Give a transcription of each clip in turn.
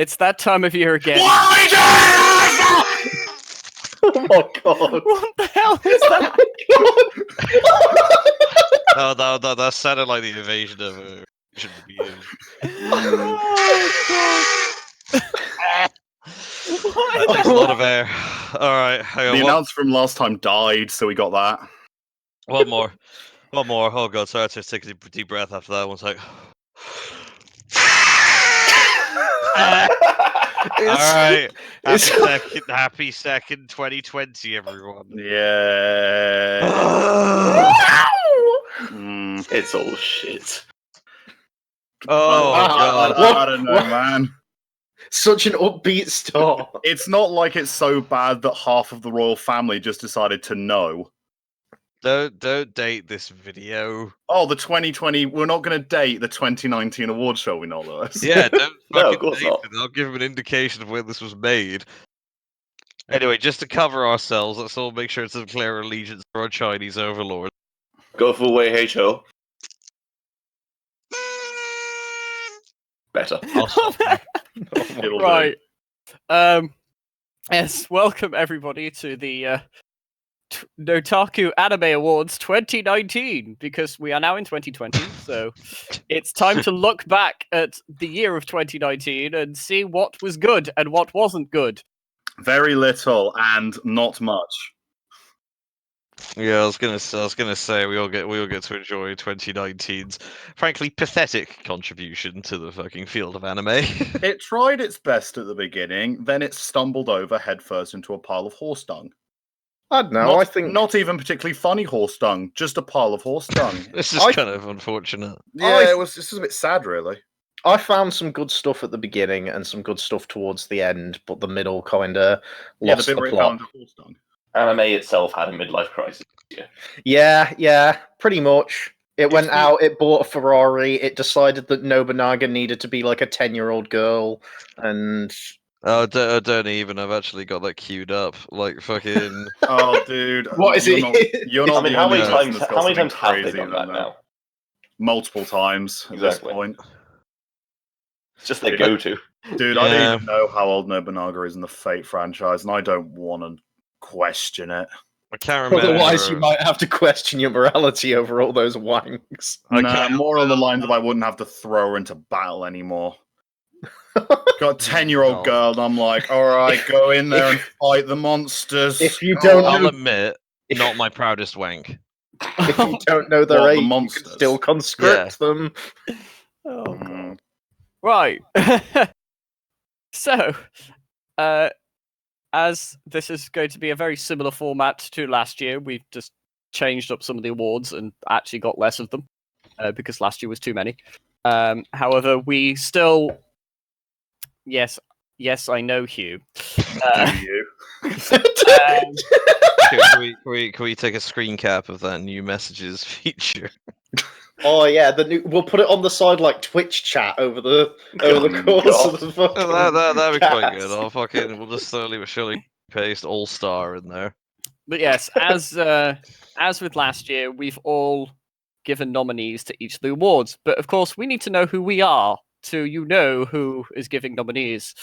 It's that time of year again. Oh my god! What the hell is that? Oh, that sounded like the invasion of Oh god! That takes a lot of air. All right, hang on. The announcer from last time died, so we got that. One more. Oh god, sorry, I had to take a deep breath after that. 1 sec. Alright. Happy second 2020, everyone. Yeah. It's all shit. Oh god. I don't know, man. Such an upbeat start. It's not like it's so bad that half of the royal family just decided to know. Don't date this video. Oh, the 2020. We're not going to date the 2019 award show, we know, Lewis. Yeah, don't No, of fucking course date not. it. I'll give him an indication of when this was made. Anyway, just to cover ourselves, let's all make sure to declare allegiance to our Chinese overlord. Go full way, HO. Better. It'll do. Right. Yes, welcome everybody to the Nottaku Anime Awards 2019, because we are now in 2020, so it's time to look back at the year of 2019 and see what was good and what wasn't good. Very little and not much. Yeah, I was gonna say we all get to enjoy 2019's frankly pathetic contribution to the fucking field of anime. It tried its best at the beginning, then it stumbled over headfirst into a pile of horse dung. I don't know. Not, I think not even particularly funny horse dung, just a pile of horse dung. This is kind of unfortunate. Yeah, this is a bit sad, really. I found some good stuff at the beginning and some good stuff towards the end, but the middle kind of lost the the bit where it plot. found a horse dung. Anime itself had a midlife crisis. Yeah, pretty much. It went out, it bought a Ferrari, it decided that Nobunaga needed to be like a 10-year-old girl, and... Oh, don't even. I've actually got that queued up. Like fucking. Oh, dude. What is it? You're not I mean, the how only many person times? that's got How many something times have they crazy done than that now? Multiple times at Exactly. this point. It's just their go-to. Dude, I Yeah. don't even know how old Nobunaga is in the Fate franchise, and I don't want to question it. I can't remember. Otherwise, you might have to question your morality over all those wanks. Nah, more on the lines of I wouldn't have to throw her into battle anymore. Got a 10-year-old No. girl, and I'm like, alright, go in there and fight the monsters. If you don't I'll know, admit, not my proudest wank. if you don't know their What, the age, you can monsters? still conscript them. Oh, Mm. right. So, as this is going to be a very similar format to last year, we've just changed up some of the awards and actually got less of them because last year was too many. However, we still... Yes, I know, Hugh. Do you? Can we take a screen cap of that new messages feature? Oh yeah, we'll put it on the side like Twitch chat over the course of the fucking That'd be quite cast. good. We'll just slowly but surely paste All Star in there. But yes, as with last year, we've all given nominees to each of the awards. But of course, we need to know who we are to know who is giving nominees.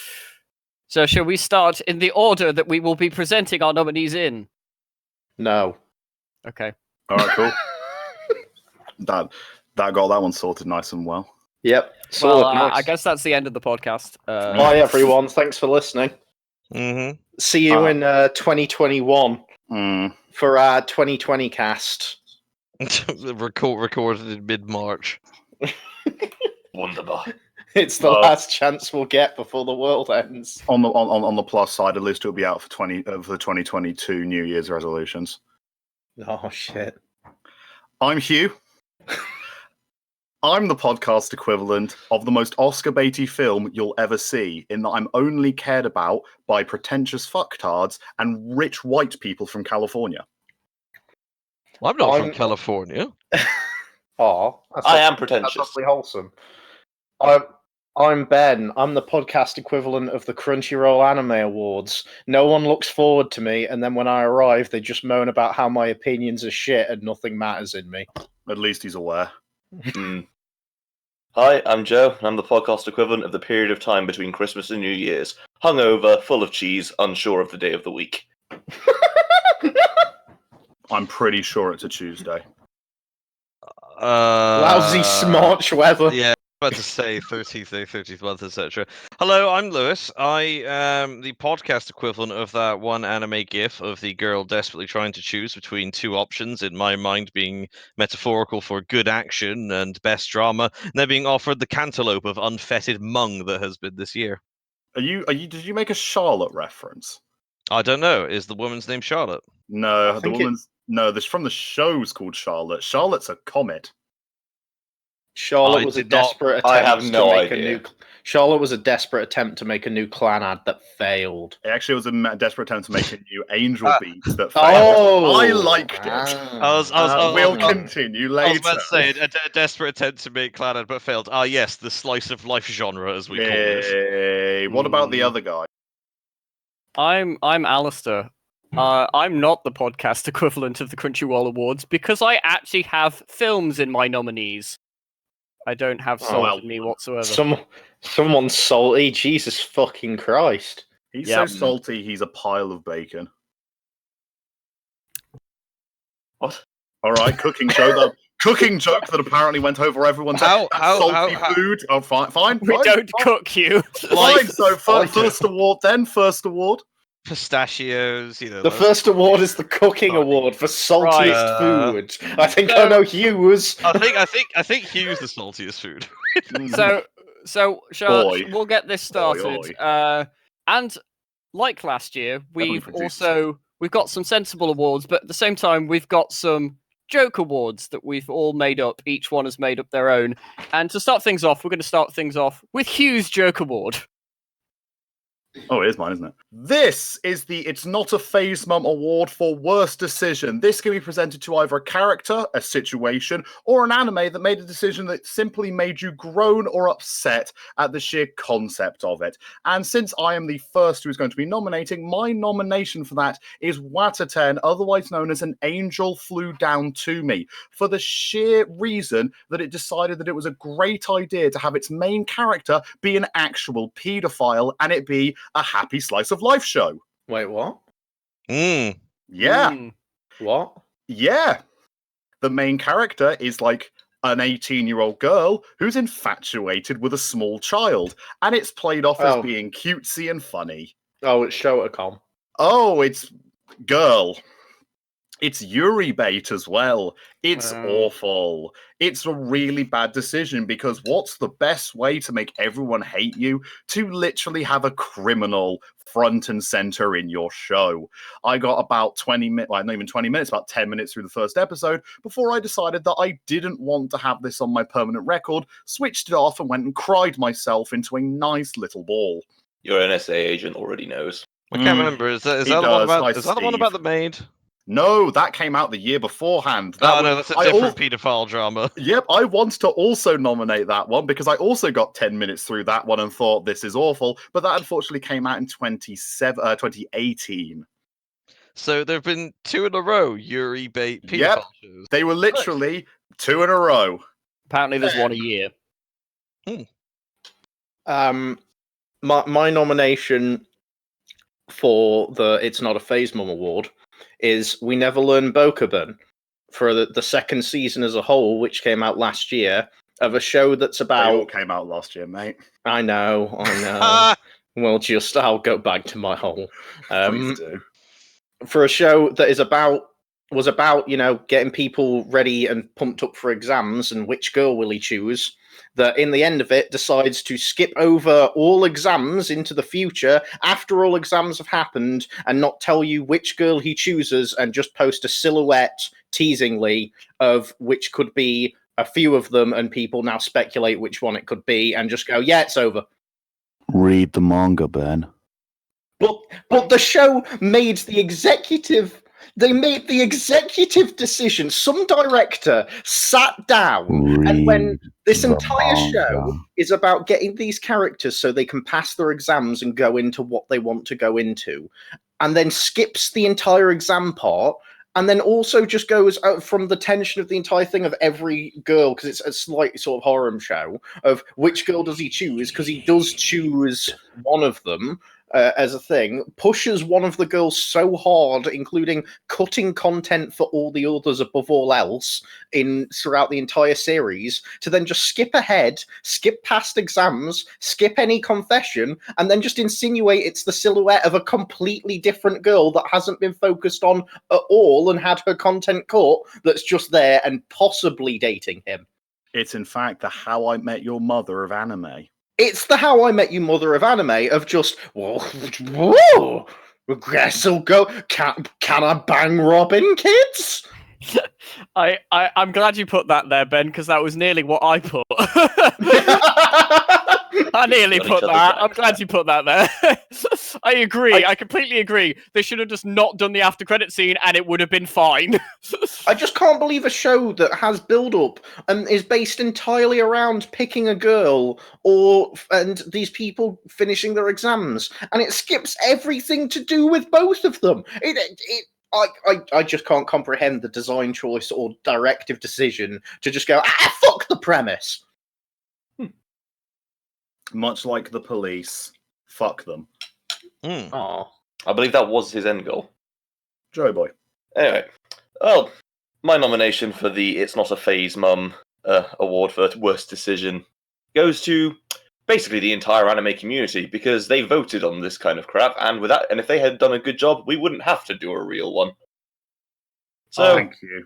So shall we start in the order that we will be presenting our nominees in? No. Okay. Alright, cool. that got that one sorted nice and well. Yep. Well, Solid, nice. I guess that's the end of the podcast. Bye everyone. Thanks for listening. Mm-hmm. See you in 2021 for our 2020 cast. Recorded in mid-March. Wonderful. It's the last chance we'll get before the world ends. On the plus side, at least it'll be out for the 2022 New Year's resolutions. Oh shit. I'm Hugh. I'm the podcast equivalent of the most Oscar baity film you'll ever see, in that I'm only cared about by pretentious fucktards and rich white people from California. I'm not from California. Oh, I am that's pretentious. awfully wholesome. I'm Ben. I'm the podcast equivalent of the Crunchyroll Anime Awards. No one looks forward to me, and then when I arrive, they just moan about how my opinions are shit and nothing matters in me. At least he's aware. Hi, I'm Joe, and I'm the podcast equivalent of the period of time between Christmas and New Year's. Hungover, full of cheese, unsure of the day of the week. I'm pretty sure it's a Tuesday. Lousy smarch weather. Yeah, about to say 13th day, 13th month, etc. Hello, I'm Lewis. I am the podcast equivalent of that one anime gif of the girl desperately trying to choose between two options, in my mind being metaphorical for good action and best drama, and then being offered the cantaloupe of unfettered mung that has been this year. Did you make a Charlotte reference? I don't know. Is the woman's name Charlotte? No, I the think woman's this from the show's called Charlotte. Charlotte's a comet. Charlotte I was a did not- desperate I attempt have no to make idea. a new. Charlotte was a desperate attempt to make a new clan ad that failed. It actually was a desperate attempt to make a new Angel Beat that failed. Oh, I liked it. We'll continue later. I was about to say a desperate attempt to make Clan Ad but failed. Ah, yes, the slice of life genre, as we call it. Yay. What about the other guy? I'm Alistair. I'm not the podcast equivalent of the Crunchyroll Awards because I actually have films in my nominees. I don't have salt well, in me whatsoever. Someone's salty. Jesus fucking Christ. He's Yep. so salty, he's a pile of bacon. What? All right, cooking joke. Cooking joke that apparently went over everyone's head. Salty food. Oh, fine. We don't cook you. Fine. So Like- first award, then first award. Pistachios, The first award is the cooking award for saltiest Right. food. I think I know Hughes. I think Hugh's the saltiest food. So Boy. we'll get this started. And like last year, we've got some sensible awards, but at the same time, we've got some joke awards that we've all made up. Each one has made up their own. And to start things off, we're going to start things off with Hugh's joke award. Oh, it is mine, isn't it? This is the It's Not a Phase Mum Award for Worst Decision. This can be presented to either a character, a situation, or an anime that made a decision that simply made you groan or upset at the sheer concept of it. And since I am the first who is going to be nominating, my nomination for that is Wataten, otherwise known as An Angel Flew Down to Me, for the sheer reason that it decided that it was a great idea to have its main character be an actual paedophile and it be a happy slice of life show. Wait, what? Yeah. What? Yeah. The main character is like an 18-year-old girl who's infatuated with a small child, and it's played off as being cutesy and funny. Oh, it's Shotacom. Oh, it's girl. It's Yuri bait as well. It's awful. It's a really bad decision because what's the best way to make everyone hate you? To literally have a criminal front and center in your show. I got about 20 minutes, well, not even 20 minutes, about 10 minutes through the first episode before I decided that I didn't want to have this on my permanent record, switched it off and went and cried myself into a nice little ball. Your NSA agent already knows. I can't remember. Is that the one about the maid? No, that came out the year beforehand. No, that's a different paedophile drama. Yep, I want to also nominate that one because I also got 10 minutes through that one and thought this is awful, but that unfortunately came out in 2018. So there have been two in a row, Yuri bait paedophile shows. They were literally two in a row. Apparently there's one a year. My nomination for the It's Not a Phase Mum Award is We Never Learn Bokuben for the second season as a whole, which came out last year, of a show that's about... They all came out last year, mate. I know. Well, I'll go back to my hole. Please do. For a show that was about, getting people ready and pumped up for exams and which girl will he choose, that in the end of it decides to skip over all exams into the future after all exams have happened and not tell you which girl he chooses and just post a silhouette teasingly of which could be a few of them, and people now speculate which one it could be and just go, yeah, it's over. Read the manga, Ben. But the show made the executive... They made the executive decision. Some director sat down and when this entire show is about getting these characters so they can pass their exams and go into what they want to go into, and then skips the entire exam part and then also just goes out from the tension of the entire thing of every girl, because it's a slight sort of horror show of which girl does he choose, because he does choose one of them as a thing, pushes one of the girls so hard, including cutting content for all the others above all else throughout the entire series, to then just skip ahead, skip past exams, skip any confession, and then just insinuate it's the silhouette of a completely different girl that hasn't been focused on at all and had her content cut, that's just there and possibly dating him. It's in fact the How I Met Your Mother of anime. It's the How I Met You Mother of anime of just, whoa, guess I'll go. Can I bang Robin, kids? I'm glad you put that there, Ben, because that was nearly what I put. I nearly put that. I'm glad you put that there. I agree. I completely agree. They should have just not done the after credit scene and it would have been fine. I just can't believe a show that has build-up and is based entirely around picking a girl and these people finishing their exams, and it skips everything to do with both of them. I just can't comprehend the design choice or directive decision to just go, fuck the premise. Much like the police. Fuck them. Oh, I believe that was his end goal. Joey boy. Anyway, well, my nomination for the It's Not a Phase Mum award for worst decision goes to basically the entire anime community, because they voted on this kind of crap, and if they had done a good job, we wouldn't have to do a real one. So, thank you.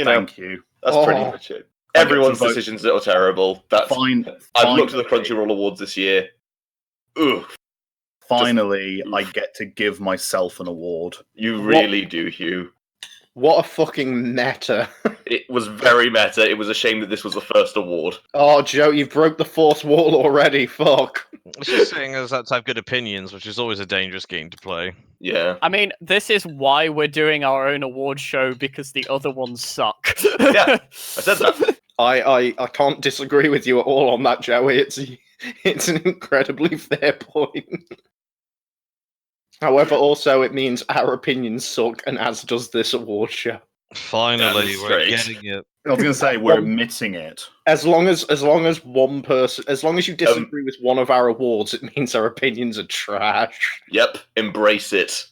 Thank you. That's pretty much it. Everyone's decisions that are terrible. Fine. I've looked at the Crunchyroll Awards this year. Ugh. Finally, I get to give myself an award. You really do, Hugh. What a fucking meta. It was very meta. It was a shame that this was the first award. Oh, Joe, you've broke the fourth wall already. Fuck. It's just saying us that to have good opinions, which is always a dangerous game to play. Yeah. I mean, this is why we're doing our own award show, because the other ones suck. Yeah, I said that. I can't disagree with you at all on that, Joey. It's an incredibly fair point. However, also it means our opinions suck, and as does this award show. Finally, we're Demonstrate. getting it. I was going to say, we're admitting it. As long as one person, as long as you disagree with one of our awards, it means our opinions are trash. Yep, embrace it.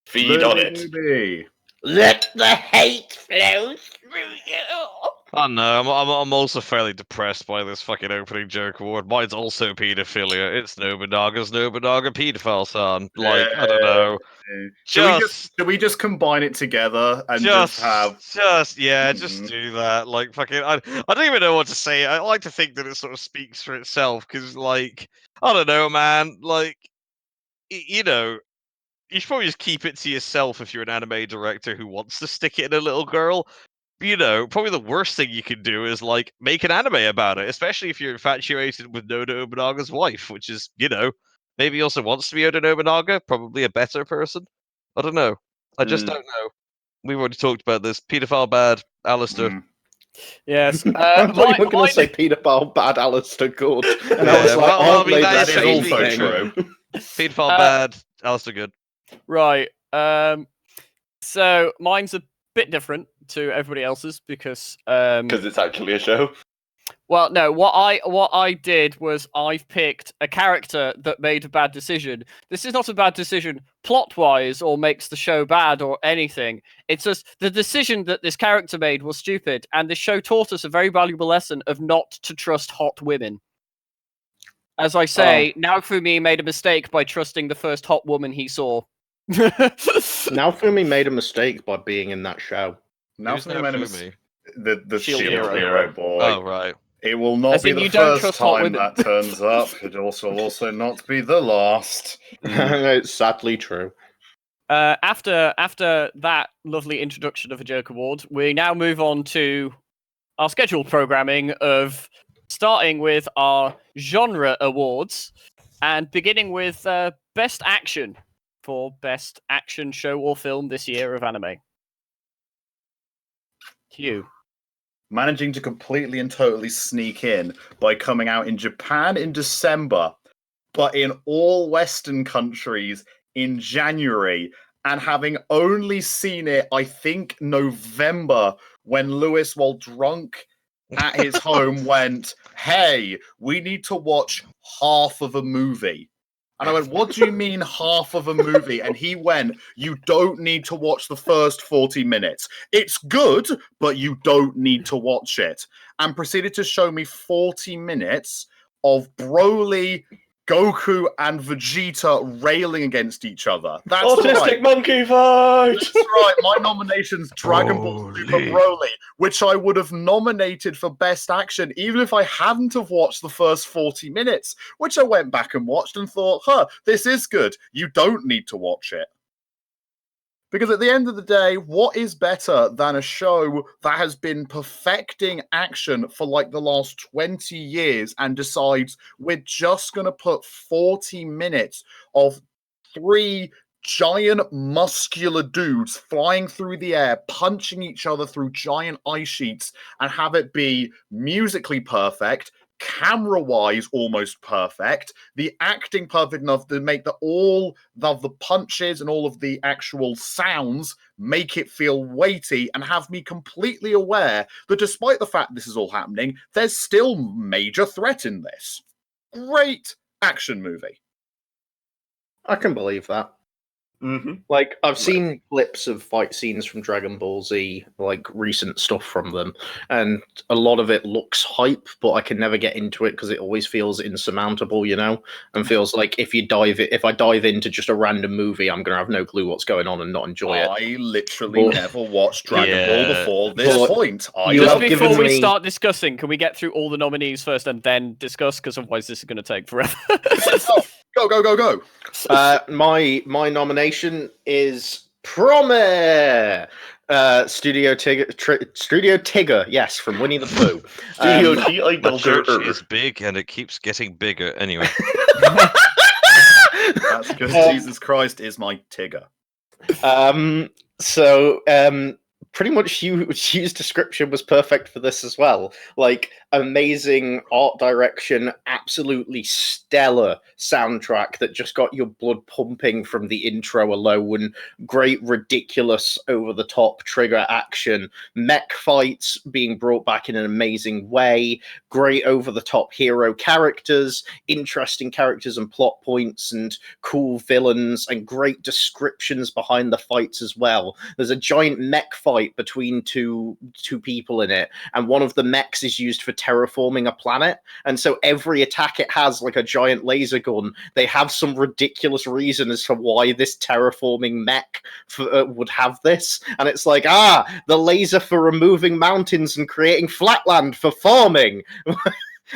Feed on it. Baby. Let the hate flow through you. Oh no, I'm also fairly depressed by this fucking opening joke award. Mine's also paedophilia. It's Nobunaga's Nobunaga pedophile son. Like, I don't know. Should we just combine it together and just do that. Like, fucking, I don't even know what to say. I like to think that it sort of speaks for itself, because, like, I don't know, man. Like, you know, you should probably just keep it to yourself if you're an anime director who wants to stick it in a little girl. You know, probably the worst thing you can do is, like, make an anime about it, especially if you're infatuated with Oda Nobunaga's wife, which is, you know, maybe also wants to be Oda Nobunaga, probably a better person. I don't know. I just don't know. We've already talked about this. Pedophile bad, Alistair. Yes. I thought you were going to say pedophile bad, Alistair good. And I was like, that is also true. Pedophile bad, Alistair good. Right. So mine's a bit different to everybody else's because it's actually a show. Well, no. What I did was I've picked a character that made a bad decision. This is not a bad decision plot-wise or makes the show bad or anything. It's just the decision that this character made was stupid, and the show taught us a very valuable lesson of not to trust hot women. As I say, Naofumi made a mistake by trusting the first hot woman he saw. Naofumi made a mistake by being in that show. Naofumi made a mistake. The Shield Shield Hero. Hero boy. Oh, right. It will not As be in, the you don't first trust hot time women. that turns up. It also not be the last. It's sadly true. After that lovely introduction of a joke award, we now move on to our scheduled programming of starting with our genre awards and beginning with best action for best action show or film this year of anime. Hugh. Managing to completely and totally sneak in by coming out in Japan in December, but in all Western countries in January, and having only seen it, I think, November, when Lewis, while drunk at his home, went, "Hey, we need to watch half of a movie." And I went, "What do you mean half of a movie?" And he went, "You don't need to watch the first 40 minutes. It's good, but you don't need to watch it." And proceeded to show me 40 minutes of Broly, Goku, and Vegeta railing against each other. That's Autistic right. monkey fight! That's right. My nomination's Dragon Ball Super Broly, which I would have nominated for Best Action even if I hadn't have watched the first 40 minutes, which I went back and watched and thought, this is good. You don't need to watch it. Because at the end of the day, what is better than a show that has been perfecting action for like the last 20 years and decides we're just going to put 40 minutes of 3 giant muscular dudes flying through the air, punching each other through giant ice sheets, and have it be musically perfect, camera-wise almost perfect, the acting perfect enough to make all of the punches and all of the actual sounds make it feel weighty, and have me completely aware that despite the fact this is all happening, there's still major threat in this. Great action movie. I can believe that. Mm-hmm. Like, I've seen clips of fight scenes from Dragon Ball Z, like recent stuff from them, and a lot of it looks hype, but I can never get into it because it always feels insurmountable, you know, and feels like if I dive into just a random movie, I'm gonna have no clue what's going on and not enjoy it. I literally But- never watched Dragon Ball before this But point. you Just have before given we me- start discussing, can we get through all the nominees first and then discuss? Because otherwise this is going to take forever. Go. My nomination is Promise. Studio Tigger, yes, from Winnie the Pooh. Studio Um, T, I My know church her. is big and it keeps getting bigger. Anyway, That's because Jesus Christ is my Tigger. Pretty much Hugh's description was perfect for this as well. Like, amazing art direction, absolutely stellar soundtrack that just got your blood pumping from the intro alone, great, ridiculous, over-the-top trigger action, mech fights being brought back in an amazing way, great over-the-top hero characters, interesting characters and plot points, and cool villains, and great descriptions behind the fights as well. There's a giant mech fight between two people in it, and one of the mechs is used for terraforming a planet, and so every attack it has, like a giant laser gun, they have some ridiculous reason as to why this terraforming mech would have this, and it's like, the laser for removing mountains and creating flatland for farming.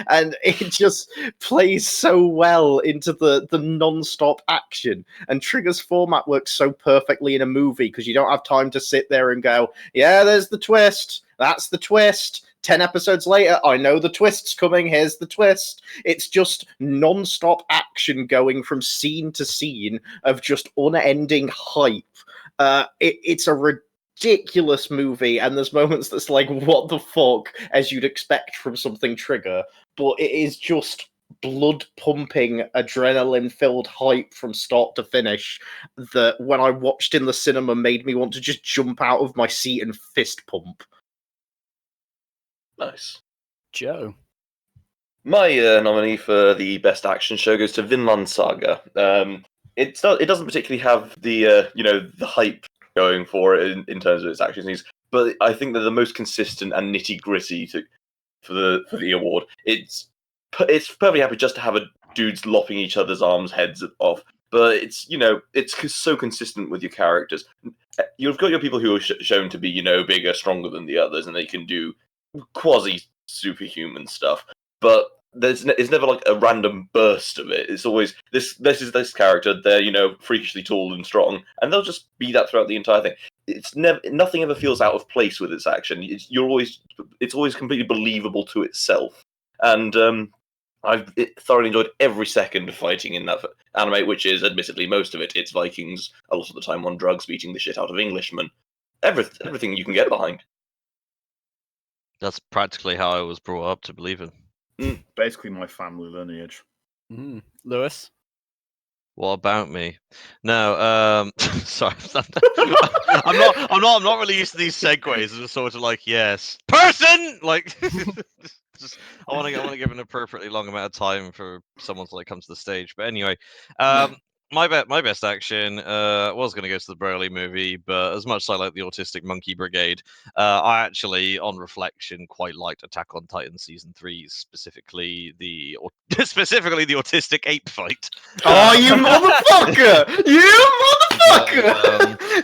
And it just plays so well into the non-stop action. And Trigger's format works so perfectly in a movie because you don't have time to sit there and go, yeah, there's the twist. That's the twist. 10 episodes later, I know the twist's coming. Here's the twist. It's just non-stop action going from scene to scene of just unending hype. It's a ridiculous movie, and there's moments that's like, what the fuck, as you'd expect from something Trigger, but it is just blood pumping, adrenaline filled hype from start to finish that when I watched in the cinema made me want to just jump out of my seat and fist pump. Nice. Joe. My nominee for the best action show goes to Vinland Saga. It doesn't particularly have the the hype going for it in terms of its action scenes, but I think they're the most consistent and nitty gritty for the award. It's perfectly happy just to have a dudes lopping each other's arms heads off, but it's so consistent with your characters. You've got your people who are shown to be bigger, stronger than the others, and they can do quasi superhuman stuff, but it's never like a random burst of it. It's always this is this character, they're freakishly tall and strong, and they'll just be that throughout the entire thing. It's nothing ever feels out of place with its action. It's always completely believable to itself, and I've thoroughly enjoyed every second of fighting in that anime, which is admittedly most of it's Vikings, a lot of the time on drugs, beating the shit out of Englishmen. Everything you can get behind. that's practically how I was brought up to believe in. Basically my family lineage. Lewis. What about me? No, sorry, I'm not really used to these segues. I'm just sort of like, yes, person, like, just I want to give an appropriately long amount of time for someone to like come to the stage. But anyway, my best action was going to go to the Broly movie, but as much as I like the Autistic Monkey Brigade, I actually, on reflection, quite liked Attack on Titan season 3, specifically the autistic ape fight. Oh, you motherfucker!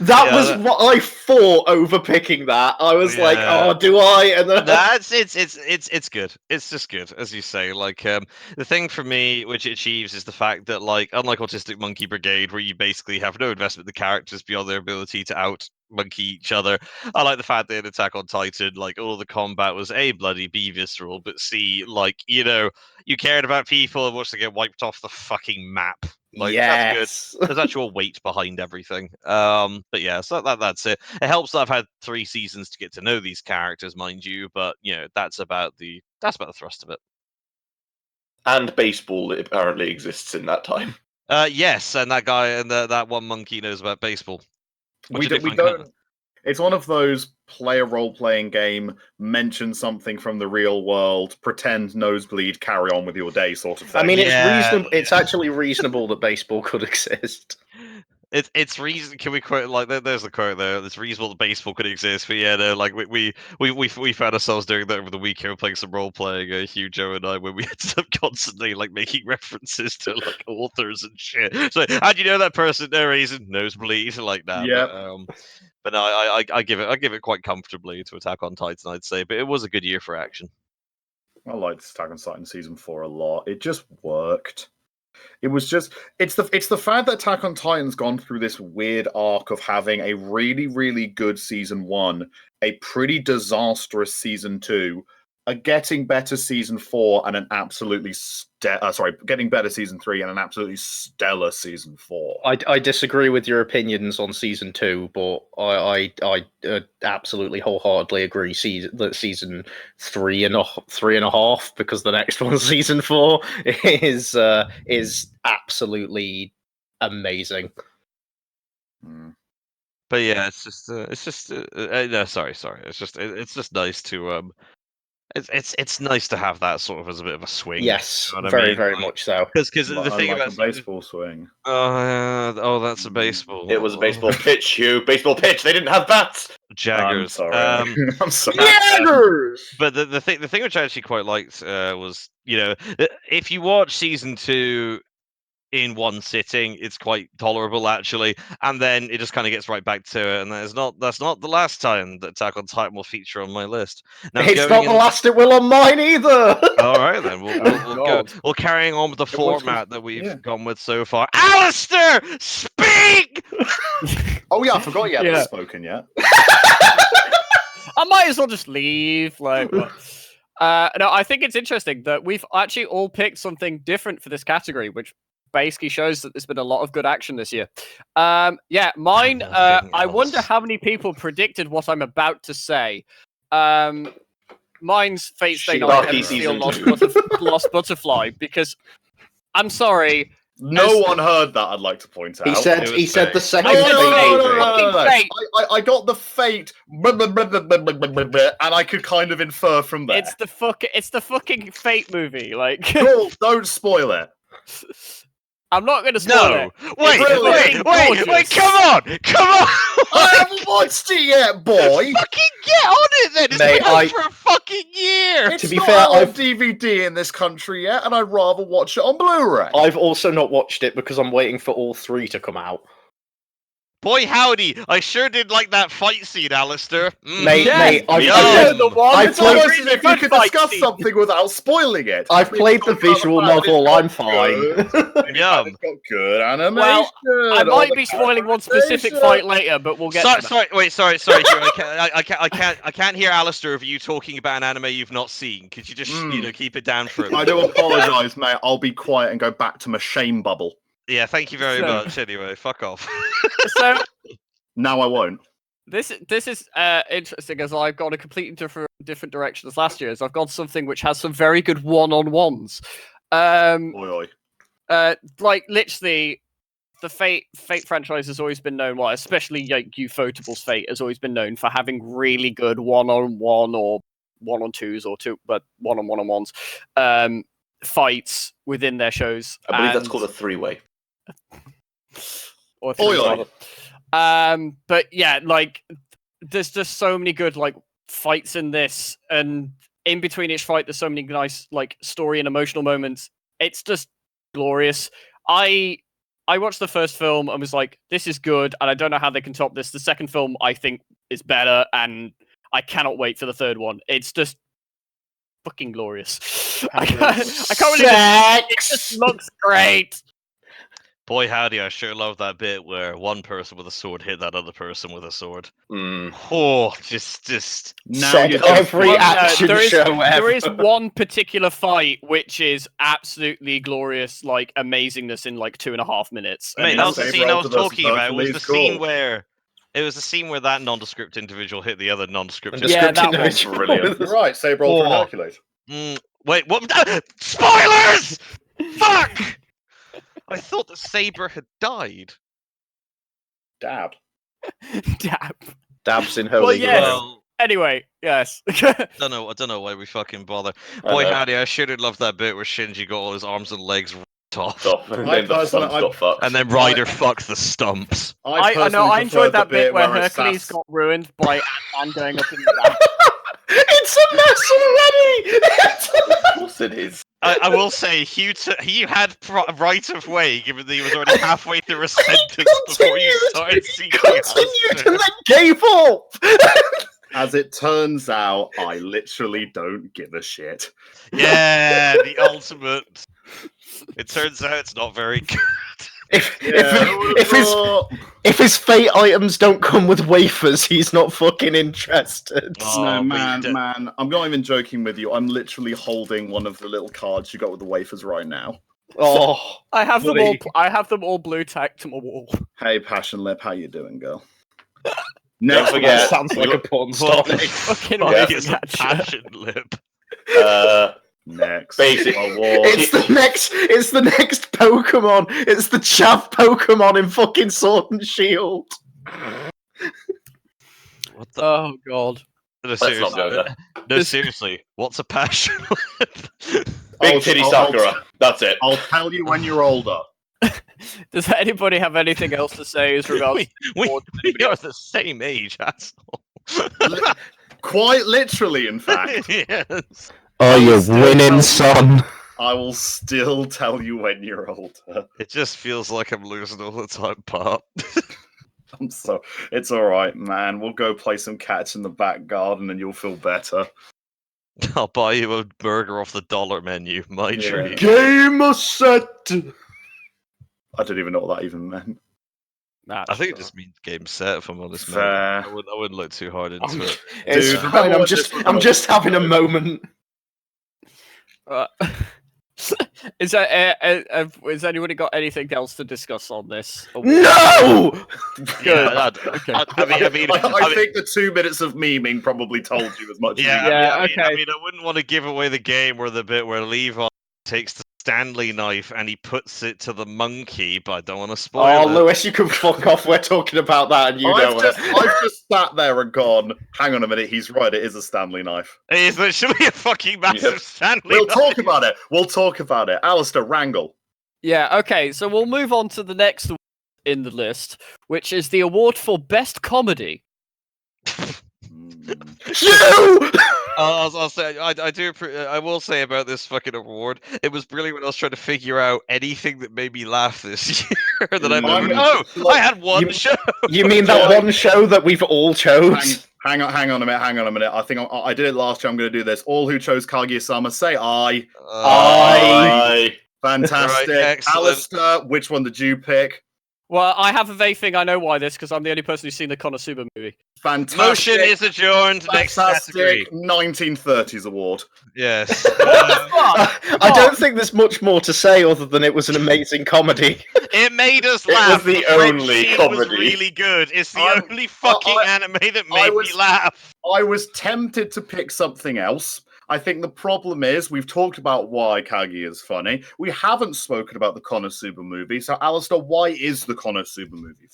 That was what I thought over picking that. I was like, oh, do I? And then It's good. It's just good, as you say. Like the thing for me which it achieves is the fact that, like, unlike Autistic Monkey Brigade, where you basically have no investment in the characters beyond their ability to out monkey each other, I like the fact that in Attack on Titan, like, all the combat was A, bloody, B, visceral, but C, like, you know, you cared about people and watched them get wiped off the fucking map. Like, that's good. There's actual weight behind everything. But yeah, so that's it. It helps that I've had 3 seasons to get to know these characters, mind you, but you know, that's about the thrust of it. And baseball that apparently exists in that time. Yes, and that guy and that one monkey knows about baseball. We don't. It's one of those play a role-playing game, mention something from the real world, pretend nosebleed, carry on with your day sort of thing. I mean, it's reasonable. It's actually reasonable that baseball could exist. It's reason. Can we quote, like, there's the quote there? It's reasonable that baseball could exist, but yeah, no, like we found ourselves doing that over the weekend, playing some role playing. Hugh, Joe, and I, where we ended up constantly like making references to like authors and shit. So, how do you know that person? No reason, nosebleed, like that. Yeah. But no, I give it quite comfortably to Attack on Titan, I'd say. But it was a good year for action. I liked Attack on Titan season 4 a lot. It just worked. It was just it's the fact that Attack on Titan's gone through this weird arc of having a really, really good season 1, a pretty disastrous season 2, a getting better season 4, and an absolutely getting better season 3 and an absolutely stellar season 4. I disagree with your opinions on season 2, but I absolutely wholeheartedly agree that season 3.5, because the next one, season 4, is absolutely amazing. But yeah, it's just no, sorry. It's just nice to It's nice to have that sort of as a bit of a swing. Yes, you know very much so. Because the thing like about a baseball swing. Oh, that's a baseball. It was a baseball pitch, Hugh. Baseball pitch. They didn't have bats. Jaggers. I'm sorry. I'm sorry. Jaggers! But the thing which I actually quite liked was, you know, if you watch season 2 in one sitting, it's quite tolerable actually, and then it just kind of gets right back to it. And that's not the last time that Attack on Titan will feature on my list. Now, it's not the last it will on mine either. All right, then we'll carrying on with the format that we've gone with so far. Alistair, speak. Oh yeah, I forgot you hadn't spoken yet. I might as well just leave. Like, no, I think it's interesting that we've actually all picked something different for this category, which basically shows that there's been a lot of good action this year. Mine. I wonder how many people predicted what I'm about to say. Mine's Fate Stay Night Heaven Steel Lost Butterfly, because I'm sorry. No one heard that, I'd like to point out. He said the second No. I got the Fate, and I could kind of infer from there. It's the fucking Fate movie. Like, cool, don't spoil it. I'm not going to spoil it. Wait, come on! I haven't watched it yet, boy! Fucking get on it then! It's been out for a fucking year! It's not on DVD in this country yet, and I'd rather watch it on Blu-ray. I've also not watched it because I'm waiting for all 3 to come out. Boy howdy, I sure did like that fight scene, Alistair. Mate, I've played if you could discuss something without spoiling it. I've played the visual novel, I'm fine. Yum. It's got good animation. Well, I might be spoiling one specific fight later, but we'll get to that. Sorry, I can't hear Alistair of you talking about an anime you've not seen. Could you just keep it down for a minute? I do apologise, mate. I'll be quiet and go back to my shame bubble. Yeah, thank you very much. Anyway, fuck off. So now I won't. This is interesting, as I've gone a completely different direction as last year. As I've gone something which has some very good one-on-ones. Oi. Like literally, the Fate franchise has always been known, well, especially like Ufotable's Fate has always been known for having really good one-on-one or one-on-twos or but one-on-one-on-ones fights within their shows. I believe that's called a three-way. Or Oi, oi. but yeah, like there's just so many good like fights in this, and in between each fight, there's so many nice like story and emotional moments. It's just glorious. I watched the first film and was like, this is good, and I don't know how they can top this. The second film, I think, is better, and I cannot wait for the third one. It's just fucking glorious. I can't believe it just looks great. Boy, howdy, I sure love that bit where one person with a sword hit that other person with a sword. Oh, just... Now Said you're every just- action show ever. There is one particular fight which is absolutely glorious, like amazingness in like 2.5 minutes. Mate, And that was the Saber scene I was Ultra versus talking about. It was the Hercules, scene cool. where... It was the scene where that nondescript individual hit the other nondescript Yeah, individual. that Descriptive one. image. Brilliant. You're right, Saber Ultra and Oh. Hercules. Wait, what? Spoilers! Fuck! I thought the saber had died. Dab. Dab. Dabs in Well, holy yes. grail. Well, Anyway, yes. I don't know why we fucking bother. I Boy, know. howdy, I sure did love that bit where Shinji got all his arms and legs ripped off. Stop. And I then the personally- stumps got fucked. And then Ryder fucked the stumps. I know. personally I enjoyed preferred that the bit where it's Hercules Sass- got ruined by Ant-Man going up in the back. It's a mess already! Of course it is. I will say, Hugh had right of way, given that he was already halfway through a sentence before you started seeking Continued and answers. then gave up! As it turns out, I literally don't give a shit. Yeah, the ultimate. It turns out it's not very good. If his fate items don't come with wafers, he's not fucking interested. Oh, No, but you man, I'm not even joking with you. I'm literally holding one of the little cards you got with the wafers right now. Oh, I have them Buddy. all. I have them all blue tacked to my wall. Hey, Passion Lip, how you doing, girl? Don't Next, forget. sounds like a porn star. What the Fucking fuck wave is a catcher. passion lip? next Basic award. It's the next Pokemon. It's the chav Pokemon in fucking Sword and Shield. What the? Oh god. No, Let's not go there. No, seriously. What's a passion lip? Big titty Sakura. That's it. I'll tell you when you're older. Does anybody have anything else to say as regards? we Or- are the same age, asshole. Quite literally, in fact. Yes. Oh, you're you're still winning, winning, son. I will still tell you when you're older. It just feels like I'm losing all the time, Pop. It's all right, man. We'll go play some catch in the back garden, and you'll feel better. I'll buy you a burger off the dollar menu. My Yeah. treat. Game set. I don't even know what that even meant. Nah, I think it sure. just means game set, if I'm honest. mate. Fair. I wouldn't look too hard into it. It's Dude, fine. remember I'm when just, this was I'm on- just having a moment. Has anybody got anything else to discuss on this? award? No. Yeah, Okay. I mean, I think the 2 minutes of memeing probably told you as much yeah, as Yeah, I okay. mean, I wouldn't want to give away the game where the bit where Levi takes the Stanley knife and he puts it to the monkey, but I don't want to spoil Oh, it. Lewis, you can fuck off. We're talking about that, and you know it. I've just sat there and gone, hang on a minute, he's right, it is a Stanley knife. It is literally a fucking massive Yep. Stanley We'll knife. talk about it. We'll talk about it. Alistair, wrangle. Yeah, okay, so we'll move on to the next award in the list, which is the award for Best Comedy. You. I'll say, I will say about this fucking award, it was brilliant when I was trying to figure out anything that made me laugh this year. That I've I'm- ever. Oh, I had one You- show. You mean that one show that we've all chose? Hang on a minute. I think I did it last year. I'm going to do this. All who chose Kaguya-sama, say aye. Aye. Fantastic. Right, excellent. Alistair, which one did you pick? Well, I have a vague thing. I know why this, because I'm the only person who's seen the Konosuba movie. Fantastic. Motion is adjourned. Next category. Fantastic 1930s award. Yes. I don't think there's much more to say other than it was an amazing comedy. It made us It laugh. was the French only scene comedy. was really good. It's the I'm- only fucking anime that made me laugh. I was tempted to pick something else. I think the problem is we've talked about why Kaguya is funny. We haven't spoken about the Konosuba movie. So, Alistair, why is the Konosuba movie?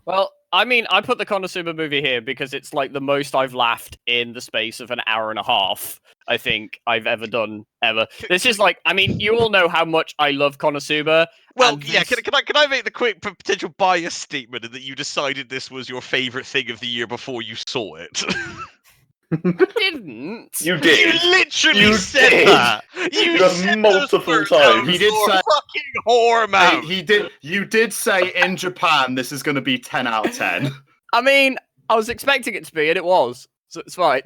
Well, I mean, I put the Konosuba movie here because it's like the most I've laughed in the space of an hour and a half, I think, I've ever done, ever. This is like, I mean, you all know how much I love Konosuba. Well, and yeah, this- can I make the quick potential bias statement that you decided this was your favourite thing of the year before you saw it? I didn't. You did. You literally You said did. that. You Just said multiple those words times. out of He did your say- fucking whore mouth. He did. You did say in Japan this is going to be 10 out of 10. I mean, I was expecting it to be, and it was. So it's fine.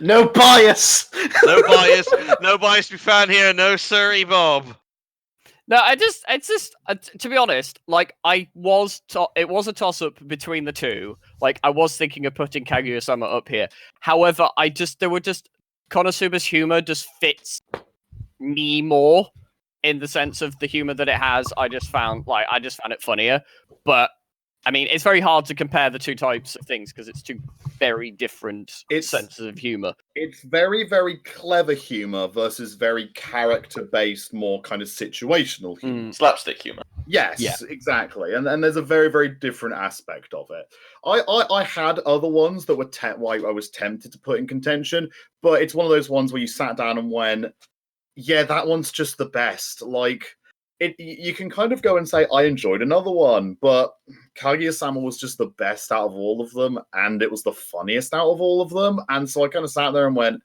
No bias. No bias to be found here. No sirree, Bob. No, it's just, to be honest, like, it was a toss-up between the two. Like, I was thinking of putting Kaguya-sama up here. However, Konosuba's humor just fits me more in the sense of the humor that it has. I just found it funnier. But, I mean, it's very hard to compare the two types of things because it's two very different senses of humor. It's very, very clever humor versus very character-based, more kind of situational humor. Slapstick humor. Yes, Yeah. exactly. And there's a very, very different aspect of it. I had other ones that were why I was tempted to put in contention, but it's one of those ones where you sat down and went, yeah, that one's just the best. Like, you can kind of go and say, I enjoyed another one, but Kaguya-sama was just the best out of all of them, and it was the funniest out of all of them. And so I kind of sat there and went,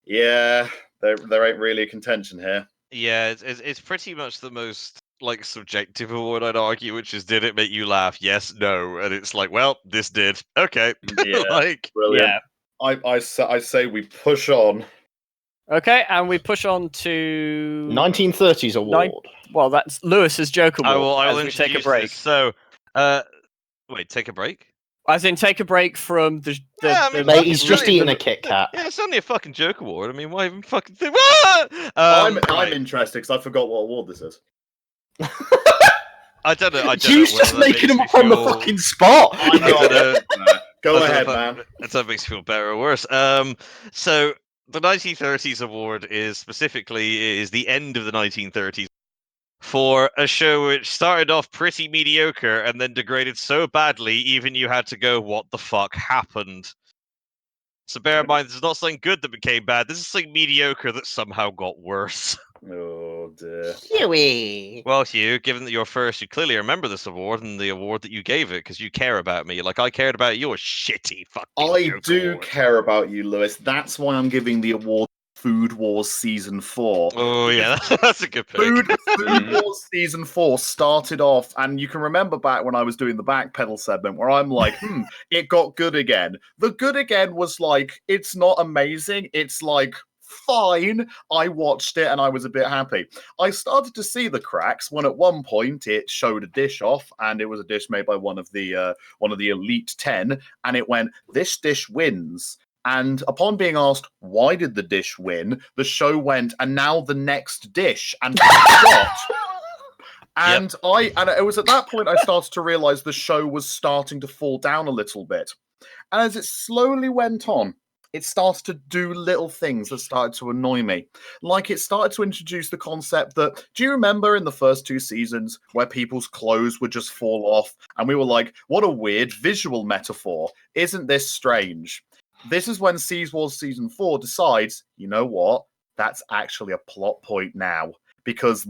yeah, there ain't really a contention here. Yeah, it's pretty much the most like subjective award, I'd argue, which is did it make you laugh? Yes, no, and it's like, well, this did. Okay, Yeah, like brilliant. Yeah. I say we push on. Okay, and we push on to 1930s award. Well, that's Lewis's joke award. I will as we take a introduce break. this. So, wait, take a break. As in, take a break from the. Yeah, I mean, Mate, he's fucking just really, eating a Kit Kat. Yeah, it's only a fucking joke award. I mean, why even fucking think? I'm Right. interested because I forgot what award this is. I don't know. You're just whether that making him makes up me on the feel- fucking spot. I'm I don't know. not. Go I don't ahead, know if man. that makes me feel better or worse. So the 1930s award is the end of the 1930s for a show which started off pretty mediocre and then degraded so badly, even you had to go, what the fuck happened? So bear in mind, this is not something good that became bad. This is something mediocre that somehow got worse. Oh dear. Huey. Well, Hugh, given that you're first, you clearly remember this award and the award that you gave it because you care about me. Like I cared about your shitty fucking I joke do award. care about you, Lewis. That's why I'm giving the award Food Wars Season 4. Oh yeah, that's a good pick. Food Wars Season 4 started off, and you can remember back when I was doing the backpedal segment where I'm like, it got good again. The good again was like, it's not amazing. It's like, fine. I watched it and I was a bit happy. I started to see the cracks when at one point it showed a dish off, and it was a dish made by one of the Elite 10, and it went, this dish wins. And upon being asked, why did the dish win? The show went, and now the next dish. And what? And it was at that point I started to realize the show was starting to fall down a little bit. And as it slowly went on, it started to do little things that started to annoy me. Like it started to introduce the concept that, do you remember in the first 2 seasons where people's clothes would just fall off? And we were like, what a weird visual metaphor. Isn't this strange? This is when Seas Wars Season 4 decides, you know what? That's actually a plot point now. Because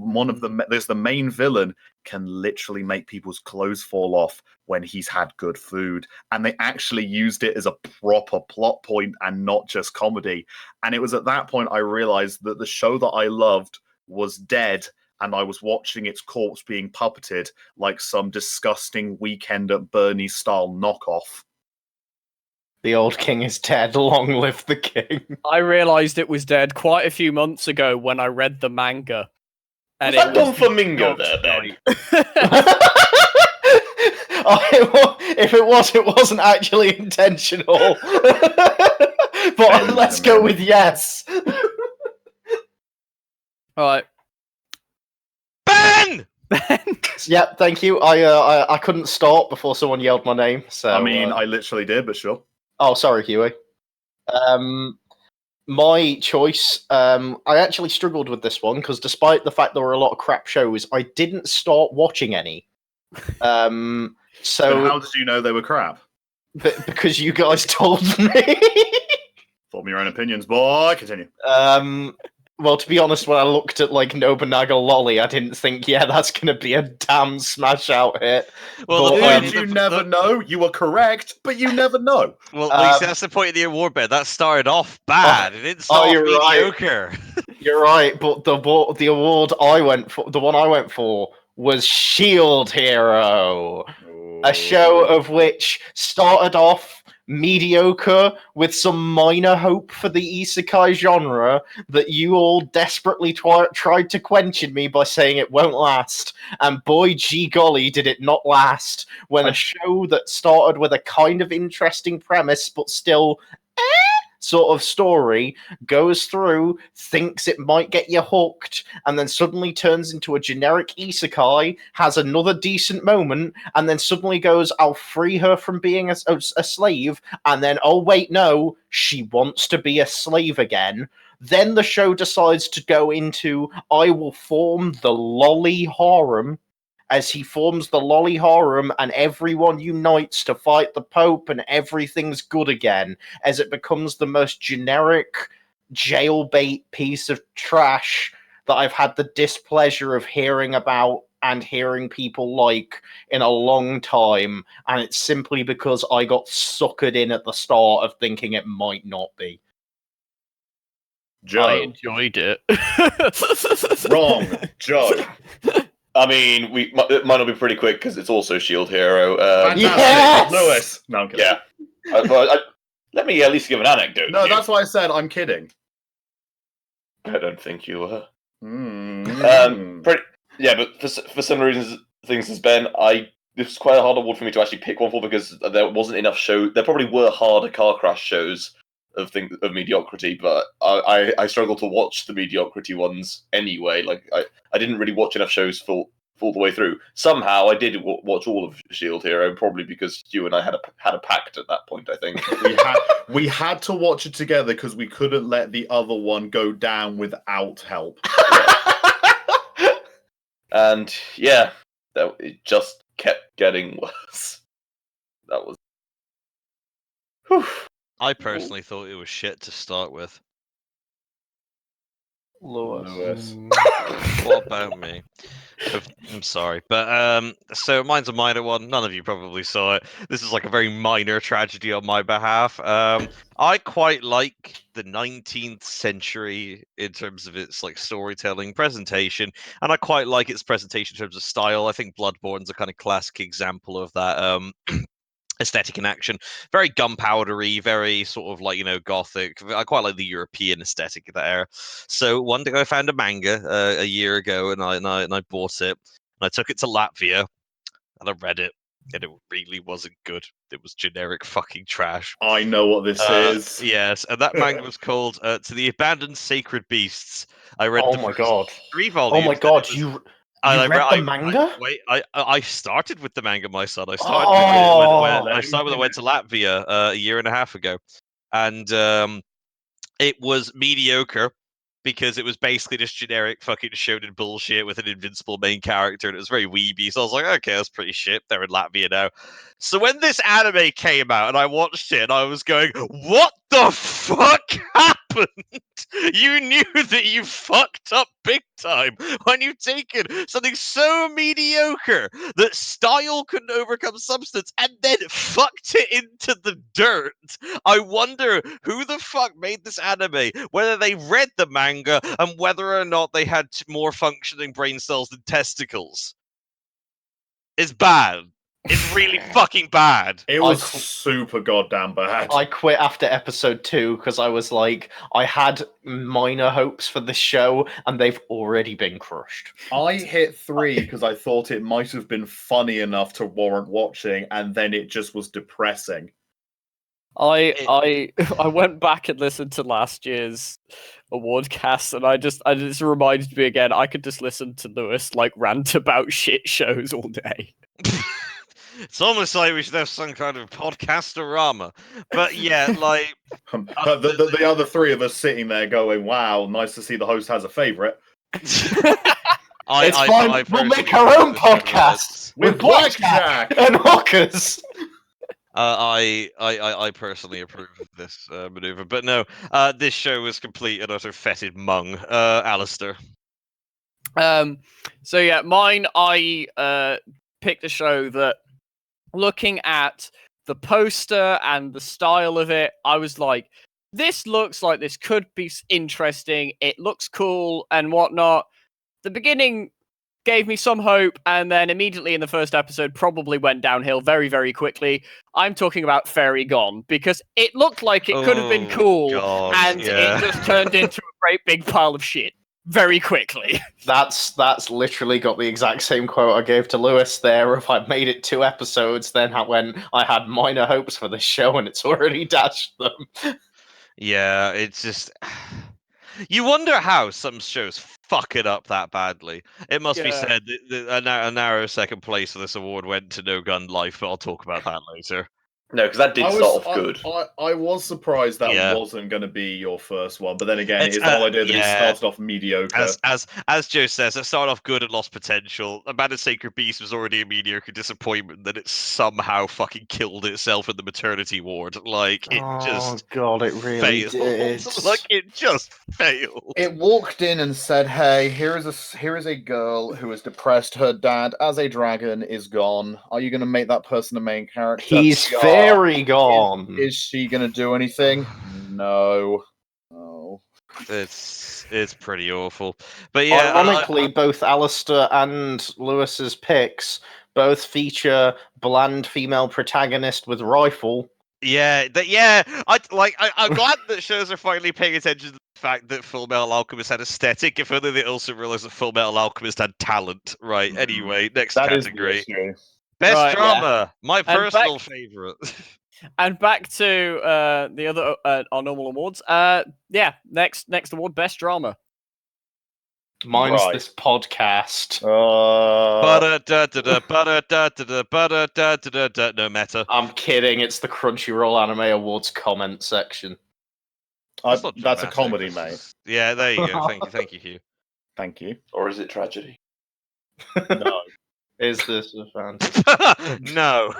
there's the main villain can literally make people's clothes fall off when he's had good food. And they actually used it as a proper plot point and not just comedy. And it was at that point I realized that the show that I loved was dead, and I was watching its corpse being puppeted like some disgusting Weekend at Bernie's style knockoff. The old king is dead. Long live the king. I realized it was dead quite a few months ago when I read the manga. Was that Don Flamingo there, Ben? If it was, it wasn't actually intentional. But let's go with yes. All right. Ben! Yep, thank you. I couldn't stop before someone yelled my name. So I mean, I literally did, but sure. oh, sorry, Huey. My choice, I actually struggled with this one because despite the fact there were a lot of crap shows, I didn't start watching any. Then how did you know they were crap? Because you guys told me. Form your own opinions, boy. Continue. Well, to be honest, when I looked at like Nobunaga Lolly, I didn't think, yeah, that's going to be a damn smash out hit. Well, But, the point You never know. You were correct, but you never know. Well, you see, that's the point of the award bed. That started off bad. It didn't start off you're right. mediocre. You're right, but the award I went for, the one I went for, was Shield Hero, a show of which started off mediocre with some minor hope for the isekai genre that you all desperately tried to quench in me by saying it won't last, and boy gee golly did it not last when a show that started with a kind of interesting premise but still sort of story goes through, thinks it might get you hooked, and then suddenly turns into a generic isekai, has another decent moment, and then suddenly goes, I'll free her from being a slave, and then, oh wait, no, she wants to be a slave again. Then the show decides to go into, I will form the lolly harem, as he forms the lolly harem and everyone unites to fight the Pope and everything's good again, as it becomes the most generic jailbait piece of trash that I've had the displeasure of hearing about and hearing people like in a long time, and it's simply because I got suckered in at the start of thinking it might not be. Joe. I enjoyed it. Wrong, Joe. I mean, it might not be pretty quick because it's also Shield Hero. Fantastic. Yes! Lewis. No, I'm kidding. Yeah. Let me at least give an anecdote. No, that's why I said I'm kidding. I don't think you were. Mm. But for some reasons, things has been, this was quite a hard award for me to actually pick one for because there wasn't enough show. There probably were harder car crash shows of mediocrity, but I struggle to watch the mediocrity ones anyway. Like I didn't really watch enough shows full the way through. Somehow I did watch all of Shield Hero, probably because you and I had a pact at that point. I think we had to watch it together because we couldn't let the other one go down without help. And yeah, it just kept getting worse. That was. Whew. I personally thought it was shit to start with. Lewis. What about me? I'm sorry, but so mine's a minor one. None of you probably saw it. This is like a very minor tragedy on my behalf. I quite like the 19th century in terms of its like storytelling presentation, and I quite like its presentation in terms of style. I think Bloodborne's a kind of classic example of that. Aesthetic in action, very gunpowdery, very sort of like, gothic. I quite like the European aesthetic of that era. So one day I found a manga a year ago, and I bought it, and I took it to Latvia, and I read it, and it really wasn't good. It was generic fucking trash. I know what this is. Yes, and that manga was called "To the Abandoned Sacred Beasts." I read. Oh my god! 3 volumes. Oh my god! You read the manga? I started with the manga, my son. I started with it when I went to Latvia a year and a half ago, and it was mediocre because it was basically just generic fucking shonen bullshit with an invincible main character, and it was very weeby. So I was like, okay, that's pretty shit. They're in Latvia now. So when this anime came out and I watched it, and I was going, what the fuck happened? You knew that you fucked up big time when you've taken something so mediocre that style couldn't overcome substance and then fucked it into the dirt. I wonder who the fuck made this anime, whether they read the manga and whether or not they had more functioning brain cells than testicles. It's bad. It's really fucking bad. It was super goddamn bad. I quit after episode 2 because I was like, I had minor hopes for the show, and they've already been crushed. I hit 3 because I thought it might have been funny enough to warrant watching, and then it just was depressing. I went back and listened to last year's award cast, and I just reminded me again. I could just listen to Lewis like rant about shit shows all day. It's almost like we should have some kind of podcast-orama. But yeah, like... But the other three of us sitting there going, wow, nice to see the host has a favourite. It's fine. We'll make our own podcast with blackjack and hookers. I personally approve of this maneuver, but no, this show was complete and utter fetid mung. Alistair. So yeah, mine. I picked a show that, looking at the poster and the style of it, I was like, this looks like this could be interesting. It looks cool and whatnot. The beginning gave me some hope, and then immediately in the first episode probably went downhill very, very quickly. I'm talking about Fairy Gone, because it looked like it could have been cool, God, it just turned into a great big pile of shit very quickly. That's literally got the exact same quote I gave to Lewis there. If I made it 2 episodes, then when I had minor hopes for this show and it's already dashed them. Yeah, it's just... You wonder how some shows fuck it up that badly. It must be said that a narrow second place for this award went to No Gun Life, but I'll talk about that later. No, because that did start off good. I was surprised that wasn't going to be your first one, but then again, it's the whole idea that it started off mediocre. As Joe says, it started off good and lost potential. Abandoned Sacred Beast was already a mediocre disappointment, then it somehow fucking killed itself in the maternity ward. Like, it just... God, it really failed. did. Like, it just failed. It walked in and said, hey, here is a girl who is depressed. Her dad, as a dragon, is gone. Are you going to make that person a main character? He's very gone. Is she going to do anything? No. It's pretty awful. But yeah, ironically, both Alistair and Lewis's picks both feature bland female protagonist with rifle. I'm glad that shows are finally paying attention to the fact that Full Metal Alchemist had aesthetic. If only they also realised that Full Metal Alchemist had talent. Right. Anyway, next category. Best drama. My personal favourite. And back to the other our normal awards. Next award, best drama. Mine's this podcast. No meta. I'm kidding. It's the Crunchyroll Anime Awards comment section. That's a comedy, mate. Yeah, there you go. Thank you, Hugh. Thank you. Or is it tragedy? No. Is this a fantasy? No.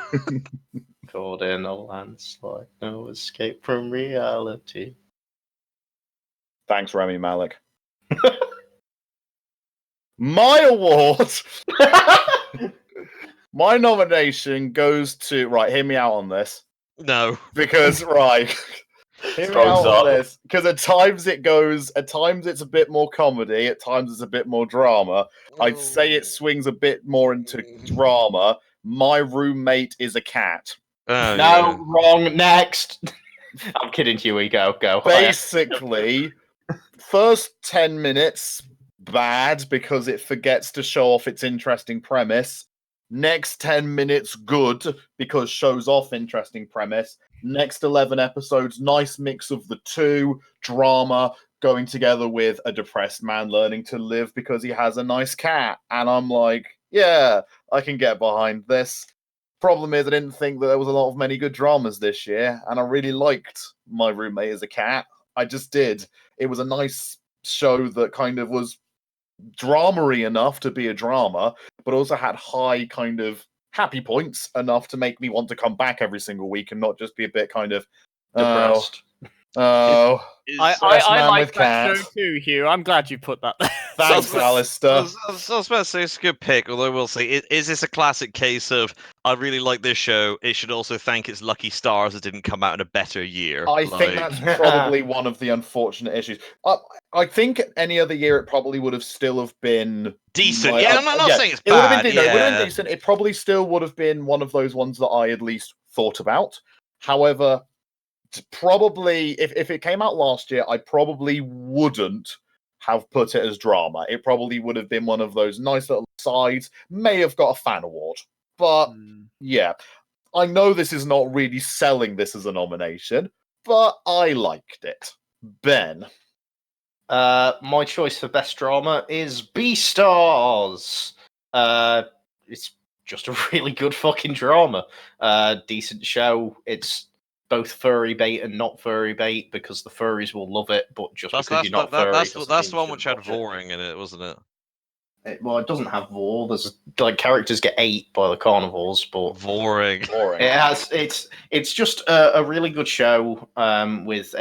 Caught in a landslide, no escape from reality. Thanks, Rami Malek. My award, my nomination goes to... Right, hear me out on this. No. Because, hear me out on this. Because at times it's a bit more comedy, at times it's a bit more drama. I'd say it swings a bit more into drama. My Roommate is a Cat. Oh, no, wrong. Next. I'm kidding, Huey. Go. Basically, first 10 minutes, bad because it forgets to show off its interesting premise. Next 10 minutes, good because shows off interesting premise. Next 11 episodes, nice mix of the two. Drama going together with a depressed man learning to live because he has a nice cat. And I'm like, yeah, I can get behind this. Problem is, I didn't think that there was a lot of many good dramas this year, and I really liked My Roommate is a Cat. I just did. It was a nice show that kind of was drama-y enough to be a drama, but also had high kind of happy points enough to make me want to come back every single week and not just be a bit kind of depressed. I like that show too, Hugh. I'm glad you put that there. Thanks, Alistair. I was about to say it's a good pick, although I will say, is this a classic case of, I really like this show, it should also thank its lucky stars it didn't come out in a better year? I think that's probably one of the unfortunate issues. I think any other year it probably would have still have been... decent. I'm not saying it's bad. It would have been decent. It probably still would have been one of those ones that I at least thought about. However... probably if it came out last year, I probably wouldn't have put it as drama. It probably would have been one of those nice little sides, may have got a fan award. But yeah, I know this is not really selling this as a nomination, but I liked it. Ben. My choice for best drama is Beastars. It's just a really good fucking drama. Decent show. It's both furry bait and not furry bait because the furries will love it, but just because you're not furry, that's doesn't the mean you one which had shouldn't watch it. voring in it, wasn't it? Well, it doesn't have war. There's like characters get ate by the carnivores, but Voring. Boring. it has. It's just a really good show with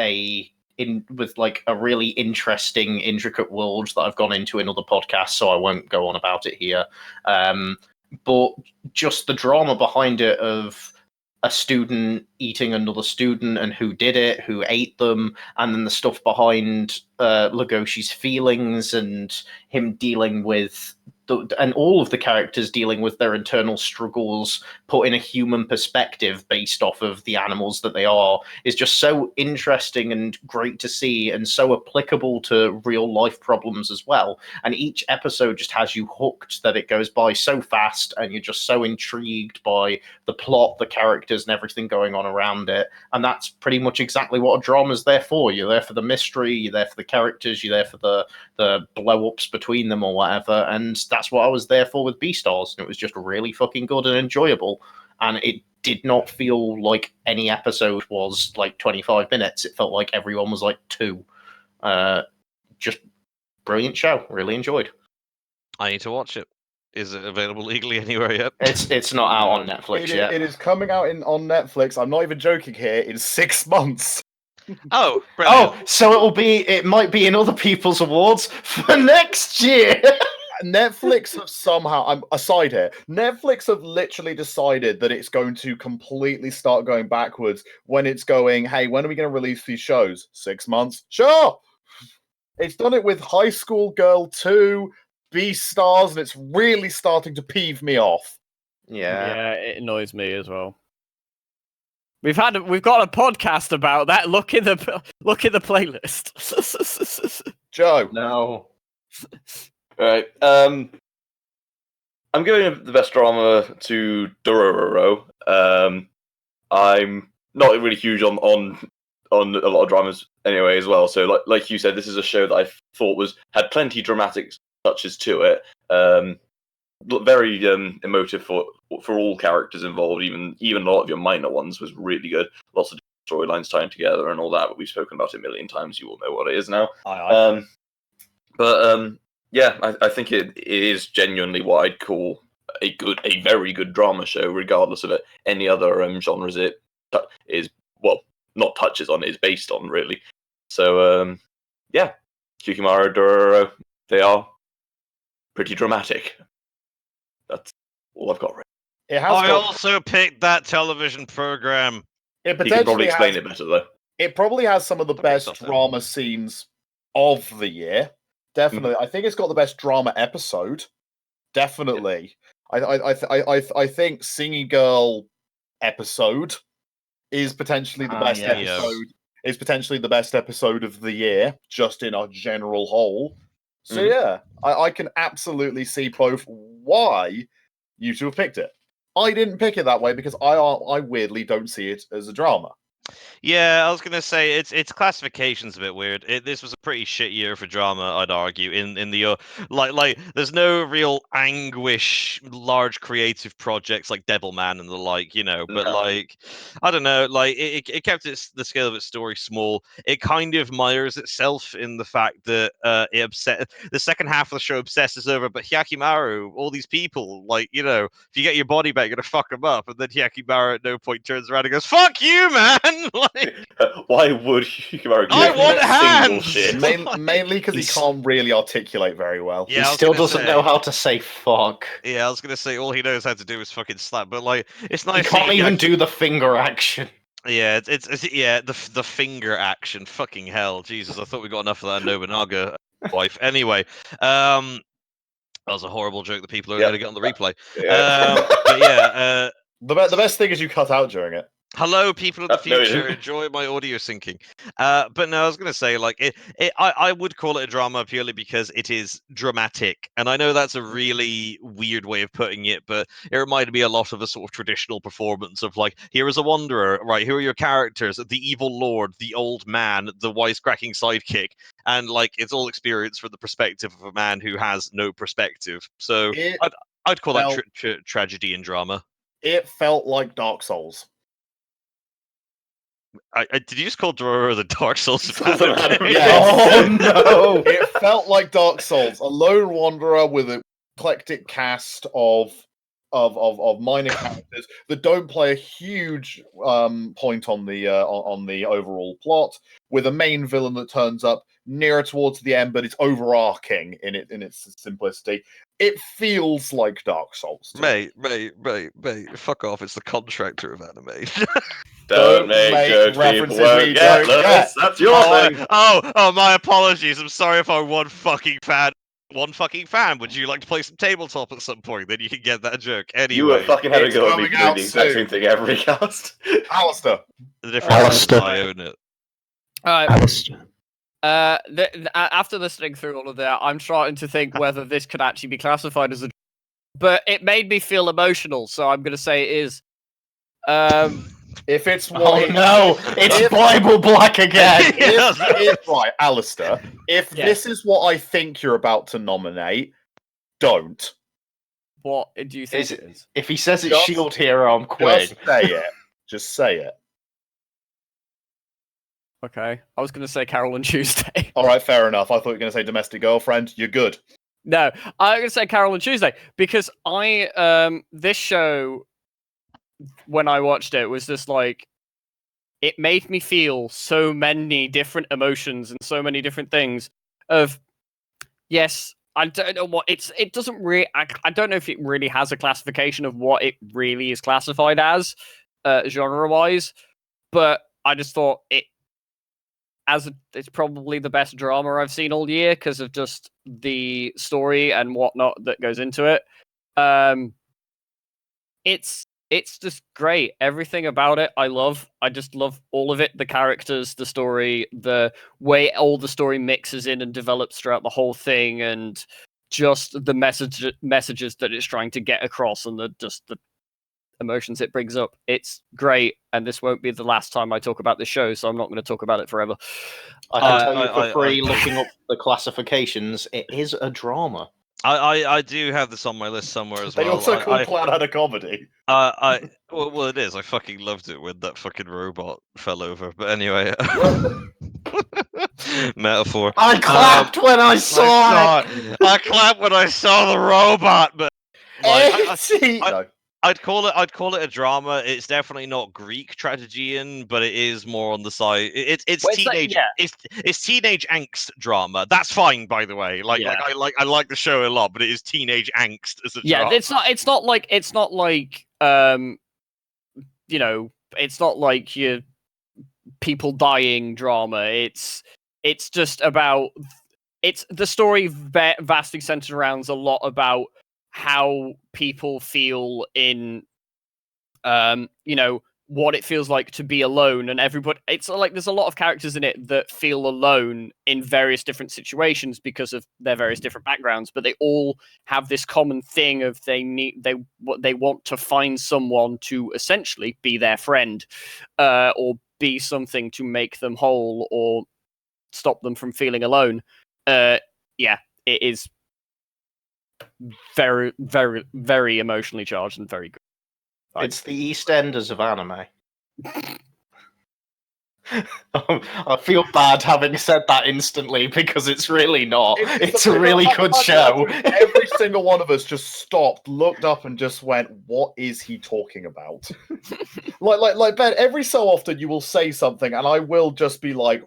like a really interesting, intricate world that I've gone into in other podcasts, so I won't go on about it here. But just the drama behind it of a student eating another student and who did it, who ate them, and then the stuff behind Legoshi's feelings and him dealing with and all of the characters dealing with their internal struggles put in a human perspective based off of the animals that they are is just so interesting and great to see and so applicable to real life problems as well. And each episode just has you hooked that it goes by so fast and you're just so intrigued by the plot, the characters, and everything going on around it. And that's pretty much exactly what a drama's there for. You're there for the mystery, you're there for the characters, you're there for the blow-ups between them or whatever. And that's what I was there for with Beastars. And it was just really fucking good and enjoyable. And it did not feel like any episode was like 25 minutes. It felt like everyone was like 2. Just brilliant show. Really enjoyed. I need to watch it. Is it available legally anywhere yet? It's not out on Netflix yet. It is coming out on Netflix. I'm not even joking here. In 6 months. Oh, brilliant. Oh, so it might be in other people's awards for next year. Netflix have somehow, I'm aside here, Netflix have literally decided that it's going to completely start going backwards when it's going, hey, when are we going to release these shows? 6 months? Sure! It's done it with High School Girl 2, Beastars, and it's really starting to peeve me off. Yeah. It annoys me as well. We've got a podcast about that. Look in the playlist. Joe. No. Right. I'm giving the best drama to Dororo. I'm not really huge on a lot of dramas anyway as well. So like you said, this is a show that I thought had plenty dramatic touches to it. Very emotive for all characters involved. Even a lot of your minor ones was really good. Lots of storylines tying together and all that. But we've spoken about it a million times. You all know what it is now. Yeah, I think it is genuinely what I'd call a very good drama show, regardless of any other genres it is. Well, not touches on, it is based on, really. So yeah, Kyukimaru, Dororo, they are pretty dramatic. That's all I've got. Right. I also picked that television program. It He can probably explain it better though. It probably has some of the best stuff, drama scenes of the year. Definitely, I think it's got the best drama episode. Definitely, I think Singing Girl episode is potentially the best episode. Is potentially the best episode of the year, just in a general whole. So yeah, I can absolutely see both why you two have picked it. I didn't pick it that way because I weirdly don't see it as a drama. Yeah, I was gonna say its classification's a bit weird. This was a pretty shit year for drama, I'd argue. In the like, there's no real anguish, large creative projects like Devilman and the like, you know. But like, I don't know, like it kept the scale of its story small. It kind of mires itself in the fact that the second half of the show obsesses over, but Hyakimaru, all these people, like, you know, if you get your body back, you're gonna fuck them up, and then Hyakimaru at no point turns around and goes, "Fuck you, man!" Why would Hyakimaru do I want single hands! shit? Mainly because he can't really articulate very well. Yeah, He still doesn't know how to say fuck. Yeah, I was gonna say all he knows how to do is fucking slap, but like it's He nice. can't even do the finger action. Yeah, it's the finger action. Fucking hell, Jesus! I thought we got enough of that Nobunaga wife. Anyway, that was a horrible joke that people are going to get on the replay. But yeah, the best thing is you cut out during it. hello, people of the No, you future. didn't. Enjoy my audio syncing. But no, I was going to say, like, I would call it a drama purely because it is dramatic. And I know that's a really weird way of putting it, but it reminded me a lot of a sort of traditional performance of, like, here is a wanderer, right? Here are your characters, the evil lord, the old man, the wisecracking sidekick. And, like, it's all experienced from the perspective of a man who has no perspective. So I'd call that tragedy and drama. It felt like Dark Souls. Did you just call Dororo the Dark Souls of Souls of anime? anime. Oh no! It felt like Dark Souls, a lone wanderer with an eclectic cast of minor characters that don't play a huge point on the overall plot, with a main villain that turns up nearer towards the end, but it's overarching in its simplicity. It feels like Dark Souls. Mate, fuck off! It's the contractor of anime. Don't make jokes references people won't we get, don't Lewis. get. That's your thing. Oh, my apologies. I'm sorry if I'm one fucking fan. Would you like to play some tabletop at some point? Then you can get that joke. Anyway, You were fucking had a it's go at me coming for doing out the exact soon. same thing every cast. Alistair. the difference is I own it. All right. Alistair. After listening through all of that, I'm starting to think whether this could actually be classified as a. But it made me feel emotional, so I'm going to say it is. If it's Oh no! It's Bible Black again! Right, Alistair, if this is what I think you're about to nominate, don't. What do you think it is? If he says it's Just- Shield Hero, I'm quitting. Just say it. Just say it. Okay, I was going to say Carol and Tuesday. All right, fair enough. I thought you were going to say Domestic Girlfriend. You're good. No, I'm going to say Carol and Tuesday because this show, when I watched it, was just like, it made me feel so many different emotions and so many different things of, yes, I don't know what it doesn't really, I don't know if it really has a classification of what it really is classified as, genre-wise, but I just thought it's probably the best drama I've seen all year because of just the story and whatnot that goes into it. It's just great. Everything about it, I love. I just love all of it. The characters, the story, the way all the story mixes in and develops throughout the whole thing, and just the messages that it's trying to get across, and the emotions it brings up. It's great, and this won't be the last time I talk about this show, so I'm not going to talk about it forever. I can tell you for free, looking up the classifications, it is a drama. I do have this on my list somewhere as well. They also call Cloud had a comedy. Well, it is. I fucking loved it when that fucking robot fell over. But anyway, metaphor. I clapped when I saw it. I clapped when I saw the robot. But like, I'd call it a drama. It's definitely not Greek tragedian, but it is more on the side. It's teenage. It's teenage angst drama. That's fine, by the way. I like the show a lot, but it is teenage angst as a drama. It's not like it's not like your people dying drama. It's just about the story vastly centered around a lot about how people feel in what it feels like to be alone, and everybody, it's like there's a lot of characters in it that feel alone in various different situations because of their various different backgrounds, but they all have this common thing of they want to find someone to essentially be their friend, or be something to make them whole or stop them from feeling alone. It is very, very, very emotionally charged and very good. It's the EastEnders of anime. I feel bad having said that instantly because it's really not. It's a really good show. Every single one of us just stopped, looked up, and just went, "What is he talking about?" like Ben. Every so often, you will say something, and I will just be like,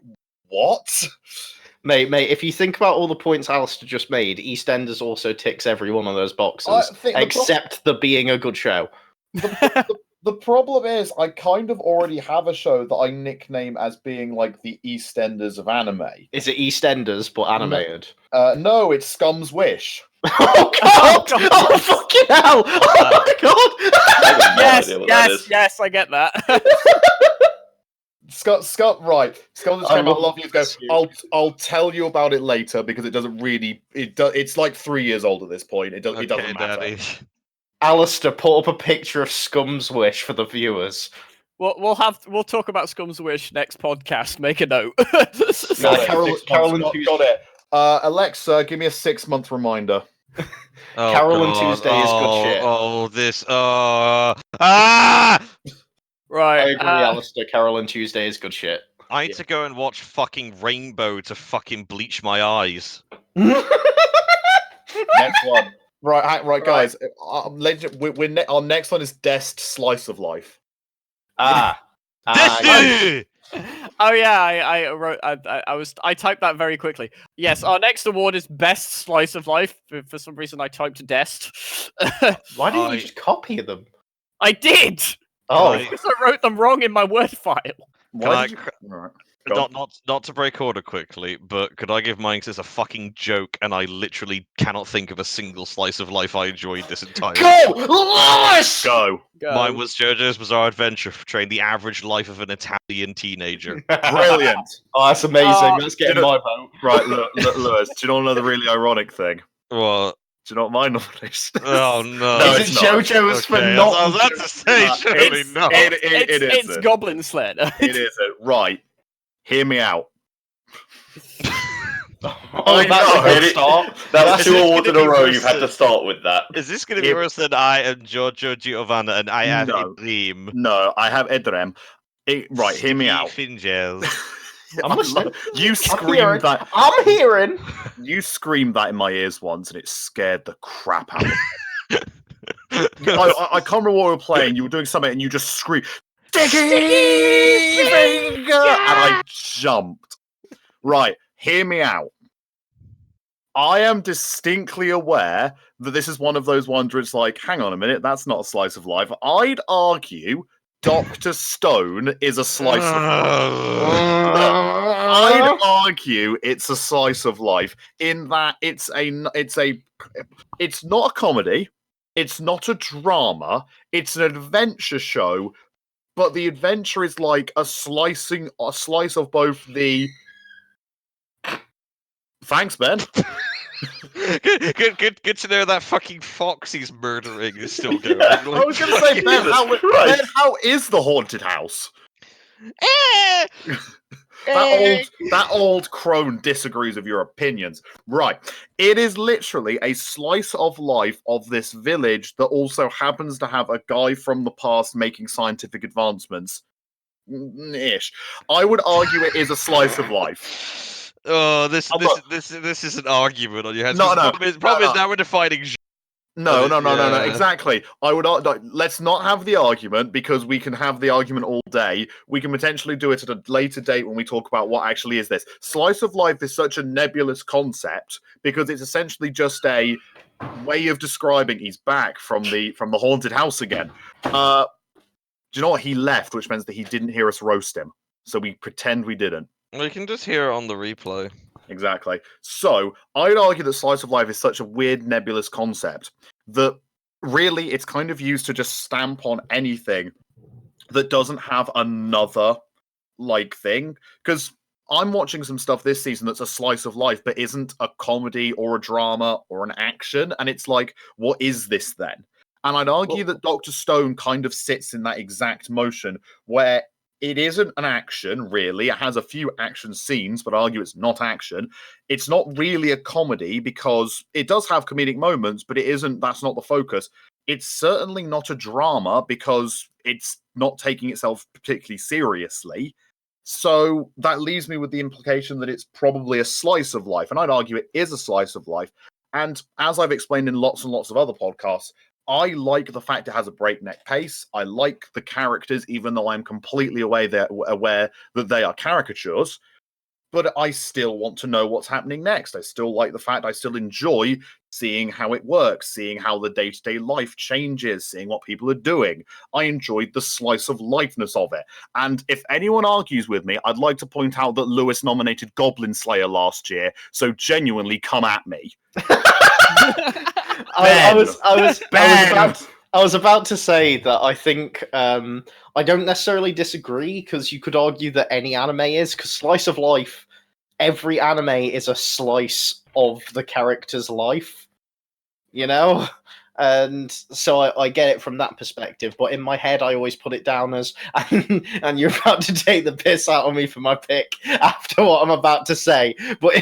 "What?" Mate, if you think about all the points Alistair just made, EastEnders also ticks every one of those boxes, except the being a good show. The problem is, I kind of already have a show that I nickname as being like the EastEnders of anime. Is it EastEnders but animated? No, it's Scum's Wish. Oh god! Oh fucking hell! Oh my god! Yes, I get that. Scott, right? Scott just came out. Love you. I'll tell you about it later because it doesn't really. It's like 3 years old at this point. It doesn't matter. Daddy. Alistair, put up a picture of Scum's Wish for the viewers. We'll talk about Scum's Wish next podcast. Make a note. Carol and got it. Alexa, give me a 6-month reminder. Oh, Carol and God. Tuesday is good shit. Oh, this. Right. I agree, Alistair. Carol and Tuesday is good shit. I need to go and watch fucking Rainbow to fucking bleach my eyes. Next one. Right, guys. Our next one is Dest Slice of Life. Destiny! Oh yeah, I wrote. I typed that very quickly. Yes, our next award is best slice of life. For some reason, I typed Dest. Why didn't you just copy them? I did. Oh, Because I wrote them wrong in my Word file. Why did you... Right. Go on. Not to break order quickly, but could I give mine as a fucking joke? And I literally cannot think of a single slice of life I enjoyed this entire. go, Lewis! Go. Mine was JoJo's Bizarre Adventure, portraying the average life of an Italian teenager. Brilliant. Oh, that's amazing. That's getting my vote. Right, Lewis, do you know another really ironic thing? What? Do you know what my nomination is? Oh no! Is it's it not. JoJo's for Okay, not? I was about to say, surely It's- not. It's isn't. Goblin Sled. It isn't. Right. Hear me out. Oh, that's a good start. That's Is 2 this awards gonna in a be row. worse You've had than- to start with that. Is this going to be worse than I am Giorgio Giovanna and I have No. a dream? No, I have Edrem. Right, hear me out. Finjels. I'm listening. You I'm screamed hearing. that. I'm hearing. You screamed that in my ears once, and it scared the crap out of me. I can't remember what we were playing. You were doing something, and you just screamed, "Sticky finger!" and I jumped. Right, hear me out. I am distinctly aware that this is one of those ones where it's like, hang on a minute, that's not a slice of life. I'd argue Dr. Stone is a slice of life. I'd argue it's a slice of life in that it's not a comedy, it's not a drama, it's an adventure show, but the adventure is like a slice of both the. Thanks, Ben. Good to know that fucking fox he's murdering is still going. I was going to say, Ben, Christ. how is the haunted house? Eh, That old crone disagrees with your opinions. Right. It is literally a slice of life of this village that also happens to have a guy from the past making scientific advancements. Ish. I would argue it is a slice of life. Oh, this is an argument on your hands. Problem is now we're defining. No, Yeah. exactly. I would. Let's not have the argument because we can have the argument all day. We can potentially do it at a later date when we talk about what actually is this. Slice of life is such a nebulous concept because it's essentially just a way of describing he's back from the haunted house again. Do you know what? He left, which means that he didn't hear us roast him. So we pretend we didn't. We can just hear it on the replay. Exactly. So I'd argue that slice of life is such a weird, nebulous concept that really it's kind of used to just stamp on anything that doesn't have another like thing. Because I'm watching some stuff this season that's a slice of life, but isn't a comedy or a drama or an action. And it's like, what is this then? And I'd argue that Dr. Stone kind of sits in that exact motion where it isn't an action, really. It has a few action scenes, but I argue it's not action. It's not really a comedy because it does have comedic moments, but that's not the focus. It's certainly not a drama because it's not taking itself particularly seriously. So that leaves me with the implication that it's probably a slice of life. And I'd argue it is a slice of life. And as I've explained in lots and lots of other podcasts, I like the fact it has a breakneck pace. I like the characters, even though I'm completely aware that they are caricatures. But I still want to know what's happening next. I still like the fact I still enjoy seeing how it works, seeing how the day-to-day life changes, seeing what people are doing. I enjoyed the slice of lifeness of it. And if anyone argues with me, I'd like to point out that Lewis nominated Goblin Slayer last year, so genuinely come at me. I was about to say that I think I don't necessarily disagree because you could argue that any anime is because slice of life, every anime is a slice of the character's life, you know. And so I get it from that perspective, but in my head I always put it down as and you're about to take the piss out of me for my pick after what I'm about to say. But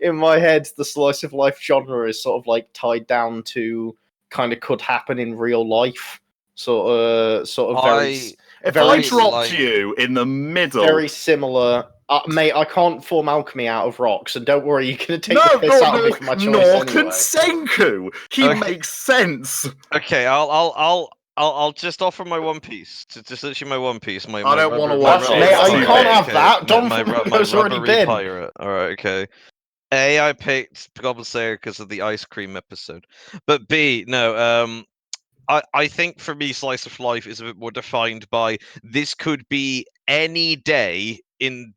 in my head, the slice of life genre is sort of like tied down to kind of could happen in real life. Sort of very If very I dropped like- you in the middle, very similar. Mate, I can't form alchemy out of rocks, and don't worry, you're gonna take no, the piss out of me for my choice Nork anyway. and Senku. He Okay. makes sense. Okay, I'll just offer my one piece. Just literally my one piece. I don't wanna my watch rubber- it. Mate, It's you too can't late. have that. Don my Flamingo's already rubbery been. pirate. All right, okay. A, I picked Goblin Slayer because of the ice cream episode, but B, no. I think for me, slice of life is a bit more defined by this could be any day in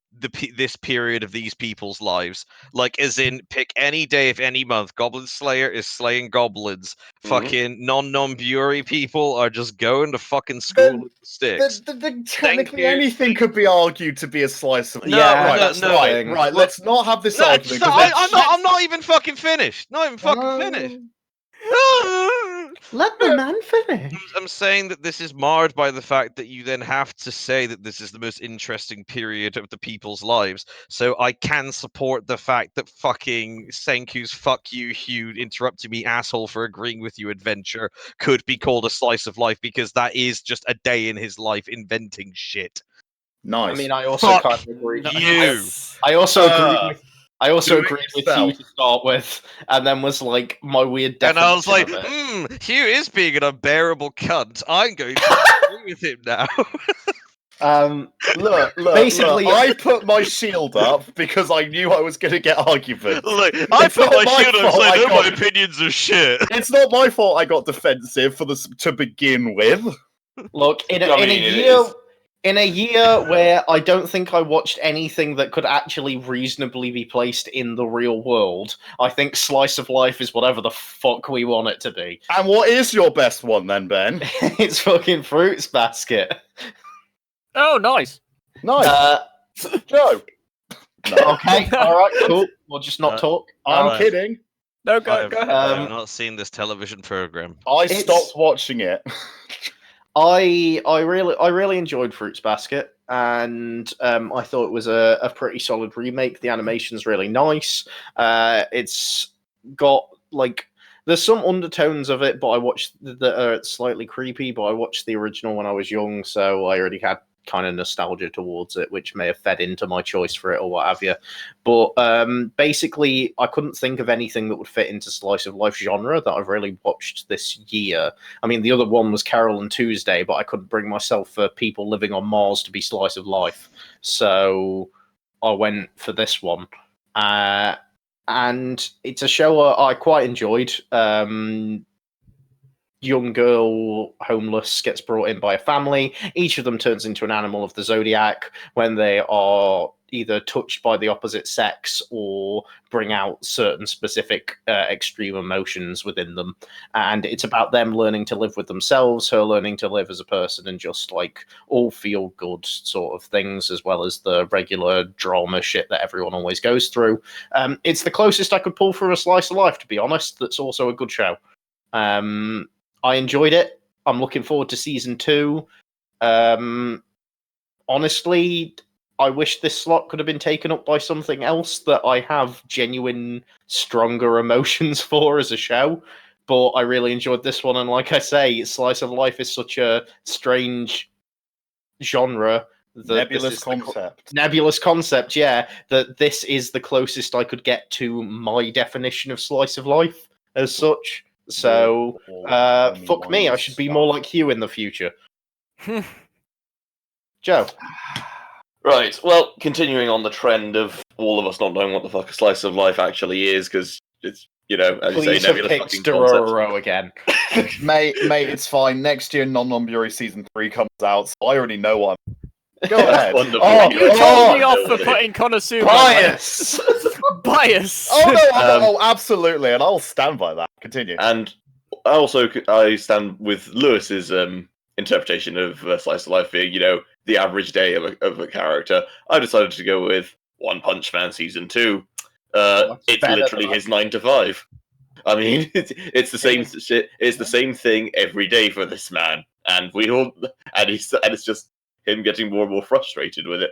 this period of these people's lives. Like, as in, pick any day of any month. Goblin Slayer is slaying goblins. Fucking non-Buri people are just going to fucking school with sticks. Technically, you. anything could be argued to be a slice of. No, Yeah, right, that's no, the right, thing. right. Look, Let's not have this No, argument. 'cause I'm not even fucking finished. Not even fucking finished. Let the man finish. I'm saying that this is marred by the fact that you then have to say that this is the most interesting period of the people's lives. So I can support the fact that fucking Senku's "fuck you, Hugh, interrupting me, asshole, for agreeing with you" adventure could be called a slice of life because that is just a day in his life inventing shit. nice. I mean, I also Fuck kind of agree. you. I also agreed do it with yourself. you to start with, and then was like my weird definition And I was like, of it. Hugh is being an unbearable cunt. I'm going to agree with him now. Look, Basically- I put my shield up because I knew I was going to get arguments. Look, I It's put not my my shield up fault because I I know my got- opinions are shit. It's not my fault I got defensive to begin with. Look, I mean, it is. in a year where I don't think I watched anything that could actually reasonably be placed in the real world, I think slice of life is whatever the fuck we want it to be. And what is your best one then, Ben? It's fucking Fruits Basket. Oh, nice. Nice, Joe. No, Okay, all right, cool. We'll just not talk. I'm kidding. No, go ahead. I've not seen this television program. I It's- stopped watching it. I really enjoyed Fruits Basket, and I thought it was a pretty solid remake. The animation's really nice. It's got like there's some undertones of it, but I watched that are slightly creepy. But I watched the original when I was young, so I already had kind of nostalgia towards it, which may have fed into my choice for it or what have you. But basically, I couldn't think of anything that would fit into slice of life genre that I've really watched this year. I mean, the other one was Carol and Tuesday, but I couldn't bring myself for People Living on Mars to be slice of life, so I went for this one. And it's a show I quite enjoyed. Young girl, homeless, gets brought in by a family. Each of them turns into an animal of the zodiac when they are either touched by the opposite sex or bring out certain specific extreme emotions within them. And it's about them learning to live with themselves, her learning to live as a person, and just like all feel good sort of things, as well as the regular drama shit that everyone always goes through. It's the closest I could pull for a slice of life, to be honest. That's also a good show. I enjoyed it. I'm looking forward to season 2. Honestly, I wish this slot could have been taken up by something else that I have genuine, stronger emotions for as a show. But I really enjoyed this one, and like I say, slice of life is such a strange genre. Nebulous concept. Nebulous concept, yeah. That this is the closest I could get to my definition of slice of life as such. So, fuck me, I should be more like you in the future. Joe. Right. Well, continuing on the trend of all of us not knowing what the fuck a slice of life actually is, because it's, you know, as Please you say, have nebulous picked fucking concept. Dororo again. Mate, it's fine. Next year, Non-Non-Buri Season 3 comes out, so I already know what I'm... Go ahead. Wonderful. Oh, You told me off for Lovely. putting Konosuba. Bias! Bias. Oh, no, absolutely, and I'll stand by that. Continue. And I stand with Lewis's interpretation of slice of life being, you know, the average day of a character. I decided to go with One Punch Man Season 2. It's better literally than his 9 to 5. I mean, it's the same shit. It's the same thing every day for this man, and it's just him getting more and more frustrated with it.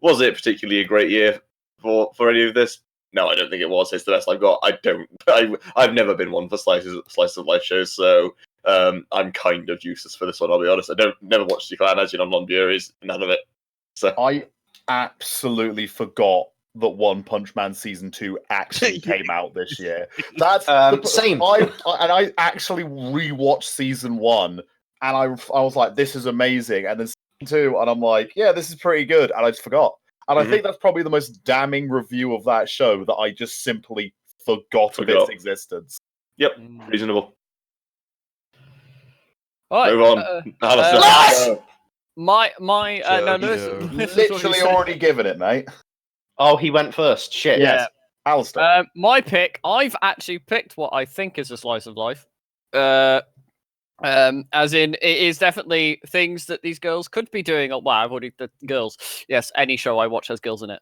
Was it particularly a great year for any of this? No, I don't think it was. It's the best I've got. I've never been one for slice of life shows, so I'm kind of useless for this one. I'll be honest. I never watched the Clan, as you know, non-Buries, none of it. So I absolutely forgot that One Punch Man season 2 actually came out this year. That's same. I actually rewatched season 1, and I was like, "This is amazing," and then season 2, and I'm like, "Yeah, this is pretty good," and I just forgot. And I think that's probably the most damning review of that show, that I just simply forgot of its existence. Yep, reasonable. All Move right, on. Lewis Literally already given it, mate. Oh, he went first. Shit. Yeah. Alistair. My pick. I've actually picked what I think is a slice of life. As in, it is definitely things that these girls could be doing. Well, I've already the girls. Yes, any show I watch has girls in it.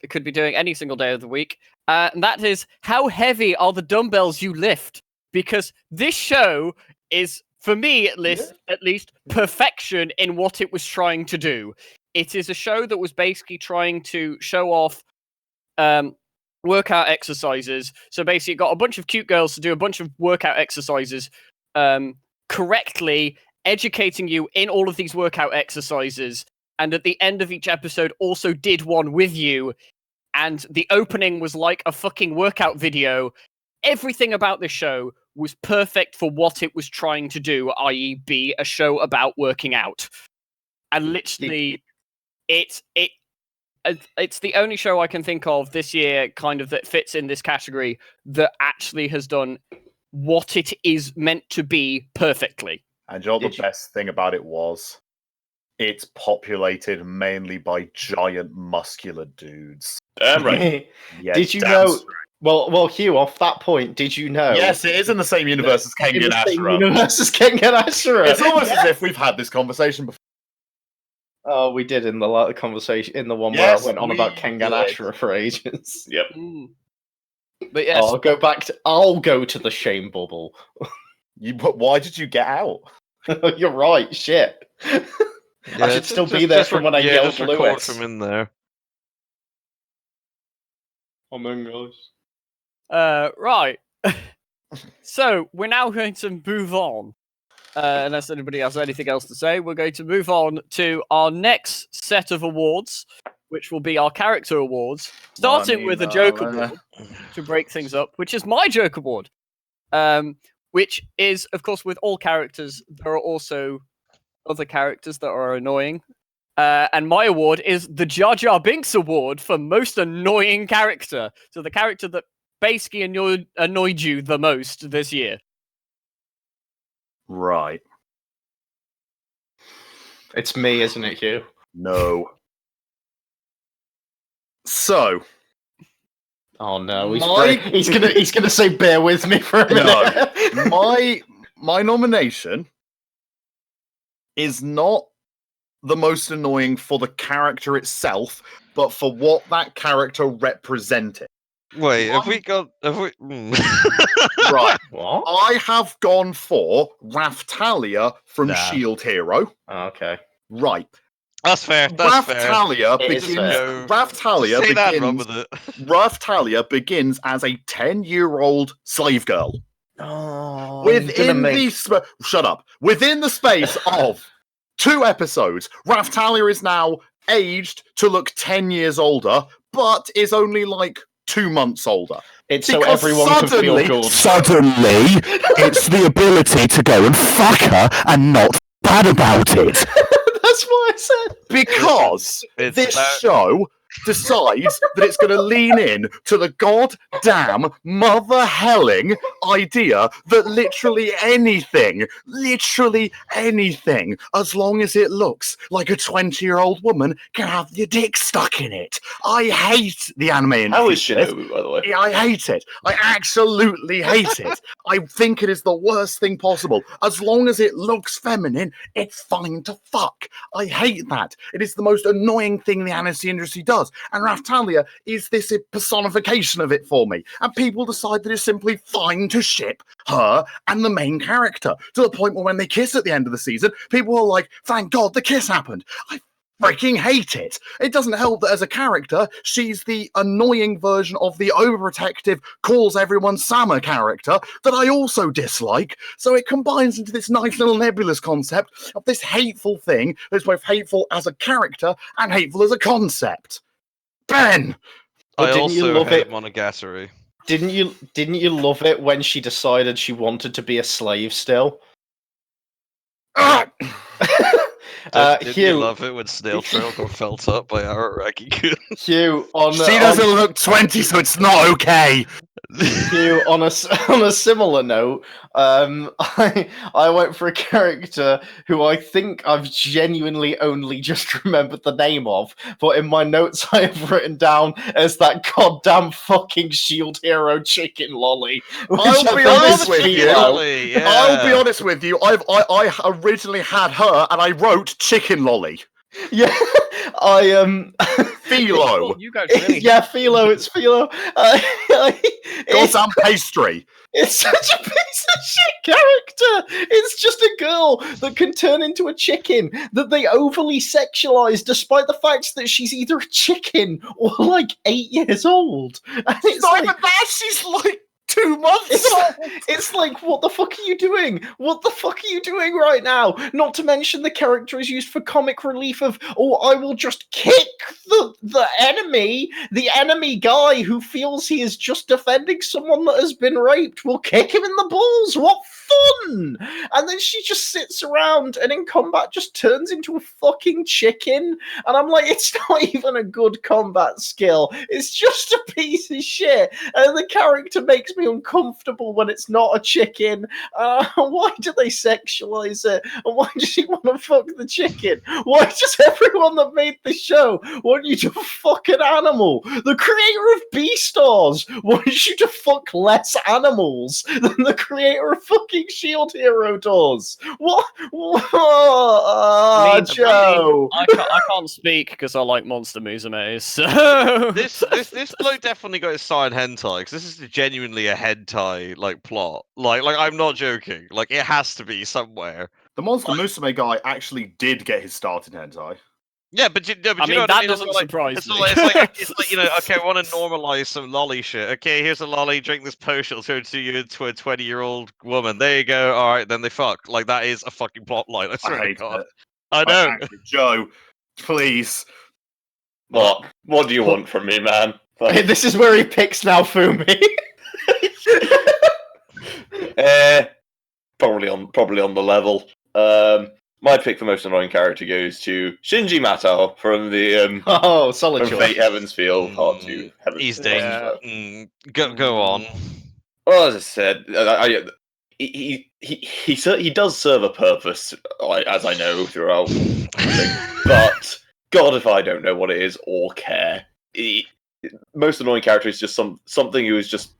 It could be doing any single day of the week. And that is, how heavy are the dumbbells you lift? Because this show is, for me at least, perfection in what it was trying to do. It is a show that was basically trying to show off workout exercises. So basically, it got a bunch of cute girls to do a bunch of workout exercises correctly, educating you in all of these workout exercises. And at the end of each episode, also did one with you. And the opening was like a fucking workout video. Everything about this show was perfect for what it was trying to do, i.e. be a show about working out. And literally, it's the only show I can think of this year kind of that fits in this category that actually has done what it is meant to be perfectly. And you know what the best thing about it was? It's populated mainly by giant muscular dudes. Damn right. Yeah, Did you damn know? straight. Well, Hugh, off that point, did you know? Yes, it is in the same universe as Kengan In the same Ashura. universe as Kengan Ashura. It's almost as if we've had this conversation before. Oh, we did in the conversation, in the one Yes, where I went on about we Kengan did. Ashura for ages. Yep. But yes, I'll go to the shame bubble. But why did you get out? You're right. Shit. I should still be there from when I yelled just record Lewis. from in there. Among Us. right. So we're now going to move on. Unless anybody has anything else to say, we're going to move on to our next set of awards, which will be our character awards, starting with a joke award to break things up, which is my joke award. Which is, of course, with all characters, there are also other characters that are annoying. And my award is the Jar Jar Binks Award for most annoying character. So the character that basically annoyed you the most this year. Right. It's me, isn't it, Hugh? No. So. Oh no, he's gonna say bear with me for a minute. No. My nomination is not the most annoying for the character itself, but for what that character represented. Wait, have we? Right. What? I have gone for Raftalia from Shield Hero. Okay. Right. That's fair. That's fair. Raftalia It is begins. fair. Raftalia Say that, run begins. with it. Raftalia begins as a 10-year-old slave girl. Oh, Within shut up. Within the space of 2 episodes, Raftalia is now aged to look 10 years older, but is only like 2 months older. It's so everyone can feel good. Suddenly, it's the ability to go and fuck her and not bad about it. That's what I said. Because It's this about- show decides that it's going to lean in to the goddamn mother-helling idea that literally anything, as long as it looks like a 20-year-old woman, can have your dick stuck in it. I hate the anime industry. How is Shinobu, by the way? I hate it. I absolutely hate it. I think it is the worst thing possible. As long as it looks feminine, it's fine to fuck. I hate that. It is the most annoying thing the anime industry does. does. And Raftalia is this personification of it for me. And people decide that it's simply fine to ship her and the main character, to the point where when they kiss at the end of the season, people are like, thank God the kiss happened. I freaking hate it. It doesn't help that as a character, she's the annoying version of the overprotective, calls everyone Sama character that I also dislike. So it combines into this nice little nebulous concept of this hateful thing that's both hateful as a character and hateful as a concept. Ben! But I didn't you also love hate it? Monogatari. Didn't you love it when she decided she wanted to be a slave still? Ah! Didn't you Hugh, love it when Snail Trail got felt up by Araragi-kun? Hugh, on She doesn't look 20, so it's not okay. Hugh, on a similar note, I went for a character who I think I've genuinely only just remembered the name of, but in my notes I have written down as that goddamn fucking Shield Hero chicken lolly. I'll be honest with you. Lolly, yeah. I'll be honest with you. I originally had her, and I wrote Chicken Lolly. Yeah, Philo. You guys really yeah, Philo. It's Philo. Goddamn pastry. It's such a piece of shit character. It's just a girl that can turn into a chicken that they overly sexualize, despite the fact that she's either a chicken or like 8 years old. And She's not even that. She's like 2 months old. It's like, what the fuck are you doing? What the fuck are you doing right now? Not to mention the character is used for comic relief of, oh, I will just kick the enemy guy who feels he is just defending someone that has been raped. We'll kick him in the balls. What fun! And then she just sits around and in combat just turns into a fucking chicken. And I'm like, it's not even a good combat skill. It's just a piece of shit. And the character makes me uncomfortable when it's not a chicken. Why do they sexualize it? And why does he want to fuck the chicken? Why does everyone that made the show want you to fuck an animal? The creator of Beastars wants you to fuck less animals than the creator of fucking Shield Hero does. What? Joe. I can't speak because I like Monster Musume. So This bloke definitely got his side hentai, because this is genuinely a hentai like plot. Like I'm not joking. Like it has to be somewhere. The Monster Musume guy actually did get his start in hentai. Yeah, but you know I mean, what that I mean? doesn't surprise It's me. it's like you know, okay, I want to normalize some lolly shit. Okay, here's a lolly, drink this potion, it'll turn you into a 20-year-old woman. There you go. All right, then they fuck. Like that is a fucking plot line. I swear to hate God. it. I know. Actually, Joe, please. What do you want from me, man? Like, This is where he picks now, Fumi. probably on the level. My pick for most annoying character goes to Shinji Matao from the Oh, solid from choice. Fate Heaven's Field, Part 2. Heaven's He's Field. dangerous. Go on. Well, as I said, he does serve a purpose, as I know throughout. But God, if I don't know what it is or care. Most annoying character is just something who is just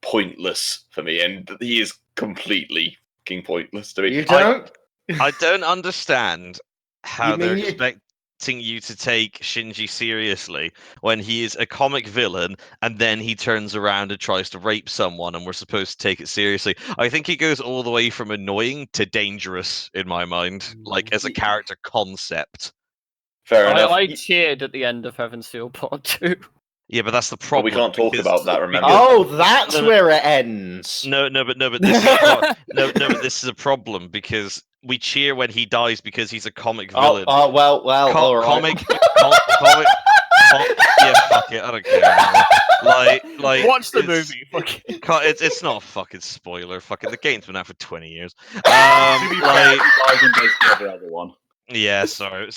pointless for me, and he is completely fucking pointless to me. You don't? I don't understand how You they're mean you- expecting you to take Shinji seriously when he is a comic villain and then he turns around and tries to rape someone and we're supposed to take it seriously. I think he goes all the way from annoying to dangerous in my mind, like as a character concept. Fair enough. I cheered at the end of Heaven's Field Part 2. Yeah, but that's the But problem. we can't talk because- about that, remember? Oh, that's No, no. where it ends. No, but this is but this is a problem because we cheer when he dies because he's a comic villain. Well, all right. Comic. Yeah, fuck it. I don't care anymore. Like, Watch the it's- movie. Fuck it. It's not a fucking spoiler. Fucking the game's been out for 20 years. To be fair, he dies in basically every other one. Yeah, sorry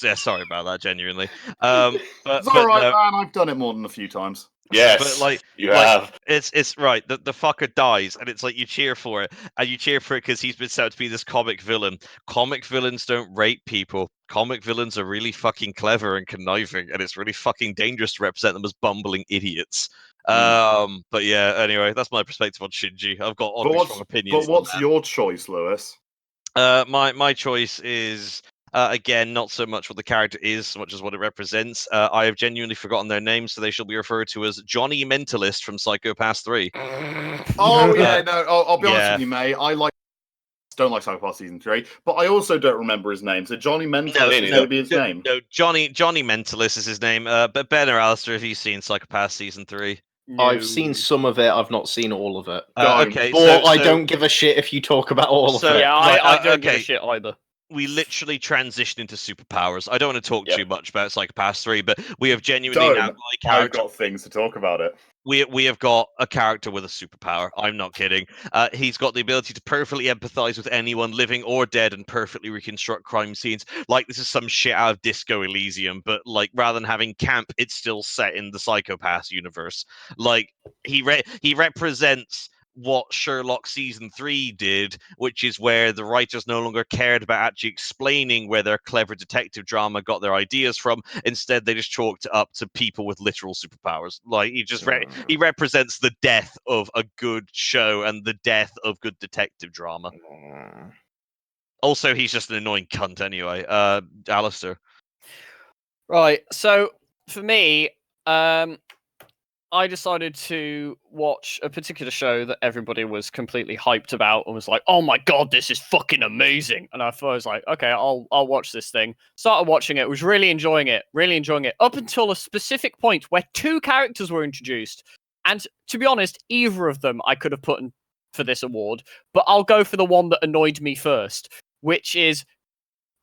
about that. Genuinely. But It's alright, no, man. I've done it more than a few times. Yes, but you have. It's right. The fucker dies, and it's like you cheer for it, and you cheer for it because he's been set up to be this comic villain. Comic villains don't rape people. Comic villains are really fucking clever and conniving, and it's really fucking dangerous to represent them as bumbling idiots. But yeah, anyway, that's my perspective on Shinji. I've got oddly strong opinions. But what's your choice, Lewis? My choice is Again, not so much what the character is, so much as what it represents. I have genuinely forgotten their names, so they shall be referred to as Johnny Mentalist from Psycho Pass 3. Oh yeah, no. I'll be honest yeah. with you, May. Don't like Psycho Pass season 3, but I also don't remember his name. So Johnny Mentalist is going to be his name. No, Johnny Mentalist is his name. But Ben or Alistair, have you seen Psycho Pass season 3? No. I've seen some of it. I've not seen all of it. Okay, Or I don't give a shit if you talk about all of it. Yeah, right, I don't give a okay. shit either. We literally transition into superpowers. I don't want to talk too much about Psycho Pass 3, but we have genuinely now got a I've character. got things to talk about it. We have got a character with a superpower. I'm not kidding. He's got the ability to perfectly empathize with anyone, living or dead, and perfectly reconstruct crime scenes. Like this is some shit out of Disco Elysium, but like rather than having camp, it's still set in the Psycho Pass universe. Like he represents what Sherlock season 3 did, which is where the writers no longer cared about actually explaining where their clever detective drama got their ideas from. Instead, they just chalked it up to people with literal superpowers. Like he represents the death of a good show and the death of good detective drama. Also, he's just an annoying cunt anyway. Alistair. Right, so for me, I decided to watch a particular show that everybody was completely hyped about and was like, "Oh my god, this is fucking amazing!" And I was like, "Okay, I'll watch this thing." Started watching it, was really enjoying it, up until a specific point where 2 characters were introduced, and to be honest, either of them I could have put in for this award, but I'll go for the one that annoyed me first, which is.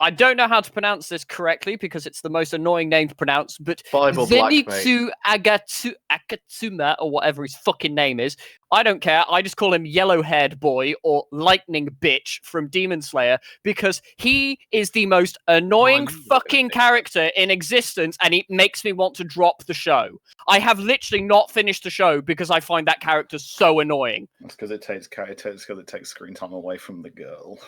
I don't know how to pronounce this correctly because it's the most annoying name to pronounce, but Bible Black, mate. Zenitsu Akatsuma, or whatever his fucking name is. I don't care. I just call him Yellow-Haired Boy or Lightning Bitch from Demon Slayer because he is the most annoying fucking character in existence and it makes me want to drop the show. I have literally not finished the show because I find that character so annoying. That's because it takes screen time away from the girl.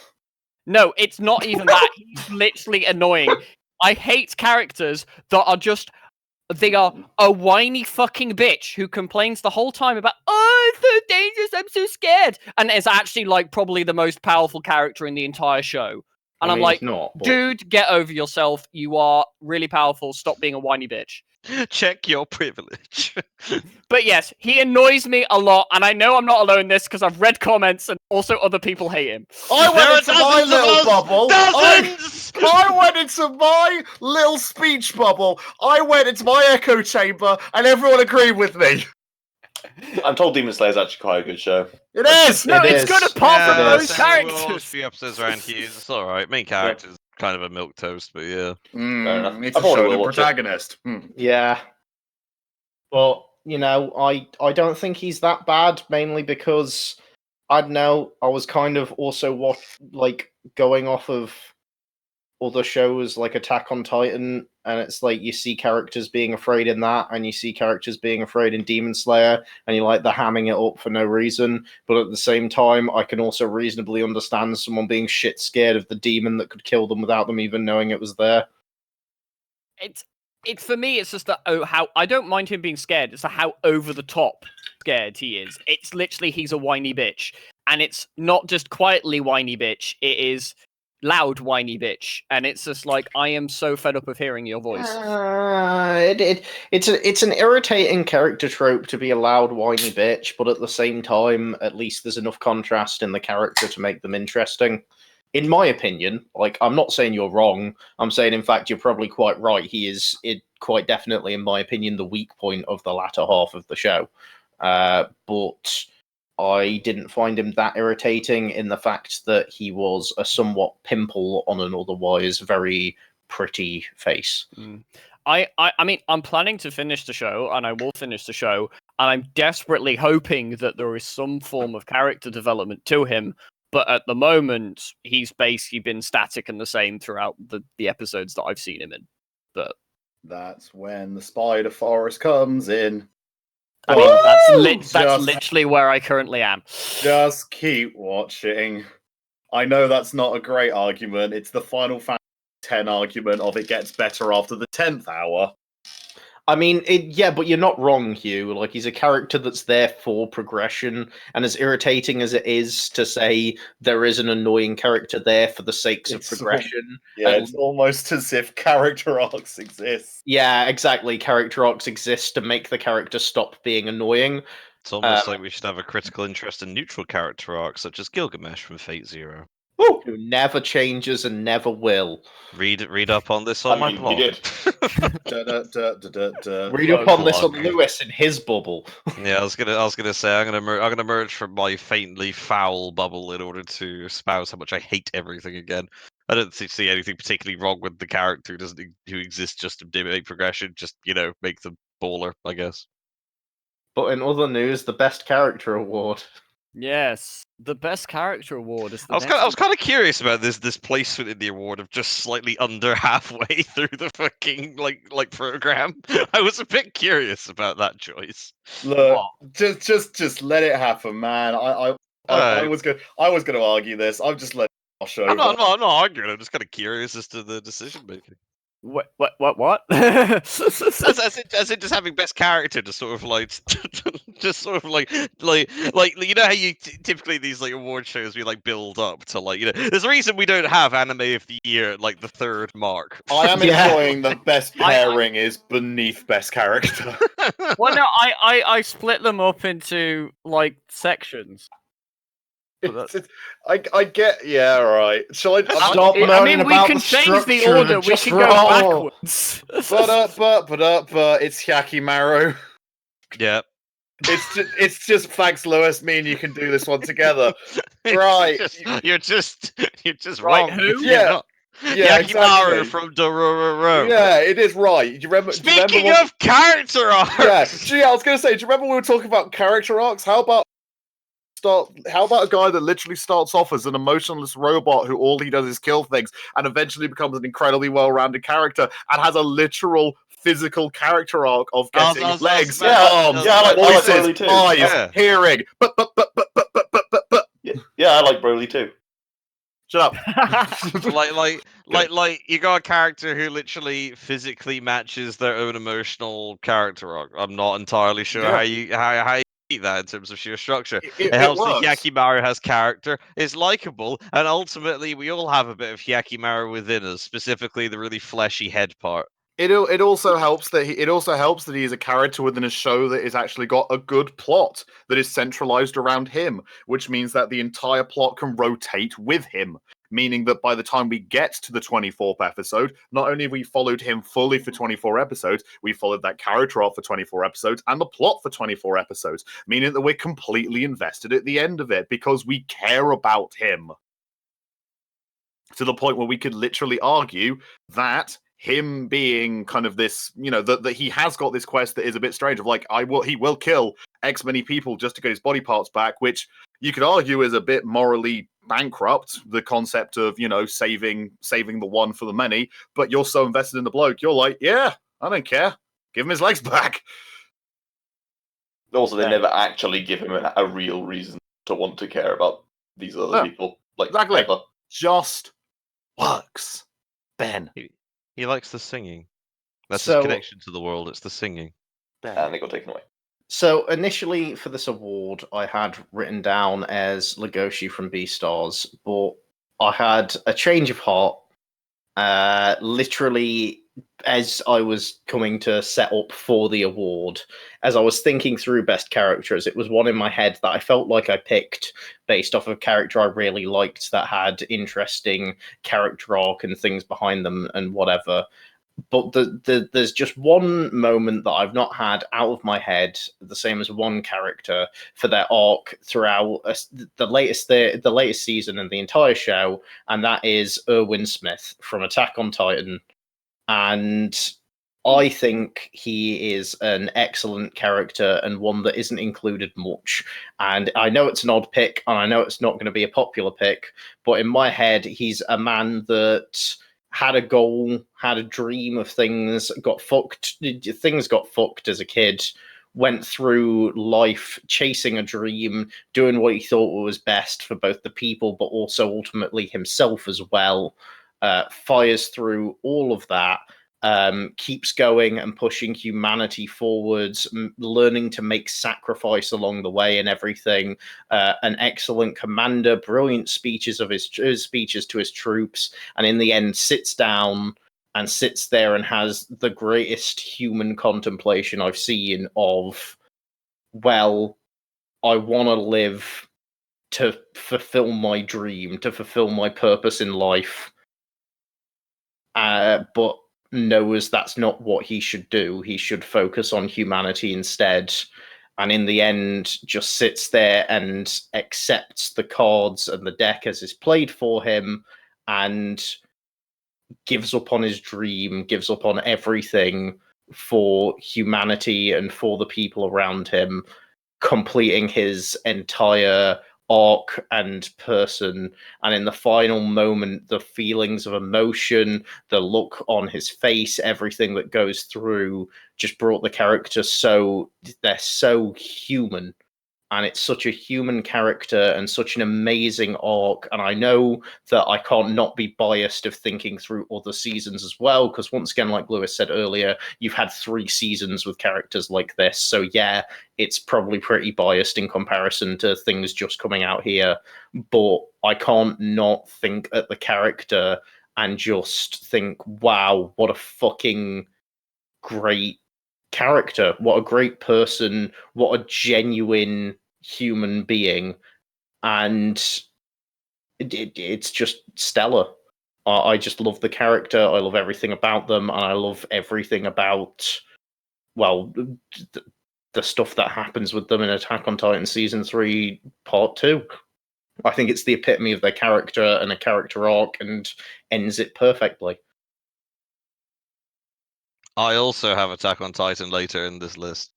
No, it's not even that. He's literally annoying. I hate characters that are just... They are a whiny fucking bitch who complains the whole time about, "Oh, it's so dangerous, I'm so scared." And is actually, like, probably the most powerful character in the entire show. And I'm like, dude, get over yourself. You are really powerful. Stop being a whiny bitch. Check your privilege. But yes, he annoys me a lot, and I know I'm not alone in this because I've read comments and also other people hate him. I went into my little bubble. Dozens! I went into my little speech bubble. I went into my echo chamber, and everyone agreed with me. I'm told Demon Slayer is actually quite a good show. It is. No, it's good apart from those A characters. few episodes around here, it's all right. Main character's kind of a milquetoast, but yeah. It's a show, the protagonist. Yeah. But, you know, I don't think he's that bad, mainly because, I don't know, I was kind of also going off of other shows like Attack on Titan, and it's like you see characters being afraid in that, and you see characters being afraid in Demon Slayer, and you like they're hamming it up for no reason. But at the same time, I can also reasonably understand someone being shit scared of the demon that could kill them without them even knowing it was there. It's for me, it's just that how I don't mind him being scared. It's how over the top scared he is. It's literally he's a whiny bitch, and it's not just quietly whiny bitch. It is loud whiny bitch, and it's just like I am so fed up of hearing your voice. It's an irritating character trope to be a loud whiny bitch, but at the same time, at least there's enough contrast in the character to make them interesting. In my opinion, like, I'm not saying you're wrong. I'm saying, in fact, you're probably quite right. He is quite definitely, in my opinion, the weak point of the latter half of the show. But I didn't find him that irritating in the fact that he was a somewhat pimple on an otherwise very pretty face. I mean, I'm planning to finish the show, and I will finish the show, and I'm desperately hoping that there is some form of character development to him. But at the moment, he's basically been static and the same throughout the episodes that I've seen him in. But that's when the Spider Forest comes in. I mean, that's literally where I currently am. Just keep watching. I know that's not a great argument. It's the Final Fantasy X argument of it gets better after the 10th hour. I mean, yeah, but you're not wrong, Hugh. Like, he's a character that's there for progression, and as irritating as it is to say there is an annoying character there for the sakes of progression. It's almost as if character arcs exist. Yeah, exactly. Character arcs exist to make the character stop being annoying. It's almost like we should have a critical interest in neutral character arcs, such as Gilgamesh from Fate Zero. Who never changes and never will. Read up on this on my blog. He did. Read up on this on Lewis in his bubble. Yeah, I was gonna say I'm gonna merge from my faintly foul bubble in order to espouse how much I hate everything again. I don't see anything particularly wrong with the character who exists just to make progression. Just make them baller, I guess. But in other news, the best character award. Yes, the best character award is the I was kind of curious about this placement in the award of just slightly under halfway through the fucking like program. I was a bit curious about that choice. Look, just let it happen, man. I was going to argue this. I'm just letting Josh over. I'm not arguing. I'm just kind of curious as to the decision making. What? as in just having best character to sort of like like how you typically these like award shows we like build up to there's a reason we don't have anime of the year at like the third mark. I am enjoying that best pairing is beneath best character. Well, no, I split them up into like sections. I get, yeah, right. Shall I? Stop I moaning mean, we about can the change the structure, order. We just can go roll. backwards. But it's Hyakimaru. Yeah. It's just thanks, Lewis. Me and you can do this one together, right? You're just Right, wrong. who? Yeah. Yeah, Yakimaru exactly. from Dororo. Yeah, it is right. Do you remember? Speaking of character arcs, yeah, I was going to say. Do you remember we were talking about character arcs? How about a guy that literally starts off as an emotionless robot who all he does is kill things and eventually becomes an incredibly well-rounded character and has a literal physical character arc of getting legs, arms, voices, eyes, hearing. But. Yeah, I like Broly too. Shut up. like you got a character who literally physically matches their own emotional character arc. I'm not entirely sure how you eat that in terms of sheer structure. It helps that Hyakimaru has character, is likable, and ultimately we all have a bit of Hyakimaru within us, specifically the really fleshy head part. It also helps that he is a character within a show that has actually got a good plot that is centralized around him, which means that the entire plot can rotate with him. Meaning that by the time we get to the 24th episode, not only have we followed him fully for 24 episodes, we followed that character arc for 24 episodes and the plot for 24 episodes. Meaning that we're completely invested at the end of it because we care about him. To the point where we could literally argue that him being kind of this, that he has got this quest that is a bit strange of like, he will kill X many people just to get his body parts back, which you could argue is a bit morally bankrupt, the concept of, saving the one for the many, but you're so invested in the bloke, you're like, yeah, I don't care. Give him his legs back. Also, they never actually give him a real reason to want to care about these other people. Like, exactly. Ever. Just works. Ben. He likes the singing. That's his connection to the world. It's the singing. And they got taken away. So initially for this award, I had written down as Legoshi from Beastars, but I had a change of heart. Literally, as I was coming to set up for the award, as I was thinking through best characters, it was one in my head that I felt like I picked based off of a character I really liked that had interesting character arc and things behind them and whatever. But there's just one moment that I've not had out of my head, the same as one character for their arc throughout the latest season and the entire show, and that is Erwin Smith from Attack on Titan. And I think he is an excellent character and one that isn't included much. And I know it's an odd pick, and I know it's not going to be a popular pick, but in my head, he's a man that had a goal, had a dream of things, got fucked as a kid, went through life chasing a dream, doing what he thought was best for both the people, but also ultimately himself as well, fires through all of that, keeps going and pushing humanity forwards, learning to make sacrifice along the way and everything. An excellent commander, brilliant speeches of his speeches to his troops, and in the end sits down and sits there and has the greatest human contemplation I've seen of, well, I want to live to fulfill my dream, to fulfill my purpose in life, but knows that's not what he should do. He should focus on humanity instead. And in the end, just sits there and accepts the cards and the deck as is played for him, and gives up on his dream, gives up on everything for humanity and for the people around him, completing his entire arc and person. And in the final moment, the feelings of emotion, the look on his face, everything that goes through just brought the character so, they're so human. And it's such a human character and such an amazing arc. And I know that I can't not be biased of thinking through other seasons as well, because once again, like Lewis said earlier, you've had 3 seasons with characters like this. So yeah, it's probably pretty biased in comparison to things just coming out here. But I can't not think at the character and just think, wow, what a fucking great character. What a great person. What a genuine human being. And it's just stellar. I just love the character. I love everything about them, and I love everything about, well, the stuff that happens with them in Attack on Titan Season 3 Part 2. I think it's the epitome of their character and a character arc, and ends it perfectly. I also have Attack on Titan later in this list.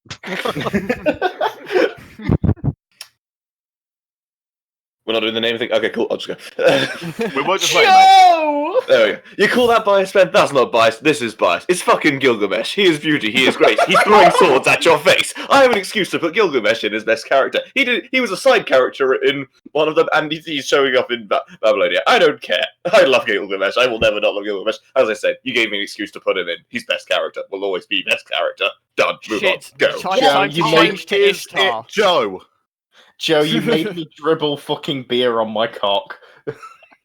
We're not doing the name thing? Okay, cool. I'll just go. We were just waiting, mate. There we go. You call that bias, Ben? That's not bias. This is bias. It's fucking Gilgamesh. He is beauty. He is grace. He's throwing swords at your face. I have an excuse to put Gilgamesh in as best character. He was a side character in one of them, and he's showing up in Babylonia. I don't care. I love Gilgamesh. I will never not love Gilgamesh. As I said, you gave me an excuse to put him in. He's best character. Will always be best character. Done. Move on. Go. Time to change to Ishtar. Joe, you made me dribble fucking beer on my cock.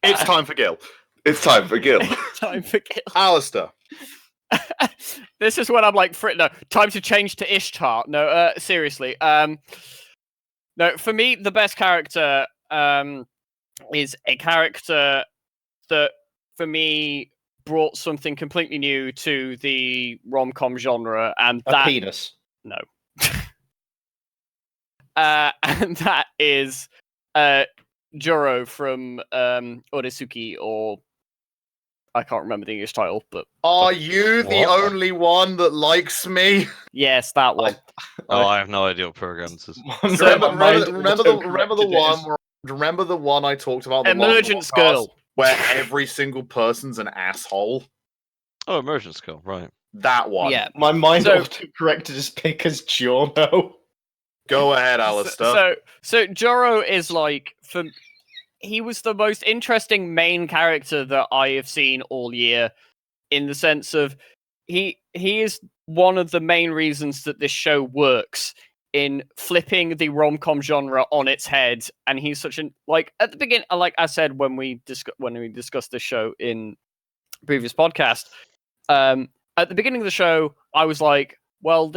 It's time for Gil. It's time for Gil. Time for Gil. Alistair. This is when I'm like, no, time to change to Ishtar. No, seriously. No, for me, the best character is a character that, for me, brought something completely new to the rom-com genre, and A penis. No. And that is Juro from Oresuki, or I can't remember the English title, but Are you the only one that likes me? yes, that one. Oh, I have no idea what program this is. Remember the one I talked about? The Emergence one podcast Girl. where every single person's an asshole. Oh, Emergence Girl, right. That one. Yeah. My mind So- autocorrected as pick as Giorno. Go ahead, Alistair. So Joro is like, he was the most interesting main character that I have seen all year, in the sense of he is one of the main reasons that this show works in flipping the rom-com genre on its head. And he's such an, like, at the beginning, like I said when we discussed this show in previous podcast, at the beginning of the show I was like, well,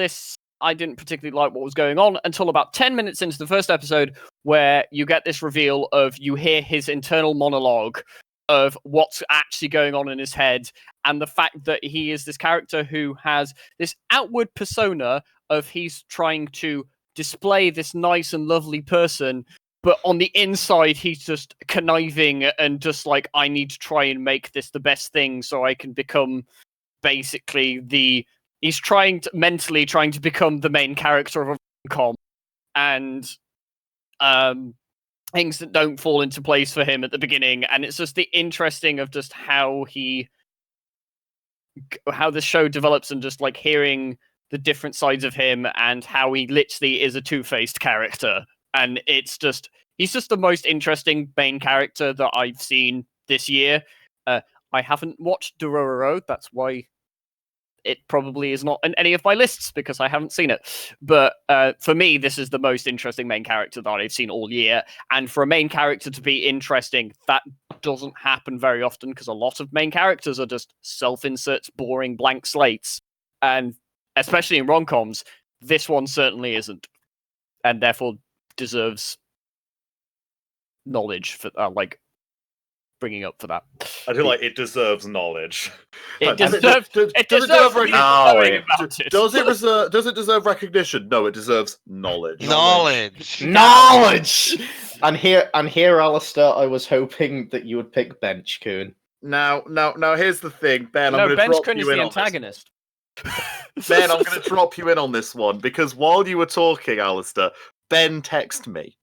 I didn't particularly like what was going on until about 10 minutes into the first episode, where you get this reveal of, you hear his internal monologue of what's actually going on in his head, and the fact that he is this character who has this outward persona of he's trying to display this nice and lovely person, but on the inside he's just conniving and just like, I need to try and make this the best thing so I can become basically he's mentally trying to become the main character of a rom-com, and things that don't fall into place for him at the beginning. And it's just the interesting of just how the show develops, and just like hearing the different sides of him, and how he literally is a two-faced character. And he's just the most interesting main character that I've seen this year. I haven't watched Dororo, that's why it probably is not in any of my lists because I haven't seen it. But for me, this is the most interesting main character that I've seen all year. And for a main character to be interesting, that doesn't happen very often because a lot of main characters are just self-inserts, boring blank slates. And especially in rom-coms, this one certainly isn't. And therefore deserves knowledge for bringing up for that. I feel like it deserves knowledge. It Does deserves recognition? knowledge. Does it deserve recognition? No, it deserves knowledge. Knowledge. And here, Alistair, I was hoping that you would pick Bench Kun. Now, here's the thing, Ben. I'm going to Bench drop Kun is you in the on this. antagonist. Ben, I'm going to drop you in on this one because while you were talking, Alistair, Ben texted me.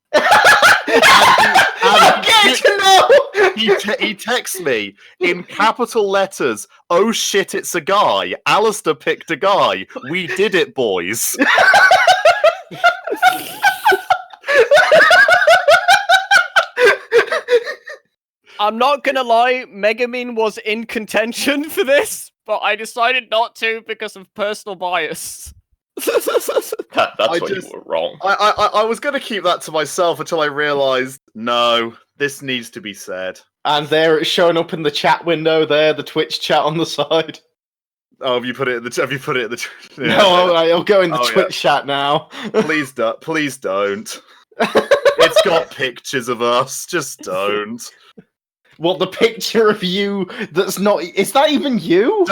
He texts me in capital letters, "Oh shit, it's a guy. Alistair picked a guy. We did it, boys." I'm not gonna lie, Megumin was in contention for this, but I decided not to because of personal bias. That's why you were wrong. I was going to keep that to myself until I realised, no, this needs to be said. And there it's showing up in the chat window there, the Twitch chat on the side. Oh, have you put it in the? Yeah. No, I'll go in the Oh, Twitch chat now. Please don't. It's got pictures of us. Just don't. What, the picture of you that's not... Is that even you?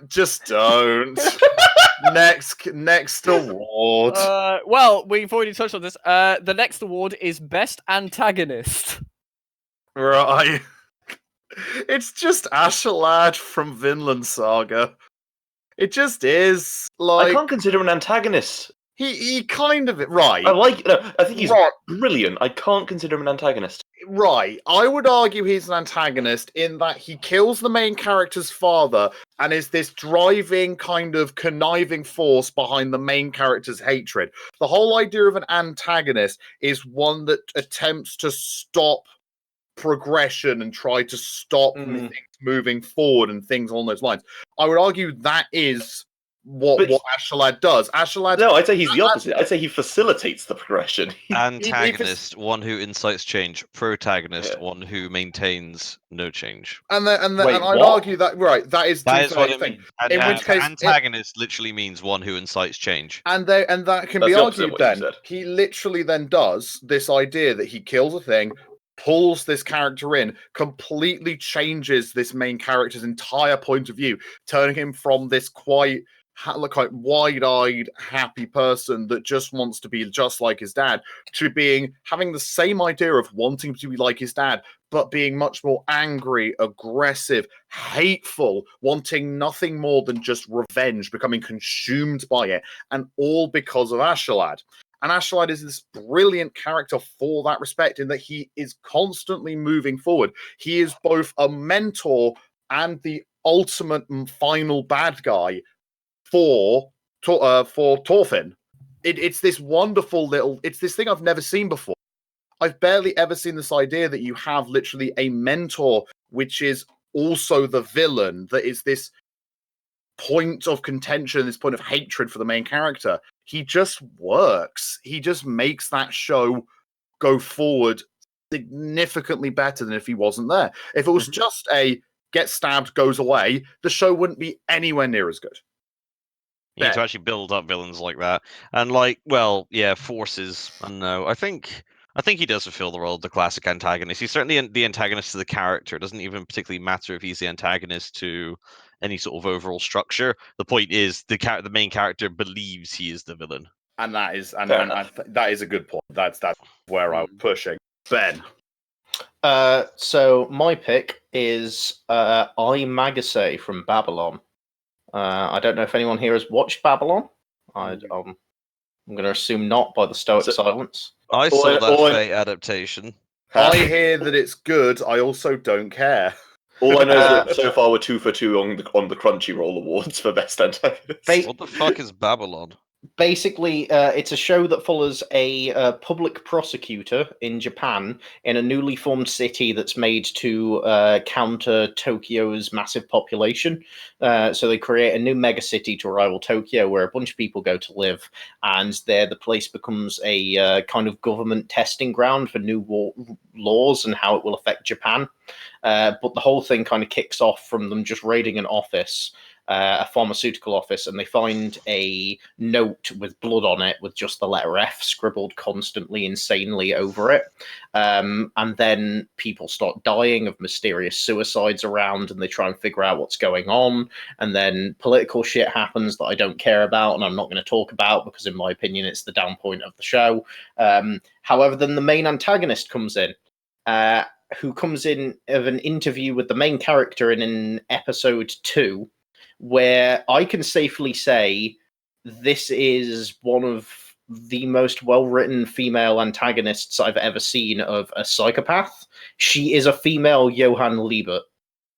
Just don't. Next award. Well, we've already touched on this. The next award is Best Antagonist. Right. It's just Ashalad from Vinland Saga. It just is. I can't consider him an antagonist. He kind of... Right. I think he's brilliant. I can't consider him an antagonist. Right. I would argue he's an antagonist in that he kills the main character's father and is this driving kind of conniving force behind the main character's hatred. The whole idea of an antagonist is one that attempts to stop progression and try to stop things moving forward and things along those lines. I would argue that is what Ashalad does. No, I'd say he's the opposite. I'd say he facilitates the progression. Antagonist, one who incites change. Protagonist, one who maintains no change. And I'd argue that that is what thing. it means. In which case, antagonist literally means one who incites change. And that can be argued then. He literally then does this idea that he kills a thing, pulls this character in, completely changes this main character's entire point of view, turning him from this quite wide-eyed, happy person that just wants to be just like his dad, to having the same idea of wanting to be like his dad, but being much more angry, aggressive, hateful, wanting nothing more than just revenge, becoming consumed by it, and all because of Ashalad. And Ashalad is this brilliant character for that respect, in that he is constantly moving forward. He is both a mentor and the ultimate and final bad guy for Thorfinn. It's this wonderful it's this thing I've never seen before. I've barely ever seen this idea that you have literally a mentor, which is also the villain, that is this point of contention, this point of hatred for the main character. He just works. He just makes that show go forward significantly better than if he wasn't there. If it was just a get stabbed, goes away, the show wouldn't be anywhere near as good. You need to actually build up villains like that, and forces. I don't know. I think he does fulfill the role of the classic antagonist. He's certainly the antagonist to the character. It doesn't even particularly matter if he's the antagonist to any sort of overall structure. The point is the main character believes he is the villain, and that is that is a good point. That's where I was pushing. Ben. So my pick is I Magase from Babylon. I don't know if anyone here has watched Babylon. I'm going to assume not by the stoic silence. I saw that Fate adaptation. I hear that it's good. I also don't care. All I know is that so far we're 2 for 2 on the Crunchyroll Awards for Best Antagonist. What the fuck is Babylon? basically, it's a show that follows a public prosecutor in Japan in a newly formed city that's made to counter Tokyo's massive population. So they create a new megacity to rival Tokyo, where a bunch of people go to live, and there the place becomes a kind of government testing ground for new laws and how it will affect Japan. But the whole thing kind of kicks off from them just raiding an office, a pharmaceutical office, and they find a note with blood on it with just the letter F scribbled constantly, insanely over it. And then people start dying of mysterious suicides around, and they try and figure out what's going on. And then political shit happens that I don't care about, and I'm not going to talk about because, in my opinion, it's the down point of the show. However, then the main antagonist comes in. Who comes in of an interview with the main character in episode 2, where I can safely say this is one of the most well-written female antagonists I've ever seen of a psychopath. She is a female Johann Liebert.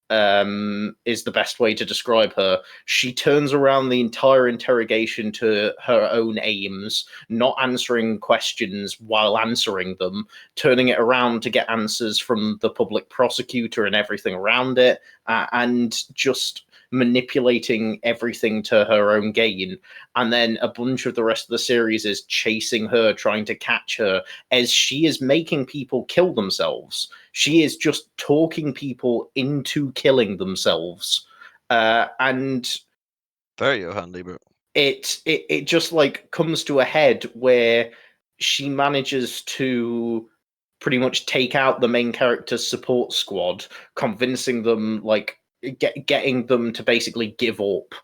Is the best way to describe her. She turns around the entire interrogation to her own aims, not answering questions while answering them, turning it around to get answers from the public prosecutor and everything around it, and just manipulating everything to her own gain. And then a bunch of the rest of the series is chasing her, trying to catch her, as she is making people kill themselves. She is just talking people into killing themselves. And Very Johann Liebert. it just like comes to a head where she manages to pretty much take out the main character's support squad, convincing them, like, getting them to basically give up,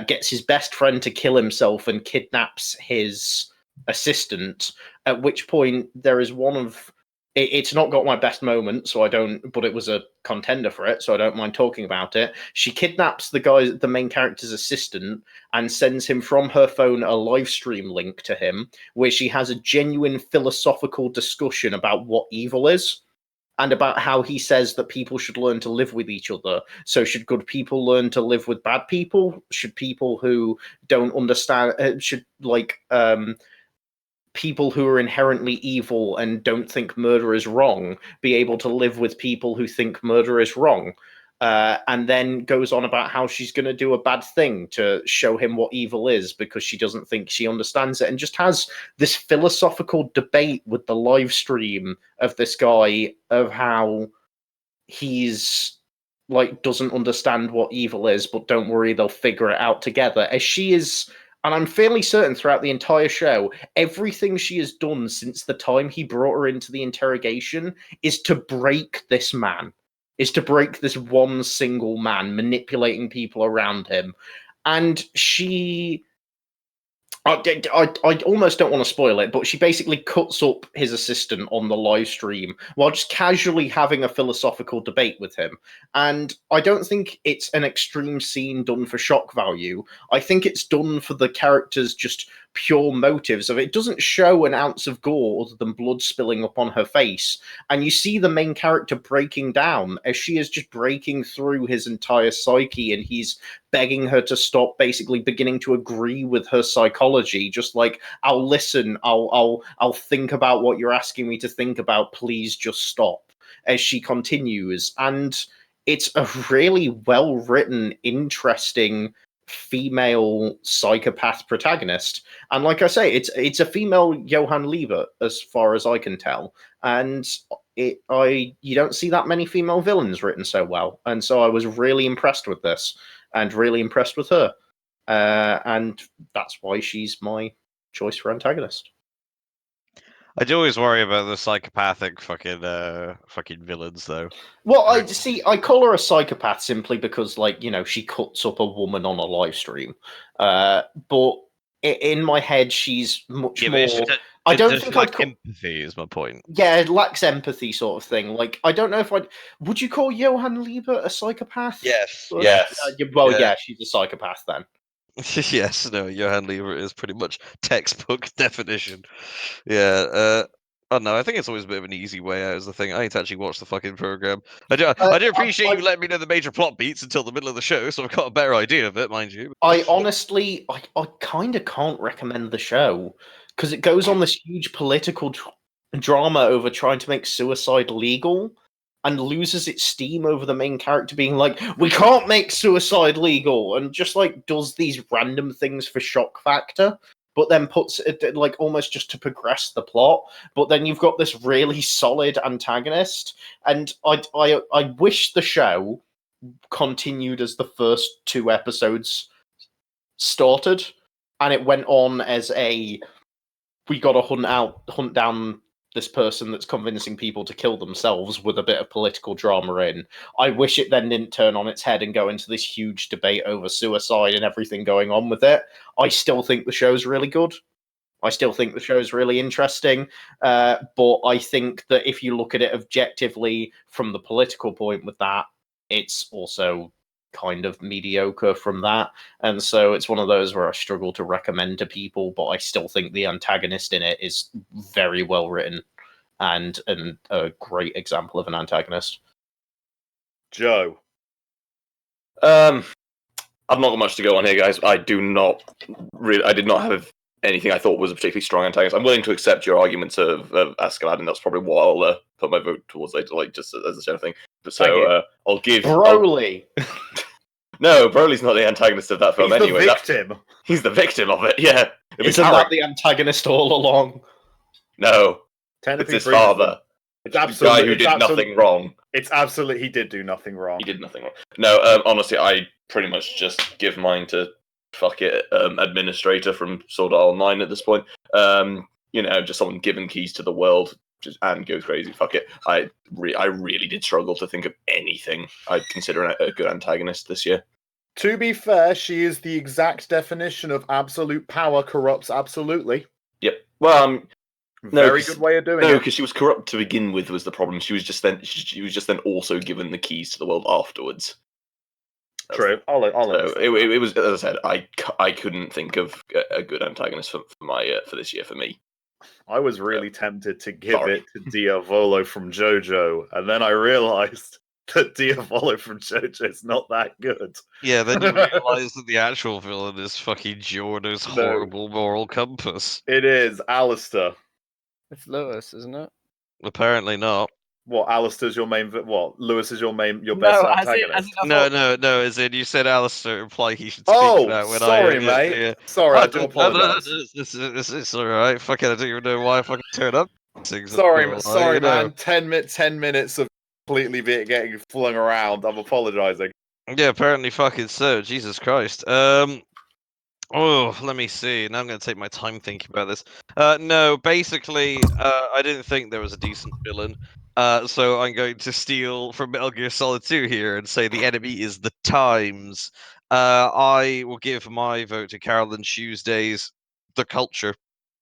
gets his best friend to kill himself and kidnaps his assistant, at which point there is one of it's not got my best moment, so I don't, but it was a contender for it, so I don't mind talking about it. She kidnaps the main character's assistant, and sends him from her phone a live stream link to him, where she has a genuine philosophical discussion about what evil is, and about how he says that people should learn to live with each other. So should good people learn to live with bad people? Should people who don't understand, people who are inherently evil and don't think murder is wrong be able to live with people who think murder is wrong? And then goes on about how she's going to do a bad thing to show him what evil is because she doesn't think she understands it, and just has this philosophical debate with the live stream of this guy of how he's like doesn't understand what evil is, but don't worry, they'll figure it out together. As she is, and I'm fairly certain throughout the entire show, everything she has done since the time he brought her into the interrogation is to break this man, is to break this one single man, manipulating people around him. And she... I almost don't want to spoil it, but she basically cuts up his assistant on the live stream while just casually having a philosophical debate with him. And I don't think it's an extreme scene done for shock value. I think it's done for the character's just pure motives of it. Doesn't show an ounce of gore other than blood spilling up on her face. And you see the main character breaking down as she is just breaking through his entire psyche, and he's begging her to stop, basically beginning to agree with her psychology, just like, I'll listen, I'll think about what you're asking me to think about, please just stop, as she continues. And it's a really well written, interesting female psychopath protagonist. And like I say, it's a female Johann Liebert as far as I can tell. And you don't see that many female villains written so well. And so I was really impressed with this, and really impressed with her. And that's why she's my choice for antagonist. I do always worry about the psychopathic fucking villains, though. Well, I call her a psychopath simply because, like, you know, she cuts up a woman on a live stream. But in my head, she's much more... I don't think I'd call... empathy is my point. Yeah, it lacks empathy, sort of thing. Like, I don't know if I'd... Would you call Johann Liebert a psychopath? Yes. Yeah, she's a psychopath then. Yes, no, Johann Liebert is pretty much textbook definition. Yeah. Oh no, I think it's always a bit of an easy way out. Is the thing. I need to actually watch the fucking program. I do appreciate you letting me know the major plot beats until the middle of the show, so I've got a better idea of it, mind you. I honestly, I kind of can't recommend the show because it goes on this huge political drama over trying to make suicide legal and loses its steam over the main character being like, we can't make suicide legal, and just like does these random things for shock factor, but then puts it like almost just to progress the plot. But then you've got this really solid antagonist, and I wish the show continued as the first 2 episodes started, and it went on as we got to hunt down this person that's convincing people to kill themselves with a bit of political drama in. I wish it then didn't turn on its head and go into this huge debate over suicide and everything going on with it. I still think the show's really good. I still think the show's really interesting, but I think that if you look at it objectively from the political point with that, it's also kind of mediocre from that. And so it's one of those where I struggle to recommend to people, but I still think the antagonist in it is very well written and a great example of an antagonist. Joe. I've not got much to go on here, guys. I did not have anything I thought was a particularly strong antagonist. I'm willing to accept your arguments of Askeladd, and that's probably what I'll put my vote towards later, like just as a general thing. So I'll give Broly. No, Broly's not the antagonist of that film He's anyway. The victim. He's the victim of it. Yeah. Isn't that the antagonist all along? No, Technically, it's his father. It's absolutely the guy who did nothing wrong. It's absolutely he did do nothing wrong. He did nothing wrong. No, honestly, I pretty much just give mine to administrator from Sword Art Online at this point. Just someone given keys to the world and goes crazy. Fuck it. I really did struggle to think of anything I'd consider a good antagonist this year. To be fair, she is the exact definition of absolute power corrupts absolutely. Yep. Well, very good way of doing it. No, because she was corrupt to begin with was the problem. She was just then also given the keys to the world afterwards. True. I'll it was, as I said, I couldn't think of a good antagonist for this year for me. I was really tempted to give it to Diavolo from JoJo, and then I realised that Diavolo from JoJo is not that good. Yeah, then you realise that the actual villain is fucking Giorno's horrible moral compass. It is Alistair. It's Lewis, isn't it? Apparently not. What, Alistair's your main... What, Lewis is your best antagonist? No, as in you said Alistair imply he should speak that when sorry, mate. Yeah. Sorry, I do apologise. It's alright. Fuck it, I don't even know why I fucking turned up. Sorry, man. 10 minutes of completely getting flung around. I'm apologising. Yeah, apparently fucking so. Jesus Christ. Oh, let me see. Now I'm going to take my time thinking about this. No, basically, I didn't think there was a decent villain. So I'm going to steal from Metal Gear Solid 2 here and say the enemy is the Times. I will give my vote to Carolyn Tuesday's The Culture.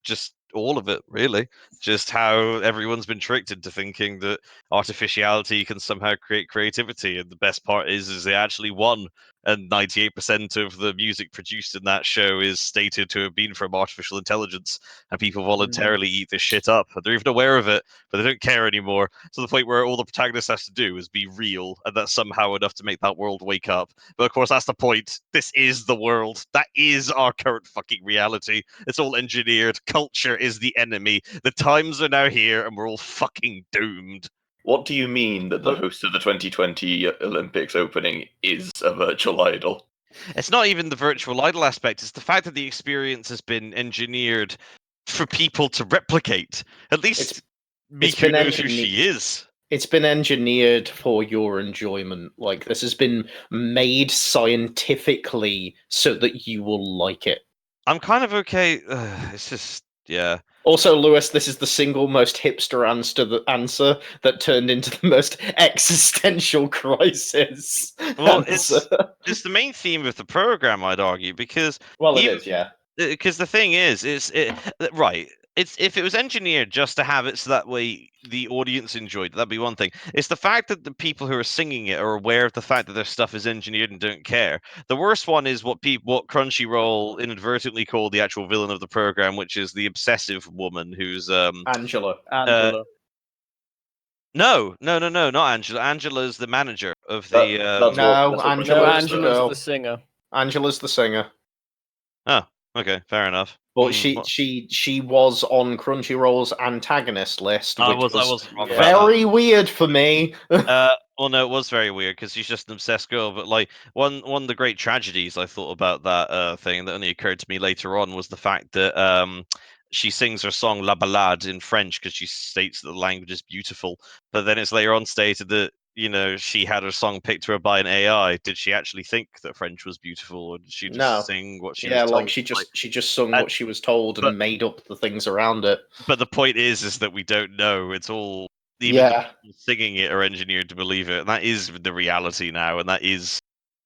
Just all of it, really. Just how everyone's been tricked into thinking that artificiality can somehow create creativity. And the best part is they actually won. And 98% of the music produced in that show is stated to have been from artificial intelligence, and people voluntarily eat this shit up. They're even aware of it, but they don't care anymore. To the point where all the protagonist has to do is be real, and that's somehow enough to make that world wake up. But of course, that's the point. This is the world. That is our current fucking reality. It's all engineered. Culture is the enemy. The times are now here, and we're all fucking doomed. What do you mean that the host of the 2020 Olympics opening is a virtual idol? It's not even the virtual idol aspect. It's the fact that the experience has been engineered for people to replicate. At least Miku knows who she is. It's been engineered for your enjoyment. Like, this has been made scientifically so that you will like it. I'm kind of okay. It's just, yeah. Also, Lewis, this is the single most hipster answer that turned into the most existential crisis. Well, it's the main theme of the program, I'd argue, because it is, yeah. Because the thing is, right. if it was engineered just to have it so that way the audience enjoyed it, that'd be one thing. It's the fact that the people who are singing it are aware of the fact that their stuff is engineered and don't care. The worst one is what Crunchyroll inadvertently called the actual villain of the program, which is the obsessive woman who's Angela. Angela. no, not Angela. Angela's the manager of That- the that's No, that's what Angela- no, Angela's the Angela's girl. the singer. Angela's the singer. Oh, okay, fair enough. But Well, she was on Crunchyroll's antagonist list, which I was wasn't wrong about that. very weird for me. Well, no, it was very weird because she's just an obsessed girl. But like one of the great tragedies I thought about that thing that only occurred to me later on was the fact that she sings her song La Ballade in French because she states that the language is beautiful. But then it's later on stated that she had her song picked to her by an AI. Did she actually think that French was beautiful, or did she just No. sing what she Yeah, was like told? she just sung and- what she was told and but- made up the things around it. But the point is that we don't know. It's all even the Yeah. people singing it are engineered to believe it, and that is the reality now, and that is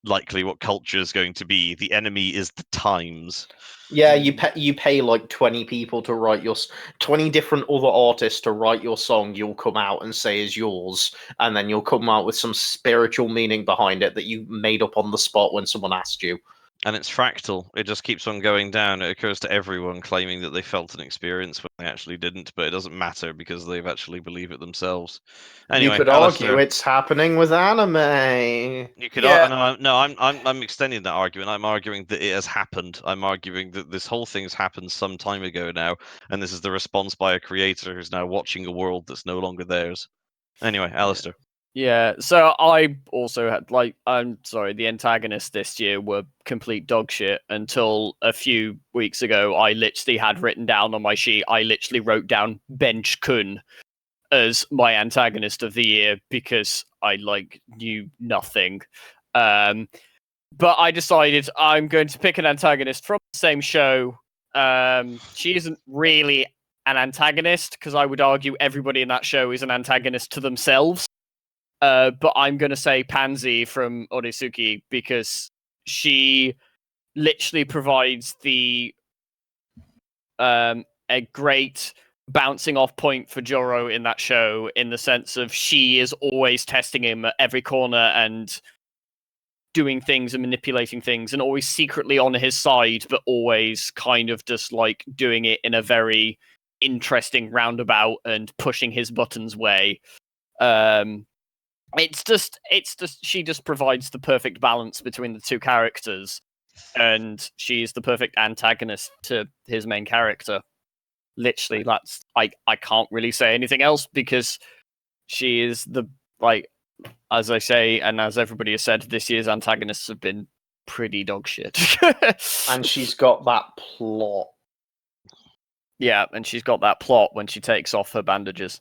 likely what culture is going to be. The enemy is the times. Yeah, you pay like 20 people to write 20 different other artists to write your song. You'll come out and say is yours, and then you'll come out with some spiritual meaning behind it that you made up on the spot when someone asked you. And it's fractal. It just keeps on going down. It occurs to everyone claiming that they felt an experience when they actually didn't, but it doesn't matter because they've actually believe it themselves. Anyway, You could Alistair, argue it's happening with anime. you could Yeah. no, I'm extending that argument. I'm arguing that it has happened. I'm arguing that this whole thing's happened some time ago now, and this is the response by a creator who's now watching a world that's no longer theirs. Anyway, Alistair. Yeah, so I also had I'm sorry, the antagonists this year were complete dog shit until a few weeks ago. I literally had written down on my sheet, I literally wrote down Bench Kun as my antagonist of the year because I knew nothing. But I decided I'm going to pick an antagonist from the same show. She isn't really an antagonist because I would argue everybody in that show is an antagonist to themselves. But I'm going to say Pansy from Oresuki because she literally provides a great bouncing off point for Joro in that show, in the sense of she is always testing him at every corner and doing things and manipulating things and always secretly on his side, but always kind of just doing it in a very interesting roundabout and pushing his buttons way. It's just she just provides the perfect balance between the two characters, and she's the perfect antagonist to his main character. Literally, that's I can't really say anything else because she is as I say, and as everybody has said, this year's antagonists have been pretty dog shit. And she's got that plot. Yeah, and she's got that plot when she takes off her bandages.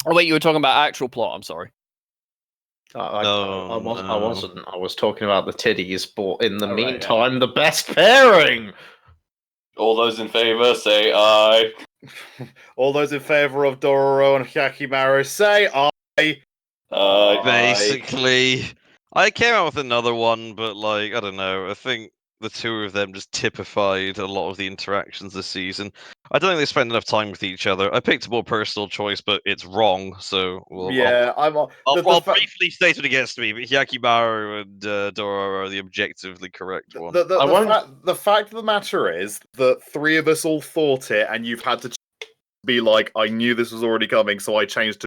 Oh wait, you were talking about actual plot. I'm sorry. I No. wasn't. I was talking about the titties, but in the Oh, right, yeah. meantime, the best pairing. All those in favour say aye. All those in favour of Dororo and Hyakimaru say aye. Aye. Basically, I came out with another one, but I don't know. I think the two of them just typified a lot of the interactions this season. I don't think they spend enough time with each other. I picked a more personal choice, but it's wrong. So I'll briefly state it against me. But Hyakimaru and Dororo are the objectively correct one. The fact of the matter is that three of us all thought it, and you've had to be like, I knew this was already coming, so I changed to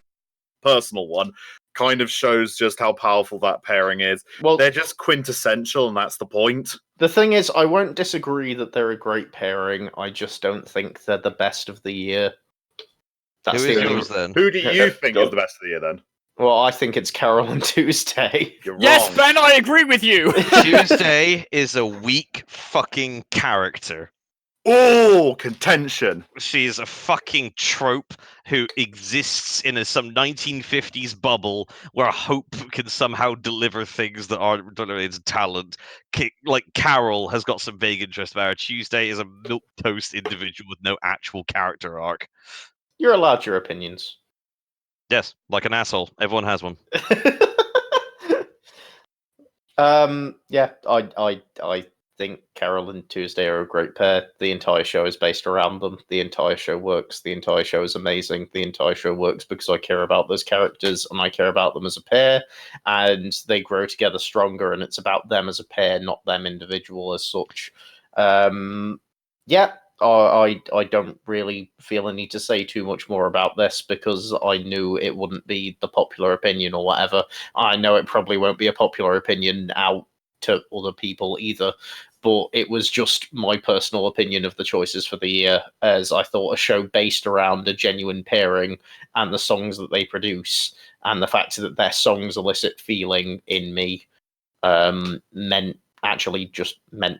a personal one. Kind of shows just how powerful that pairing is. Well, they're just quintessential, and that's the point. the thing is, I won't disagree that they're a great pairing. I just don't think they're the best of the year. That's Who is the only... yours then? Who do you think is the best of the year then? Well, I think it's Carol and Tuesday. You're Yes, wrong. Ben, I agree with you. Tuesday is a weak fucking character. Oh, contention. She's a fucking trope who exists in some 1950s bubble where Hope can somehow deliver things that aren't related to talent. Like Carol has got some vague interest about her. Tuesday is a milquetoast individual with no actual character arc. You're allowed your opinions. Yes, like an asshole. Everyone has one. Yeah, I think Carol and Tuesday are a great pair. The entire show is based around them. The entire show works. The entire show is amazing. The entire show works because I care about those characters and I care about them as a pair, and they grow together stronger. And it's about them as a pair, not them individual as such. Yeah. I don't really feel a need to say too much more about this because I knew it wouldn't be the popular opinion or whatever. I know it probably won't be a popular opinion out to other people either, but it was just my personal opinion of the choices for the year, as I thought a show based around a genuine pairing and the songs that they produce and the fact that their songs elicit feeling in me meant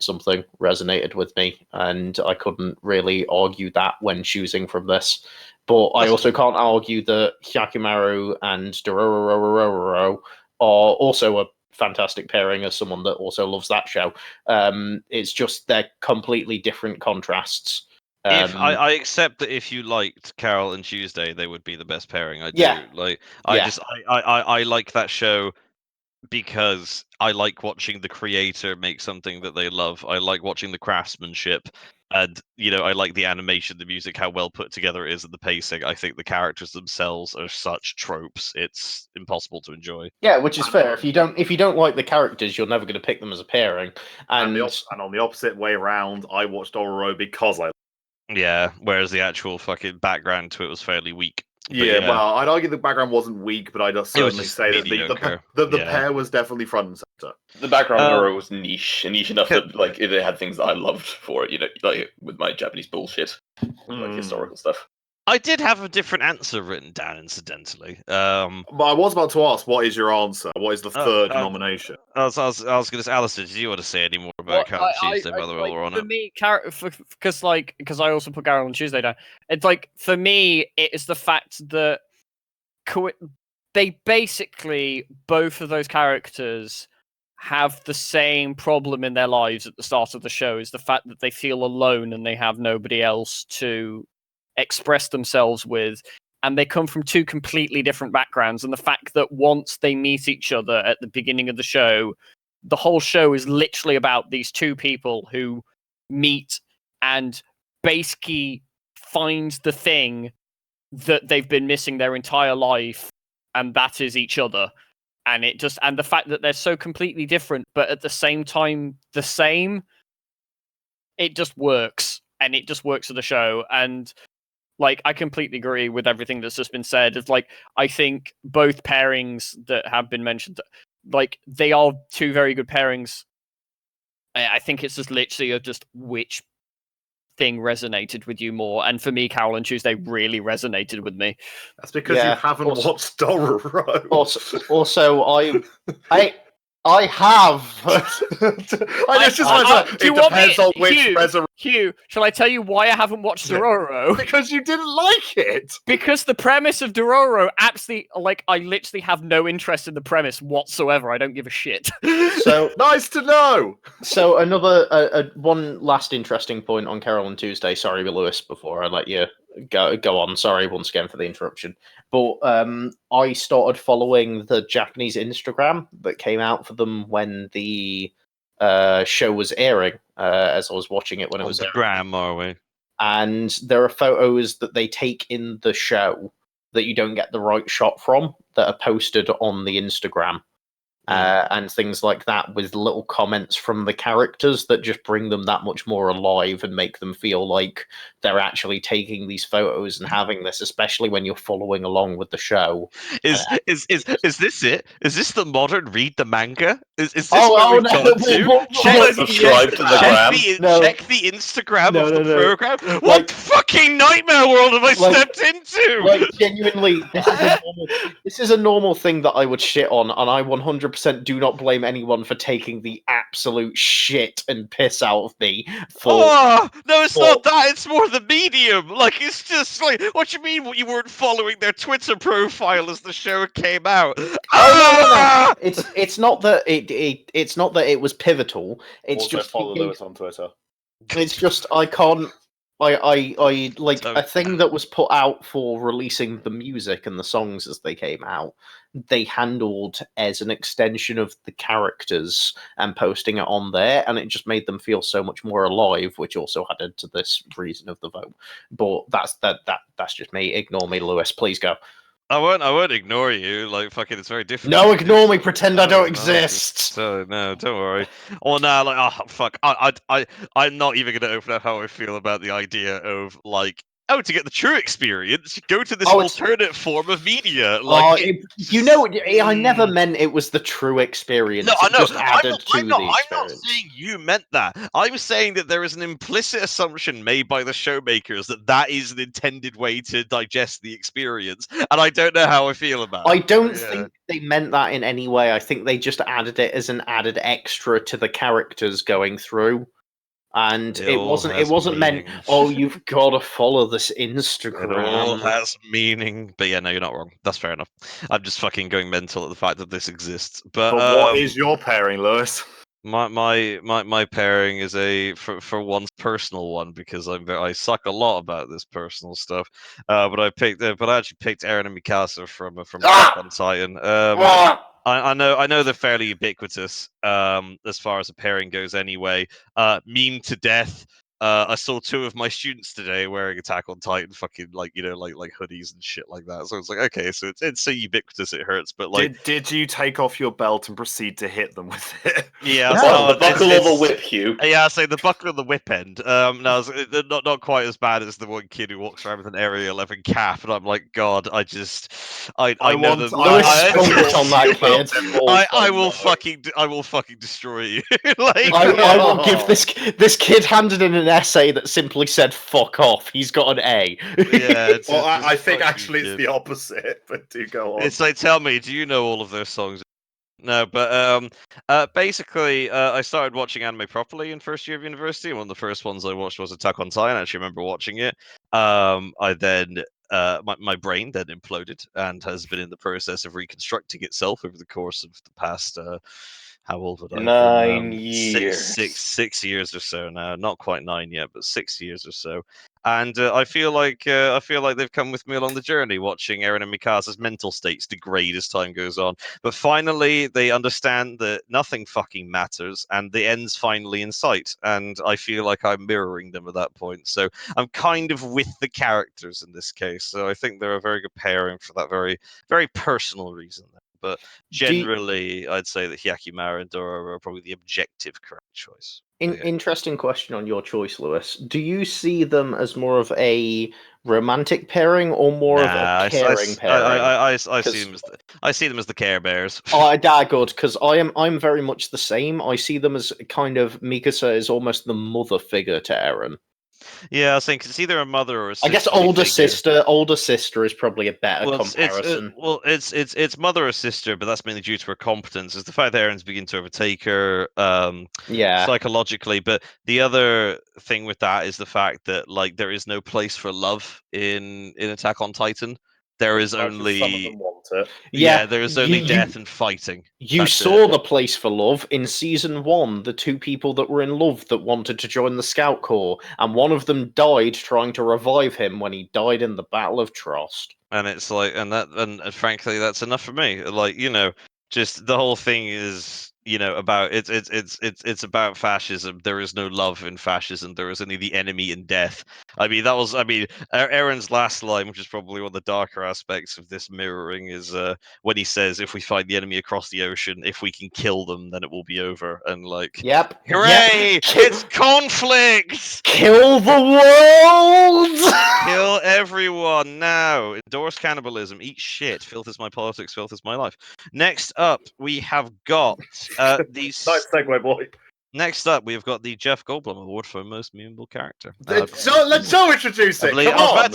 something, resonated with me, and I couldn't really argue that when choosing from this. But I also can't argue that Hyakumaru and Dororo are also a fantastic pairing as someone that also loves that show. It's just they're completely different contrasts. If I accept that if you liked Carol and Tuesday, they would be the best pairing. I do. Yeah. I like that show because I like watching the creator make something that they love. I like watching the craftsmanship, and I like the animation, the music, how well put together it is, and the pacing. I think the characters themselves are such tropes; it's impossible to enjoy. Yeah, which is fair. If you don't like the characters, you're never going to pick them as a pairing. And on the opposite way around, I watched Dororo because I. Yeah, whereas the actual fucking background to it was fairly weak. Yeah, well, I'd argue the background wasn't weak, but I'd certainly just say that the pair was definitely front and center. The background Dororo was niche enough that it had things that I loved for it. Like with my Japanese bullshit, like historical stuff. I did have a different answer written down, incidentally. But I was about to ask, what is your answer? What is the third nomination? I was going to say, Alistair, did you want to say any more about Carol and Tuesday, by the way, or on it? For me, because I also put Carol and Tuesday down. It's like, for me, it is the fact that they basically, both of those characters have the same problem in their lives at the start of the show, is the fact that they feel alone and they have nobody else to express themselves with, and they come from two completely different backgrounds, and the fact that once they meet each other at the beginning of the show, the whole show is literally about these two people who meet and basically find the thing that they've been missing their entire life, and that is each other. And the fact that they're so completely different but at the same time the same, it just works, and it just works for the show. And I completely agree with everything that's just been said. It's I think both pairings that have been mentioned, they are two very good pairings. I think it's just literally just which thing resonated with you more. And for me, Carol and Tuesday really resonated with me. That's because you haven't watched Dororo. Also, I have. Hugh, shall I tell you why I haven't watched Dororo? Because you didn't like it. Because the premise of Dororo, absolutely, I literally have no interest in the premise whatsoever. I don't give a shit. So nice to know. So another one last interesting point on Carol and Tuesday. Sorry, Lewis, before I let you go on. Sorry once again for the interruption. But I started following the Japanese Instagram that came out for them when the show was airing, as I was watching it when it was airing. Gram, are we? And there are photos that they take in the show that you don't get the right shot from that are posted on the Instagram. And things like that, with little comments from the characters that just bring them that much more alive and make them feel like they're actually taking these photos and having this, especially when you're following along with the show. Is this it? Is this the modern read the manga? Is this what we've gone to? Subscribe to the gram. Check the Instagram of the program. What fucking nightmare world have I stepped into? Genuinely, this is a normal thing that I would shit on, and I 100% do not blame anyone for taking the absolute shit and piss out of me for. Oh no, it's not that. It's more the medium. It's just what you mean? You weren't following their Twitter profile as the show came out? No. It's not that it's not that it was pivotal. It's also just follow Lewis on Twitter. It's just I can't. I like So- a thing that was put out for releasing the music and the songs as they came out. They handled as an extension of the characters and posting it on there, and it just made them feel so much more alive, which also added to this reason of the vote. But that's just me. Ignore me, Lewis. Please go. I won't ignore you. Like fucking, it's very difficult. No, to do ignore me. so. Pretend I No, don't no, exist. So no, don't worry. Or now, like, oh fuck, I'm not even gonna open up how I feel about the idea of like, oh, to get the true experience, go to this Oh, it's- alternate form of media. Like, I never meant it was the true experience. No, I It know. just added to the I'm not experience. saying you meant that. I'm saying that there is an implicit assumption made by the showmakers that that is an intended way to digest the experience, and I don't know how I feel about I it. don't Yeah. think they meant that in any way. I think they just added it as an added extra to the characters going through. And It it all wasn't has meant, meaning. oh, you've got to follow this It all Instagram. has meaning. But yeah, no, you're not wrong. That's fair enough. I'm just fucking going mental at the fact that this exists. But what is your pairing, Lewis? my pairing is for one personal one because I suck a lot about this personal stuff. But I actually picked Eren and Mikasa from Attack on Titan. I know they're fairly ubiquitous as far as the pairing goes anyway. Meme to death. I saw two of my students today wearing Attack on Titan, fucking like hoodies and shit like that. So it's like, okay, so it's so ubiquitous it hurts, but like, Did you take off your belt and proceed to hit them with it? yeah, The so buckle of a whip, Hugh. Yeah, I say the buckle of the whip end. No, they're not quite as bad as the one kid who walks around with an Area 11 cap, and I'm like, God, I know want- that Lewis I- spunked on that kid. I will fucking destroy you. Like, I will give this kid handed in an essay that simply said "fuck off." He's got an A. yeah, it's, Well, it's I think fucking actually it's kid. the opposite, but do go on. It's like, tell me, do you know all of those songs? No, but basically, I started watching anime properly in first year of university. One of the first ones I watched was Attack on Titan. I actually remember watching it. I then my brain then imploded and has been in the process of reconstructing itself over the course of the past. How old would I have been? 9 years. 6 years or so now. Not quite 9 yet, but 6 years or so. And I feel like they've come with me along the journey, watching Eren and Mikasa's mental states degrade as time goes on. But finally, they understand that nothing fucking matters, and the end's finally in sight. And I feel like I'm mirroring them at that point. So I'm kind of with the characters in this case. So I think they're a very good pairing for that very, very personal reason. But generally, I'd say that Hyakkimaru and Dora are probably the objective correct choice. Interesting question on your choice, Lewis. Do you see them as more of a romantic pairing or more of a caring pairing? I see them as the Care Bears. Oh, good, because I'm very much the same. I see them as kind of Mikasa is almost the mother figure to Eren. Yeah, I was thinking it's either a mother or a sister. I guess older sister is probably a better Well, comparison. it's mother or sister, but that's mainly due to her competence. It's the fact that Eren's beginning to overtake her Yeah. psychologically. But the other thing with that is the fact that like there is no place for love in Attack on Titan. There is Some of only them want it. Yeah, there is only death and fighting. You That's saw it. the place for love in season 1, the two people that were in love that wanted to join the Scout Corps, and one of them died trying to revive him when he died in the Battle of Trost. And it's like, and frankly, that's enough for me. Like, just the whole thing is, about it's about fascism. There is no love in fascism. There is only the enemy in death. Aaron's last line, which is probably one of the darker aspects of this mirroring, is when he says, "If we find the enemy across the ocean, if we can kill them, then it will be over." And like, Yep. hooray! It's conflict. Kill the world! Kill everyone now. Endorse cannibalism. Eat shit. Filth is my politics. Filth is my life. Next up, we have got these. Nice segue, boy. Next up, we've got the Jeff Goldblum Award for Most Memeable Character. Let's so introduce it. Come on.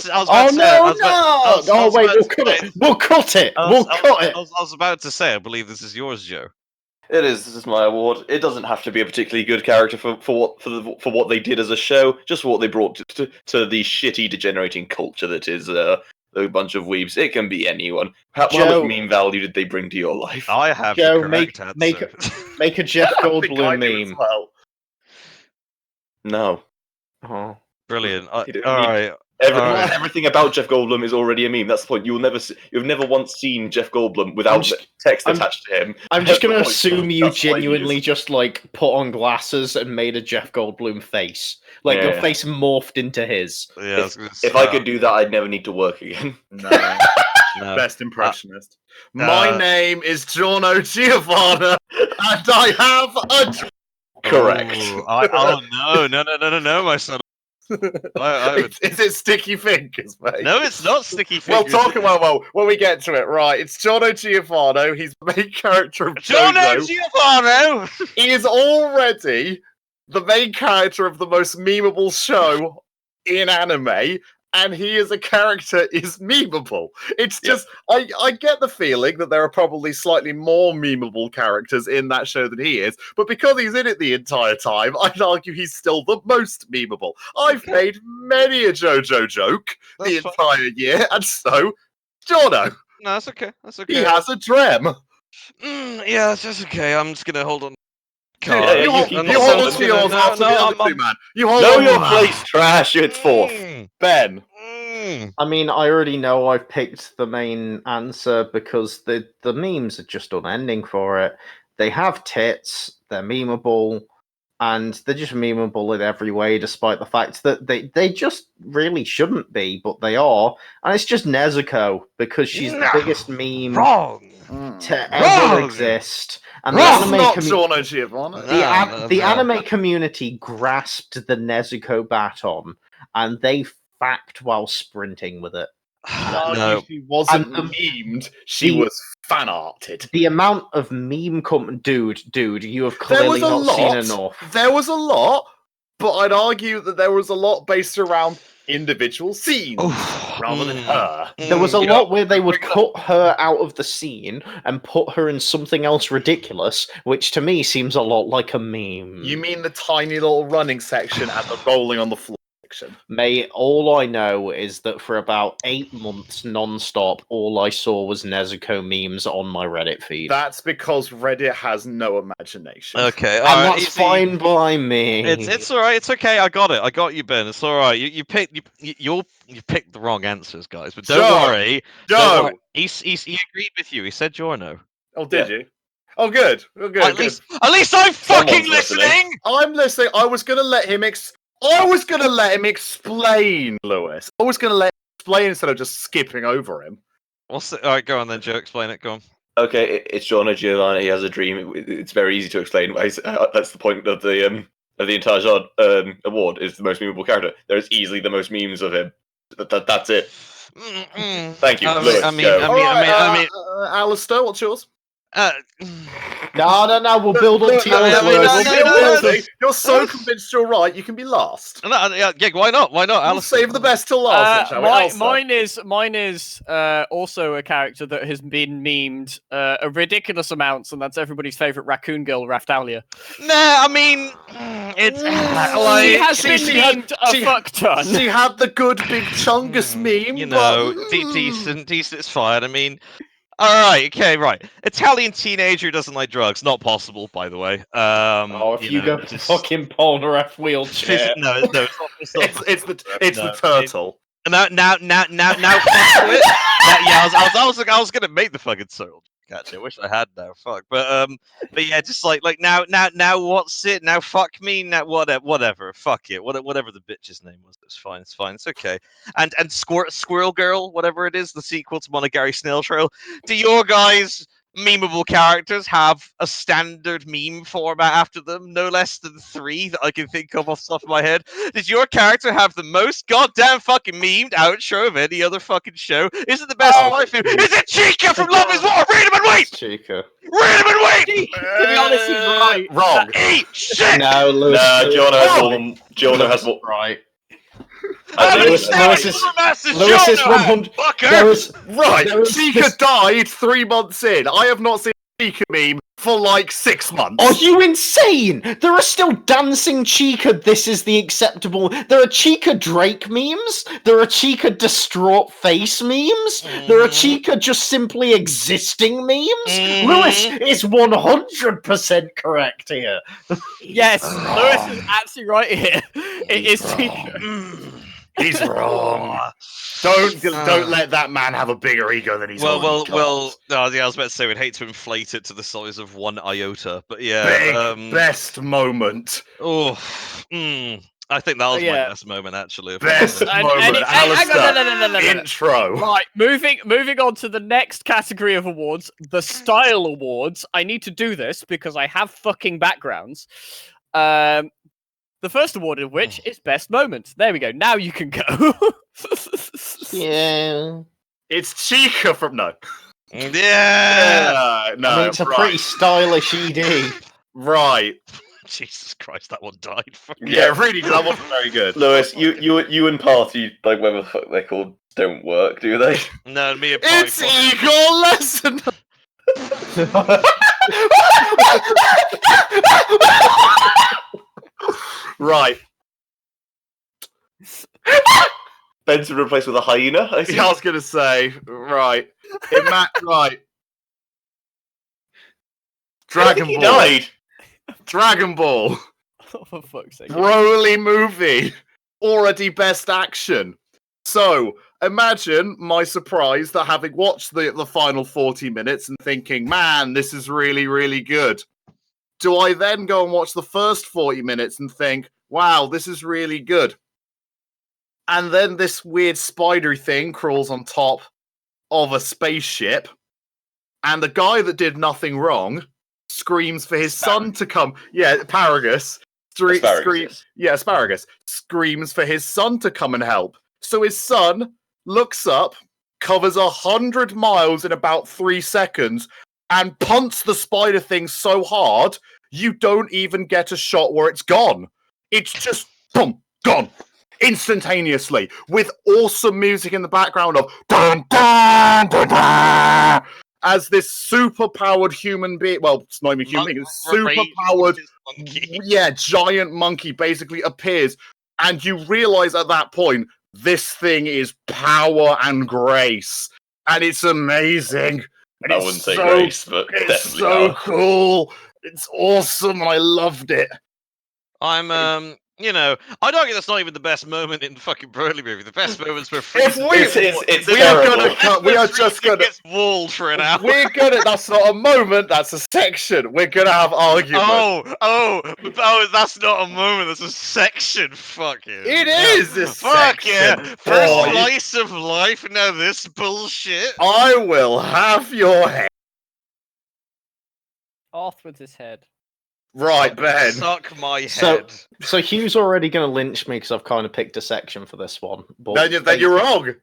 We'll cut it. I was about to say, I believe this is yours, Joe. It is. This is my award. It doesn't have to be a particularly good character for what they did as a show. Just what they brought to the shitty, degenerating culture that is a bunch of weebs. It can be anyone. How much meme value did they bring to your life? I have Joe, the correct answer. make a Jeff Goldblum meme. Well. No. Oh. Brilliant. All You know what I mean? right. Everything about Jeff Goldblum is already a meme. That's the point. You've never once seen Jeff Goldblum without text attached to him. I'm just going to assume you That's why he genuinely is. just like put on glasses and made a Jeff Goldblum face. Like your Yeah. face morphed into his. Yeah, I was gonna If say- I could do that, I'd never need to work again. No. no. Best impressionist. My name is Giorno Giovanna, and I have a. Correct. No, my son. I would... Is it Sticky Fingers, mate? No, it's not Sticky Well, Fingers. well, when we get to it, right? It's Giorno Giovanna. He's the main character of Giorno JoJo. Giovanni! He is already the main character of the most memeable show in anime, and he as a character is memeable. It's just, I get the feeling that there are probably slightly more memeable characters in that show than he is, but because he's in it the entire time, I'd argue he's still the most memeable. I've made many a JoJo joke the entire year, and so, Giorno, No, that's okay. That's okay. he has a drem. Yeah, that's okay. I'm just gonna hold on. Dude, you hold on to yours after the other two, man. You hold Know on your to that. place, trash. It's fourth. Ben. I mean, I already know I've picked the main answer because the memes are just unending for it. They have tits, they're memeable, and they're just memeable in every way, despite the fact that they just really shouldn't be, but they are. And it's just Nezuko, because she's the biggest meme Wrong. to ever Wrong. exist. And That's the not anime Giorno Giovanna. the anime community grasped the Nezuko baton, and they fapped while sprinting with it. No. She wasn't And, memed. She was fan arted. The amount of meme dude, you have There clearly was a not lot. seen enough. There was a lot, but I'd argue that there was a lot based around individual scenes rather than her. There was a lot where they would cut her out of the scene and put her in something else ridiculous, which to me seems a lot like a meme. You mean the tiny little running section and the rolling on the floor section? Mate, all I know is that for about 8 months non-stop, all I saw was Nezuko memes on my Reddit feed. That's because Reddit has no imagination. Okay, And alright, that's fine by me. It's alright. It's okay. I got it. I got you, Ben. It's alright. You picked you picked the wrong answers, guys. But don't Joe! worry. Joe! Don't worry. He agreed with you. He said Giorno. Oh, did you? Oh, good. Oh, good. At good. least I'm fucking Someone's listening. listening. I'm listening. I was gonna let him explain, Lewis. I was gonna let him explain instead of just skipping over him. What's it? All right, go on then, Joe. Explain it. Go on. Okay, it's Giorno Giovanni. He has a dream. It's very easy to explain. That's the point of the entire award. Is the most memeable character. There's easily the most memes of him. That's it. Thank you, Lewis. I mean, Alistair, what's yours? No, we'll build up to no, yours. I mean, Lewis. no. You're so convinced you're right, you can be last. Yeah, why not? Why not? I'll Alistair? save the best till last. then, shall we? Alistair. Mine is also a character that has been memed a ridiculous amounts, and that's everybody's favorite raccoon girl, Raftalia. Nah, I mean, it's She has been memed a fuck ton. She had the good big Chungus meme. you know, decent. It's fine. I mean. Alright, okay, right. Italian teenager who doesn't like drugs. Not possible, by the way. If you go to fucking Polnareff wheelchair. No, it's not. It's the turtle. Now, fuck it. I was gonna make the fucking turtle. Actually, I wish I had now. Fuck, but yeah, just like now, what's it? Now, fuck me. Now, whatever. Fuck it. Whatever the bitch's name was, it's fine. It's fine. It's okay. And Squirrel Girl, whatever it is, the sequel to Monogatari Snail Trail. Do your guys' memeable characters have a standard meme format after them? No less than 3 that I can think of off the top of my head. Does your character have the most goddamn fucking memed outro of any other fucking show? Is it the best life? Is it Chica from Love Is War? Read him and wait! Chica. Read him and wait! To be honest, he's right. Wrong. Eat shit! No, Lewis. Giorno has more. Right. Lewis Lewis is 100. Fucker! There is Right, There is Chica died 3 months in. I have not seen Chica meme for like 6 months. Are you insane? There are still dancing Chica, this is the acceptable. There are Chica Drake memes. There are Chica distraught face memes. There are Chica just simply existing memes. Lewis is 100% correct here. Yes, Lewis is absolutely right here. It is Chica. He's wrong. Don't let that man have a bigger ego than he's already got. No, yeah, I was about to say we'd hate to inflate it to the size of 1 iota, but yeah. Best moment. I think that was my best moment, actually. Best moment. Alistair, intro. Right, moving on to the next category of awards, the Style Awards. I need to do this because I have fucking backgrounds. The first award of which is Best Moment. There we go. Now you can go. Yeah. It's Chica from No. Yeah. No, I mean, it's a pretty stylish ED. Right. Jesus Christ, that one died. Yeah, really, that wasn't very good. Lewis, you and Party, like whatever the fuck they're called, don't work, do they? No, me and It's Eagle Lesson. Right. Benson replaced with a hyena, I see. I was going to say, right. Right. Dragon Ball. He died. Dragon Ball. Oh, for fuck's sake. Broly movie. Already best action. So, imagine my surprise that having watched the final 40 minutes and thinking, man, this is really, really good. Do I then go and watch the first 40 minutes and think, wow, this is really good? And then this weird spidery thing crawls on top of a spaceship, and the guy that did nothing wrong screams for his son to come. Yeah, Asparagus. Asparagus. Screams for his son to come and help. So his son looks up, covers 100 miles in about 3 seconds, and punts the spider thing so hard, you don't even get a shot where it's gone. It's just, boom, gone. Instantaneously, with awesome music in the background of dun, dun, dun, dun, as this super-powered human being, well, it's not even human, it's super-powered, giant monkey basically appears, and you realize at that point, this thing is power and grace, and it's amazing. And I wouldn't say grace, but it's definitely so cool. It's awesome, and I loved it. I'm, I'd argue that's not even the best moment in the fucking Broly movie. The best moments were it's terrible. We are just gonna get walled for an hour. That's not a moment. That's a section. We're gonna have argument. That's not a moment. That's a section. Fuck it. It is this Fuck section. yeah. First slice of life. Now this bullshit. I will have your head. Off with his head. Right, Ben. Suck my head. So Hugh's already going to lynch me because I've kind of picked a section for this one. But then you're wrong.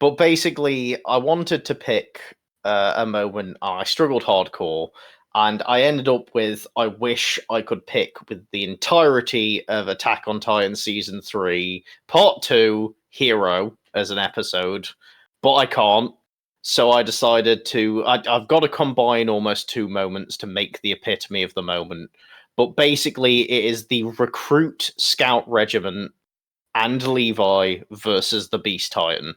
But basically, I wanted to pick a moment. I struggled hardcore, and I ended up with, I wish I could pick with the entirety of Attack on Titan Season 3, Part 2, Hero, as an episode, but I can't. So I decided I've got to combine almost 2 moments to make the epitome of the moment. But basically, it is the Recruit Scout Regiment and Levi versus the Beast Titan.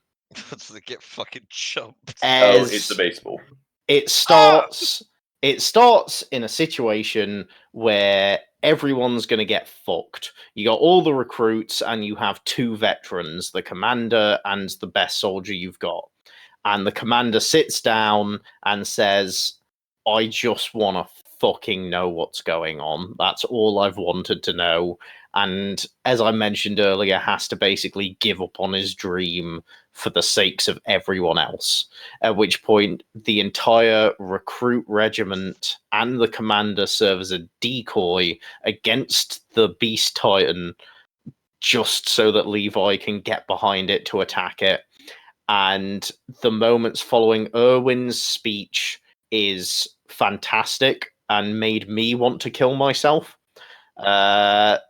So they get fucking chumped. It's the baseball. It starts in a situation where everyone's going to get fucked. You got all the recruits and you have 2 veterans, the commander and the best soldier you've got. And the commander sits down and says, I just want to fucking know what's going on. That's all I've wanted to know. And as I mentioned earlier, has to basically give up on his dream for the sakes of everyone else. At which point, the entire recruit regiment and the commander serve as a decoy against the Beast Titan, just so that Levi can get behind it to attack it. And the moments following Erwin's speech is fantastic and made me want to kill myself.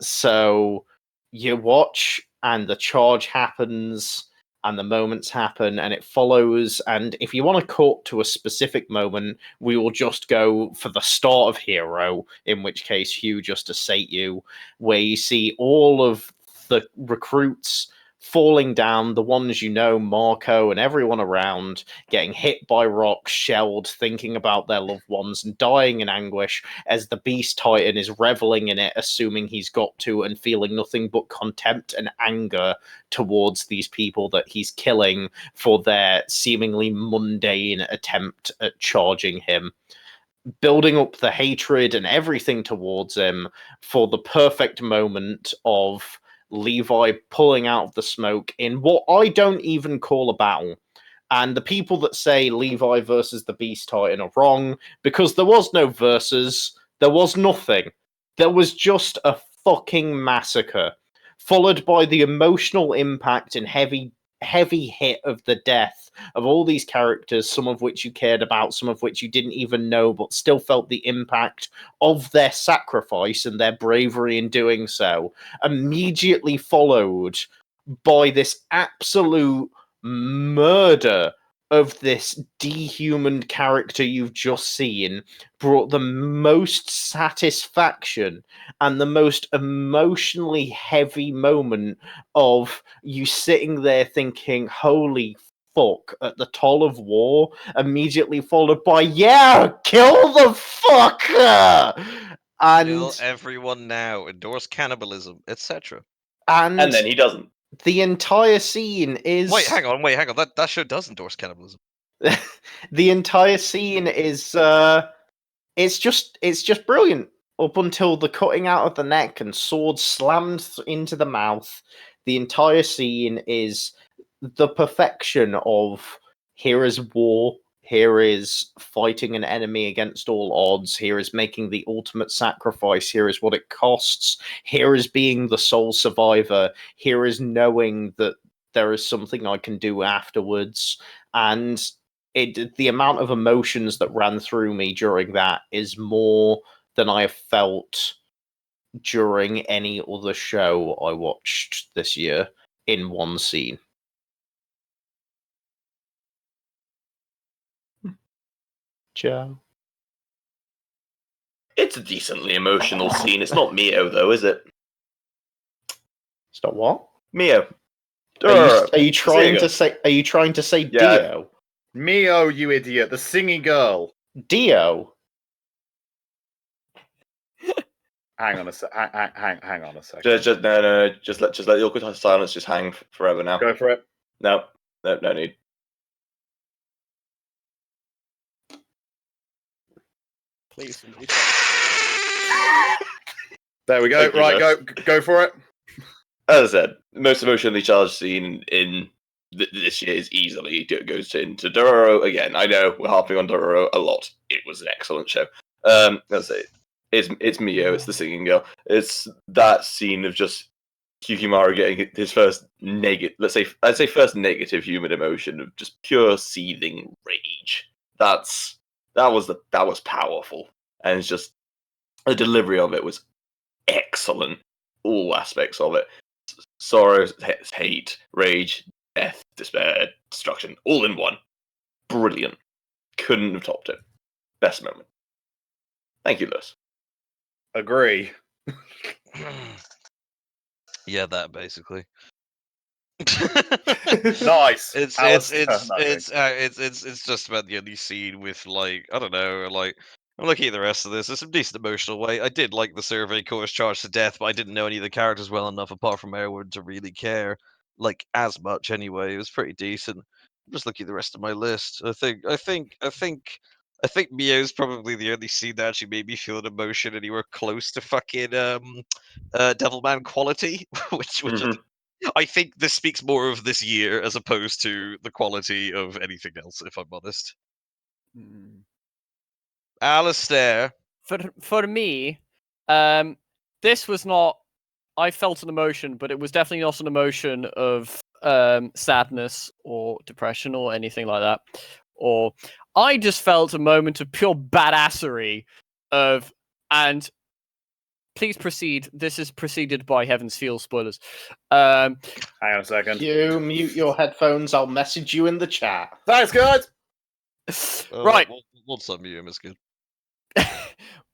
So you watch and the charge happens and the moments happen and it follows. And if you want to cut to a specific moment, we will just go for the start of Hero, in which case Hugh just to sate you, where you see all of the recruits falling down, the ones you know, Marco and everyone around, getting hit by rocks, shelled, thinking about their loved ones, and dying in anguish as the Beast Titan is reveling in it, assuming he's got to, and feeling nothing but contempt and anger towards these people that he's killing for their seemingly mundane attempt at charging him. Building up the hatred and everything towards him for the perfect moment of Levi pulling out of the smoke in what I don't even call a battle. And the people that say Levi versus the Beast Titan are wrong, because there was no versus, there was nothing. There was just a fucking massacre, followed by the emotional impact and heavy hit of the death of all these characters, some of which you cared about, some of which you didn't even know, but still felt the impact of their sacrifice and their bravery in doing so, immediately followed by this absolute murder of this dehuman character you've just seen, brought the most satisfaction and the most emotionally heavy moment of you sitting there thinking, holy fuck, at the toll of war, immediately followed by, yeah, kill the fucker! Kill And, everyone now, endorse cannibalism, etc. And then he doesn't. the entire scene is... Wait, hang on. That show does endorse cannibalism. The entire scene is it's just brilliant up until the cutting out of the neck and sword slammed into the mouth. The entire scene is the perfection of here is war, here is fighting an enemy against all odds, here is making the ultimate sacrifice, here is what it costs, here is being the sole survivor, here is knowing that there is something I can do afterwards. And the amount of emotions that ran through me during that is more than I have felt during any other show I watched this year in one scene. Joe? It's a decently emotional scene. It's not Mio, though, is it? It's not what? Mio. Are you trying to say? Are you trying to say Yeah. Dio? Mio, you idiot, the singing girl. Dio? Hang on a sec. Hang on a second. No. Just let the awkward silence just hang forever now. Go for it. No need. Please. somebody There we go. Thank you, Right, go for it. As I said, the most emotionally charged scene in this year is easily goes into Dororo again. I know we're harping on Dororo a lot. It was an excellent show. As I say, it's Mio. It's the singing girl. It's that scene of just Hyukimaru getting his first first negative human emotion of just pure seething rage. That was powerful, and it's just the delivery of it was excellent. All aspects of it. Sorrow, hate, rage, death, despair, destruction, all in one. Brilliant. Couldn't have topped it. Best moment. Thank you, Lewis. Agree. Yeah, that basically. Nice. It's just about the only scene with, like, I don't know, like, I'm looking at the rest of this. There's some decent emotional way. I did like the survey course charged to death, but I didn't know any of the characters well enough apart from Erwin to really care, like, as much anyway. It was pretty decent. I'm just looking at the rest of my list. I think Mio's probably the only scene that actually made me feel an emotion anywhere close to fucking Devilman quality, which I think this speaks more of this year as opposed to the quality of anything else, if I'm honest. Alistair. For me, this was not. I felt an emotion, but it was definitely not an emotion of sadness or depression or anything like that. Or I just felt a moment of pure badassery and please proceed. This is preceded by Heaven's Feel spoilers. Hang on a second. You mute your headphones. I'll message you in the chat. Thanks, guys. Right. We'll submute him. It's good.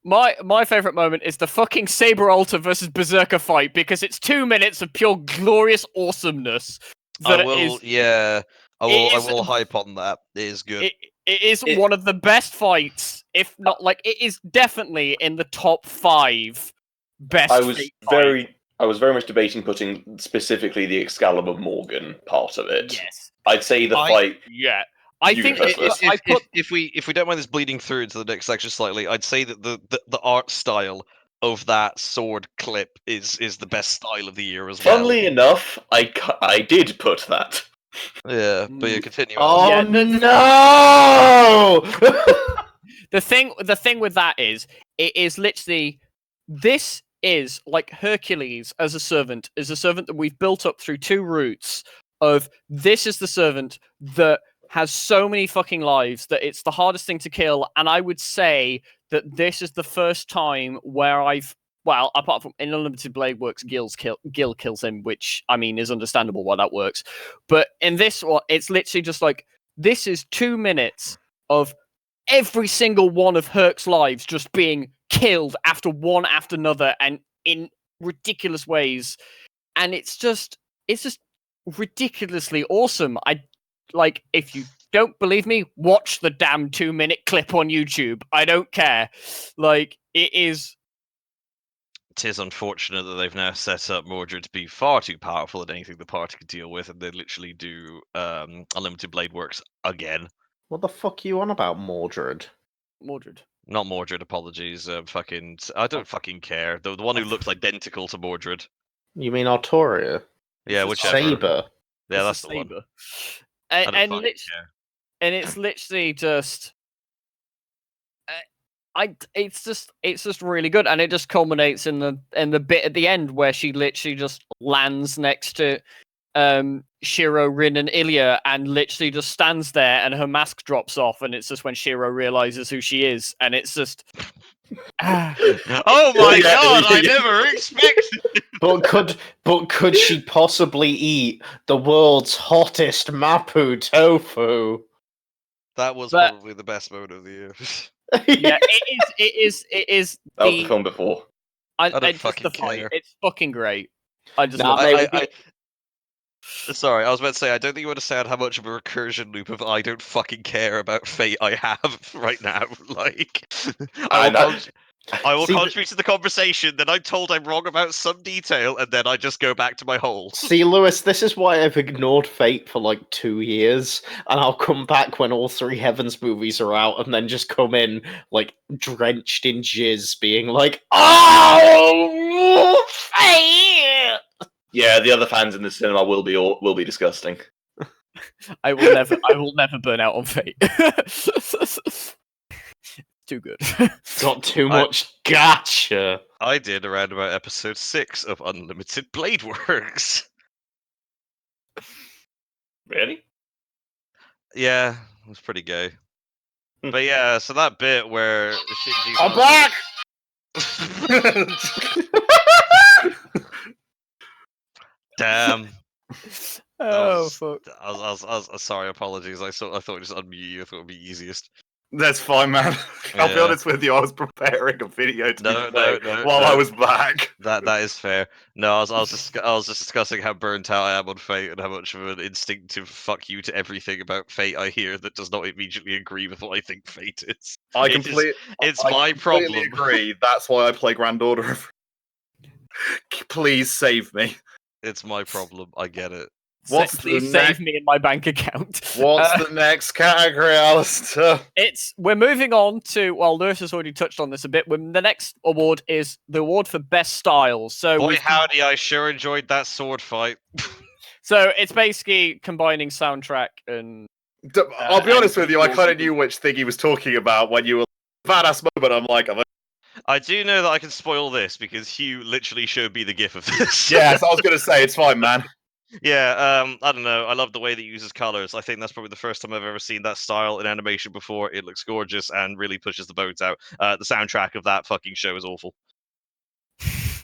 My favorite moment is the fucking Saber Alter versus Berserker fight because it's 2 minutes of pure glorious awesomeness. I will hype on that. It is good. It is one of the best fights, if not like it is definitely in the top 5 best. I was very much debating putting specifically the Excalibur Morgan part of it. Yes, I'd say the fight. Yeah, I You think go first. if we don't mind this bleeding through into the next section slightly, I'd say that the art style of that sword clip is the best style of the year as well. Funnily enough, I did put that. Yeah, but you continue. Oh Yeah, no! the thing with that is, it is literally, this is like Hercules as a servant that we've built up through 2 routes of this is the servant that has so many fucking lives that it's the hardest thing to kill, and I would say that this is the first time where well, apart from in Unlimited Blade Works, Gil kills him, which, I mean, is understandable why that works. But in this one, it's literally just like, this is 2 minutes of every single one of Herc's lives just being killed one after another and in ridiculous ways. And it's just ridiculously awesome. Like, if you don't believe me, watch the damn 2-minute clip on YouTube. I don't care. Like, it is. It is unfortunate that they've now set up Mordred to be far too powerful at anything the party could deal with, and they literally do Unlimited Blade Works again. What the fuck are you on about, Mordred? Not Mordred, apologies. I don't fucking care. The one who looks identical to Mordred. You mean Artoria? Yeah, whichever. Saber. Yeah, that's the one. And it's literally just. It's just really good, and it just culminates in the bit at the end where she literally just lands next to Shiro, Rin, and Ilya, and literally just stands there, and her mask drops off, and it's just when Shiro realizes who she is, and it's just. Oh my god! I never expected. But could she possibly eat the world's hottest Mapu tofu? That was probably the best moment of the year. Yeah, it is. That was the film before. I don't fucking care. It's fucking great. I just Sorry, I was about to say, I don't think you understand how much of a recursion loop of I don't fucking care about Fate I have right now. Like, I will contribute to the conversation, then I'm told I'm wrong about some detail, and then I just go back to my hole. See, Lewis, this is why I've ignored Fate for like 2 years, and I'll come back when all 3 Heavens movies are out, and then just come in, like, drenched in jizz, being like, oh, Fate! Yeah, the other fans in the cinema will be disgusting. I will never burn out on Fate. Too good. Got too much gotcha. I did around about episode 6 of Unlimited Blade Works. Really? Yeah, it was pretty gay. But yeah, so that bit where Shinji's I'm back! Damn. Fuck. I was sorry, apologies. I thought I'd just unmute you. I thought it'd be easiest. That's fine, man. I'll be honest with you, I was preparing a video to while I was back. That is fair. No, I was just discussing how burnt out I am on Fate and how much of an instinctive fuck you to everything about Fate I hear that does not immediately agree with what I think Fate is. It's my problem. I agree. That's why I play Grand Order. Please save me. It's my problem. I get it. Please save me in my bank account. What's the next category, Alistair? We're moving on to, well, Lewis has already touched on this a bit. The next award is the award for best styles. So boy, howdy, I sure enjoyed that sword fight. So it's basically combining soundtrack and. I'll be honest with you, I kind of knew which thing he was talking about when you were badass moment. I'm like, I do know that I can spoil this because Hugh literally showed me the gif of this. Yes, I was going to say, it's fine, man. Yeah, I don't know. I love the way that he uses colors. I think that's probably the first time I've ever seen that style in animation before. It looks gorgeous and really pushes the boat out. The soundtrack of that fucking show is awful.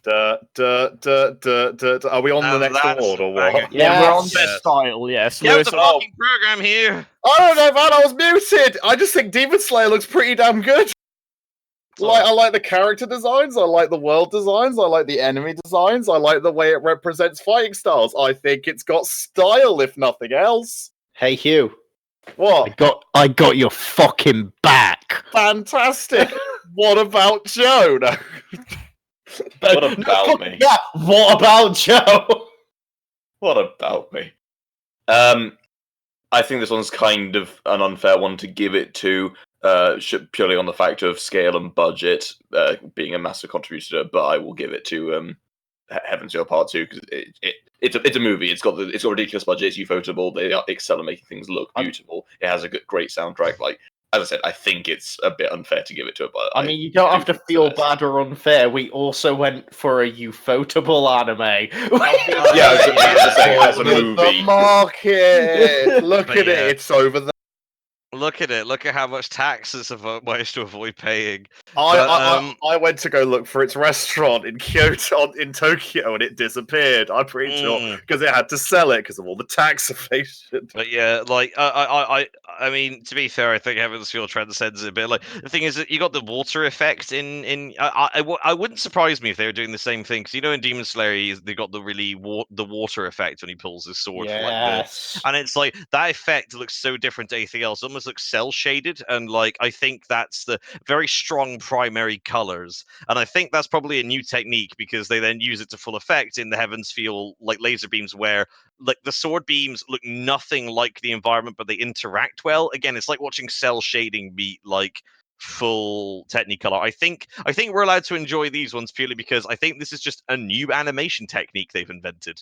Are we on the next That's award a or banger. what? Yeah, we're on Yes. best style. Yes, Get Lewis. the fucking program here. I don't know, man. I was muted. I just think Demon Slayer looks pretty damn good. I like the character designs. I like the world designs. I like the enemy designs. I like the way it represents fighting styles. I think it's got style, if nothing else. Hey Hugh, What? I got your fucking back. Fantastic. What about Joe? No. What about me? Yeah, what about Joe? What about me? I think this one's kind of an unfair one to give it to, purely on the fact of scale and budget being a massive contributor. But I will give it to Heaven's Feel Part 2 because it's a movie. It's got a ridiculous budget. It's ufotable. They excel at making things look beautiful. It has a great soundtrack. Like as I said, I think it's a bit unfair to give it to it. But I mean, you don't have to feel bad or unfair. We also went for a ufotable anime. Yeah, as a movie. The market. Look But at yeah. it. It's over there. Look at it. Look at how much taxes have managed to avoid paying. But, I went to go look for its restaurant in Kyoto, in Tokyo, and it disappeared. I'm pretty sure because it had to sell it because of all the tax evasion. But yeah, like I mean, to be fair, I think Heaven's Feel transcends it a bit. Like the thing is that you got the water effect in. I wouldn't surprise me if they were doing the same thing because in Demon Slayer they got the really the water effect when he pulls his sword. Yes. And it's like that effect looks so different to anything else. It almost looks cell shaded, and like I think that's the very strong primary colors. And I think that's probably a new technique because they then use it to full effect in the Heaven's Feel like laser beams, where like the sword beams look nothing like the environment, but they interact well. Again, it's like watching cell shading meet like full Technicolor. I think we're allowed to enjoy these ones purely because I think this is just a new animation technique they've invented.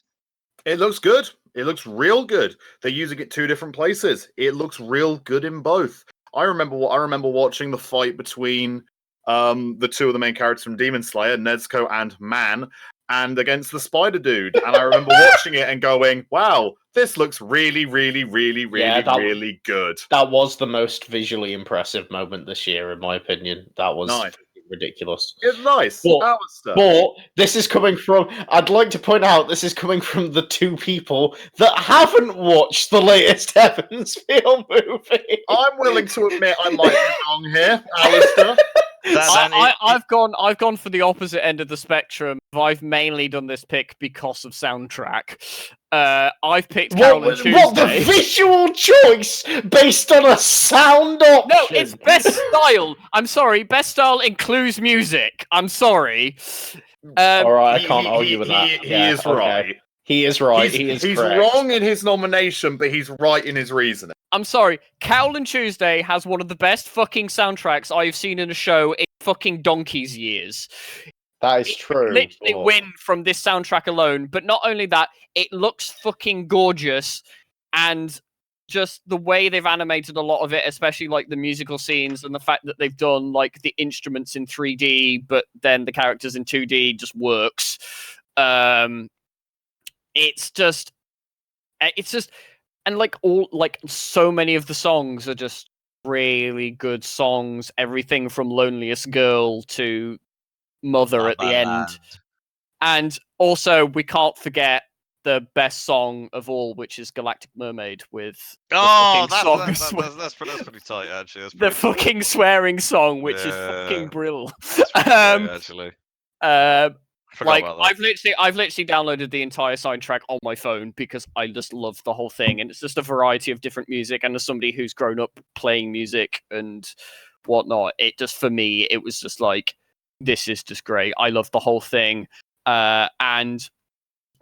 It looks good. It looks real good. They're using it two different places. It looks real good in both. I remember watching the fight between the two of the main characters from Demon Slayer, Nezuko and Man, and against the Spider Dude. And I remember watching it and going, "Wow, this looks really, really, really, really, really good." That was the most visually impressive moment this year, in my opinion. That was Nice. ridiculous. It's nice. But- Alistair. But this is coming from, I'd like to point out, this is coming from the two people that haven't watched the latest Heaven's Feel movie. I'm willing to admit I might be wrong here, Alistair. I've gone for the opposite end of the spectrum. I've mainly done this pick because of soundtrack. I've picked Carol and Tuesday. What, the visual choice based on a sound option? No, it's best style. I'm sorry, best style includes music. I'm sorry. All right, I can't argue with that. He is right. He is right. He's correct. wrong in his nomination, but he's right in his reasoning. I'm sorry, Carol and Tuesday has one of the best fucking soundtracks I've seen in a show in fucking donkey's years. That is true. Literally but- win from this soundtrack alone. But not only that, it looks fucking gorgeous, and just the way they've animated a lot of it, especially like the musical scenes and the fact that they've done like the instruments in 3D, but then the characters in 2D just works. It's just, and like so many of the songs are just really good songs. Everything from Loneliest Girl to Mother at the end. And also, we can't forget the best song of all, which is Galactic Mermaid with that's pretty tight, actually. That's the pretty fucking swearing song, which is Yeah. fucking brilliant. tight, actually. Like about that. I've literally downloaded the entire soundtrack on my phone because I just love the whole thing, and it's just a variety of different music. And as somebody who's grown up playing music and whatnot, it just, for me, it was just like, this is just great. I love the whole thing, and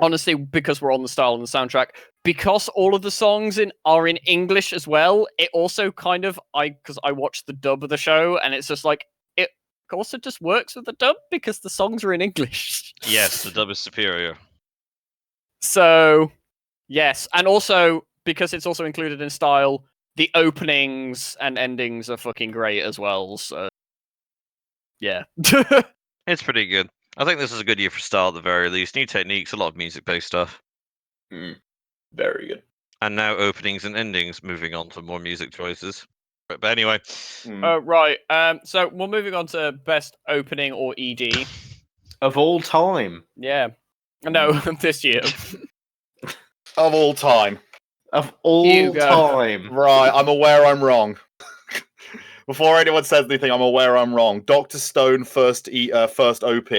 honestly, because we're on the style and the soundtrack, because all of the songs are in English as well, it also kind of, because I watched the dub of the show, and it's just like, it also just works with the dub because the songs are in English. Yes, the dub is superior. So, yes, and also, because it's also included in style, the openings and endings are fucking great as well, so, yeah. It's pretty good. I think this is a good year for style at the very least. New techniques, a lot of music-based stuff. Very good. And now openings and endings, moving on to more music choices. But anyway. Right, so we're moving on to best opening or ED. Of all time. Yeah. No, this year. Of all time. Of all Hugo. time. Right, I'm aware I'm wrong. Before anyone says anything, I'm aware I'm wrong. Dr. Stone first OP.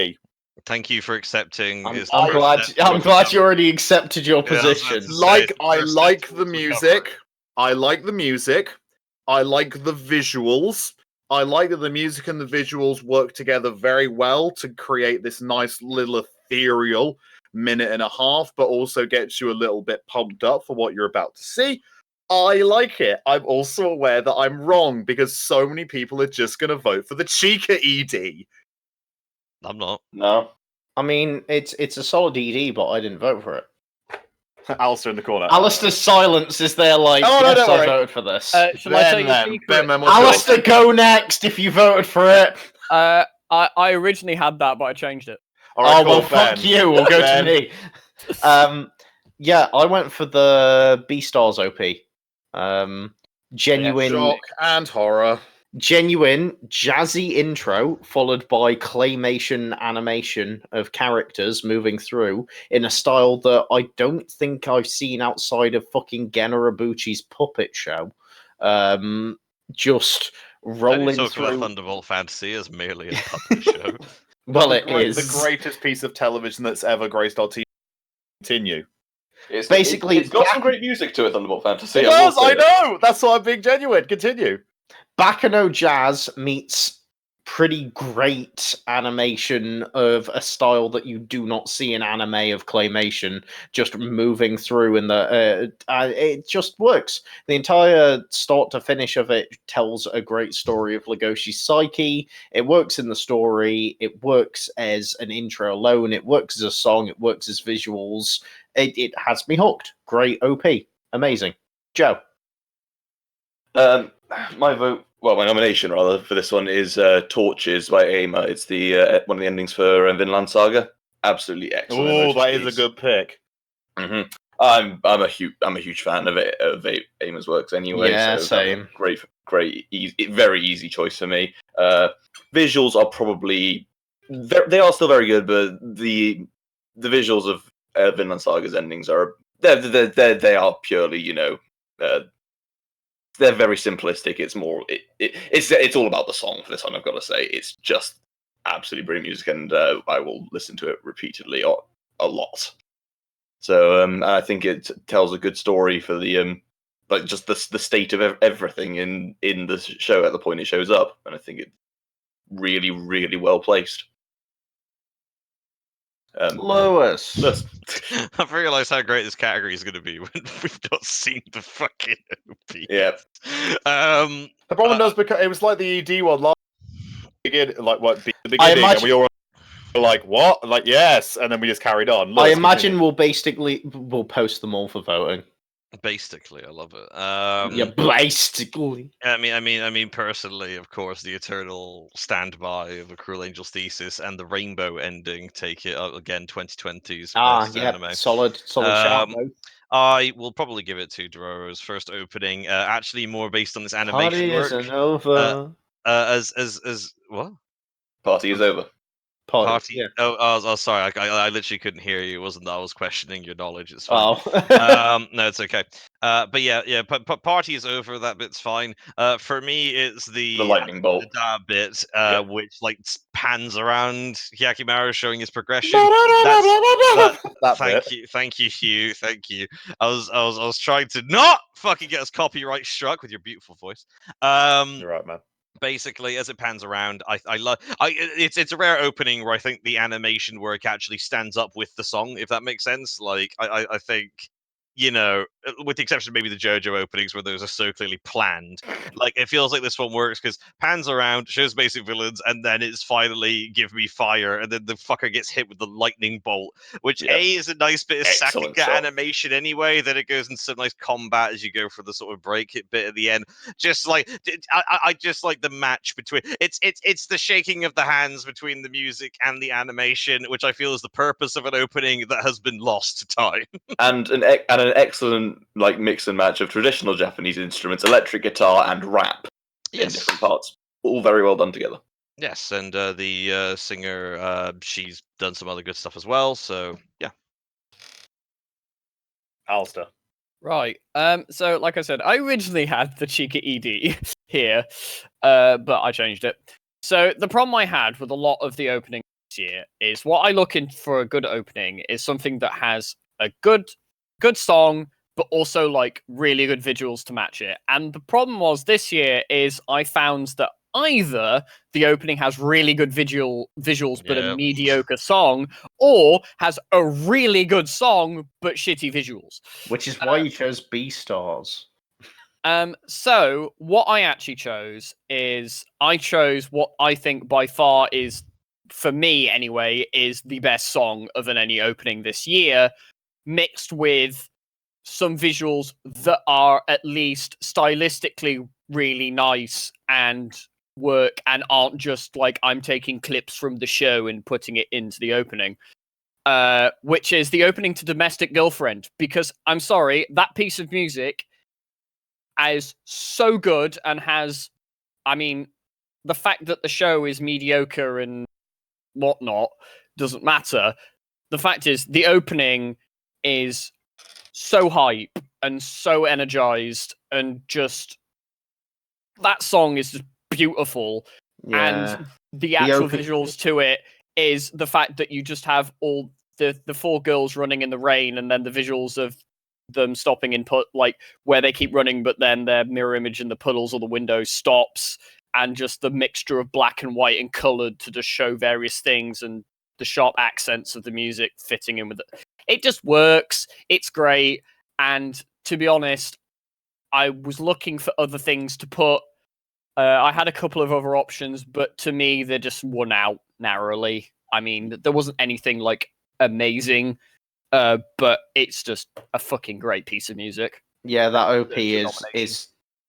Thank you for accepting. I'm his glad. first step I'm towards glad becoming- you already accepted your Yeah, I was about position. to say, it's the I first step like the towards music. recovery. I like the music. I like the visuals. I like that the music and the visuals work together very well to create this nice little ethereal minute and a half, but also gets you a little bit pumped up for what you're about to see. I like it. I'm also aware that I'm wrong because so many people are just going to vote for the Chica ED. I'm not. No. I mean, it's a solid ED, but I didn't vote for it. Alistair in the corner. Alistair's silence is there like, Oh, no, yes, don't I worry. voted for this. Shall I tell you a Ben, secret? what's yours? Alistair, go next if you voted for it. I originally had that, but I changed it. All right, Oh, cool, well, fuck Ben. you. We'll go Ben. to me. Yeah, I went for the B-Stars OP. Genuine, Shock and horror. genuine jazzy intro followed by claymation animation of characters moving through in a style that I don't think I've seen outside of fucking Gen Urobuchi's puppet show. Just I rolling talk about through. Thunderbolt Fantasy as merely a puppet show. Well, the it is the greatest piece of television that's ever graced our TV. Continue. It's Basically, it's got some great music to it, Thunderbolt Fantasy. It I will does, say I that. know. That's why I'm being genuine. Continue. Bakano Jazz meets pretty great animation of a style that you do not see in anime of claymation, just moving through in the it just works. The entire start to finish of it tells a great story of Legoshi's psyche. It works in the story, it works as an intro alone, it works as a song, it works as visuals. It has me hooked. Great OP. Amazing. Joe. My vote, well, my nomination rather for this one is Torches by Aima. It's the one of the endings for Vinland Saga. Absolutely excellent. Oh, that is a piece. good pick. hmm I'm a huge fan of Aima's works anyway. Yeah, so same. Great, easy, very easy choice for me. Visuals are probably they are still very good, but the visuals of Vinland Saga's endings are they are purely they're very simplistic. It's more it's all about the song for this one. I've got to say, it's just absolutely brilliant music, and I will listen to it repeatedly a lot. So I think it tells a good story for the like just the state of everything in the show at the point it shows up, and I think it's really well placed. Lewis. I've realised how great this category is going to be when we've not seen the fucking OP. Yeah. The problem does because it was like the ED one last begin, like what the I beginning, and imagine- we all were like, "What?" Like, yes, and then we just carried on. I Lewis, imagine continue. we'll post them all for voting. Basically, I love it. Yeah, basically. I mean, personally, of course, the eternal standby of A Cruel Angel's Thesis and the rainbow ending take it up again. 2020's best anime. Solid shout. Though. I will probably give it to Dororo's first opening. Actually, more based on this animation Party work. isn't over. As what? Party is over. Party. Yeah. Oh, sorry. I literally couldn't hear you. It wasn't that I was questioning your knowledge. It's fine. Oh. No, it's okay. But yeah. Party is over. That bit's fine. For me, it's the lightning bolt. the dab bit, which like pans around Hyakimaru showing his progression. Thank you, Hugh. Thank you. I was trying to not fucking get us copyright struck with your beautiful voice. You're right, man. Basically, as it pans around, I love. It's a rare opening where I think the animation work actually stands up with the song, if that makes sense. Like I think, with the exception of maybe the JoJo openings where those are so clearly planned, like it feels like this one works because pans around, shows basic villains, and then it's finally give me fire, and then the fucker gets hit with the lightning bolt, which is a nice bit of Excellent Sakuga shot. animation anyway. Then it goes into some nice combat as you go for the sort of break hit bit at the end. Just like I just like the match between it's the shaking of the hands between the music and the animation, which I feel is the purpose of an opening that has been lost to time. And an excellent like mix and match of traditional Japanese instruments, electric guitar, and rap in different parts. All very well done together. Yes, and the singer, she's done some other good stuff as well. So yeah. Alistair. Right. So like I said, I originally had the Chica ED here, but I changed it. So the problem I had with a lot of the opening this year is what I look in for a good opening is something that has a good song, but also like really good visuals to match it. And the problem was this year is I found that either the opening has really good visuals but a mediocre song, or has a really good song but shitty visuals. Which is why you chose B-Stars. So what I actually chose is I chose what I think by far is, for me anyway, is the best song of an any opening this year, mixed with some visuals that are at least stylistically really nice and work and aren't just like I'm taking clips from the show and putting it into the opening. Which is the opening to Domestic Girlfriend, because I'm sorry, that piece of music is so good and has, I mean, the fact that the show is mediocre and whatnot doesn't matter. The fact is, the opening is so hype and so energized, and just that song is just beautiful. Yeah. And the actual open- visuals to it is the fact that you just have all the four girls running in the rain, and then the visuals of them stopping in like where they keep running, but then their mirror image in the puddles or the window stops, and just the mixture of black and white and colored to just show various things, and the sharp accents of the music fitting in with it. It just works. It's great. And to be honest, I was looking for other things to put. I had a couple of other options, but to me, they just won out narrowly. I mean, there wasn't anything like amazing, but it's just a fucking great piece of music. Yeah, that OP It's is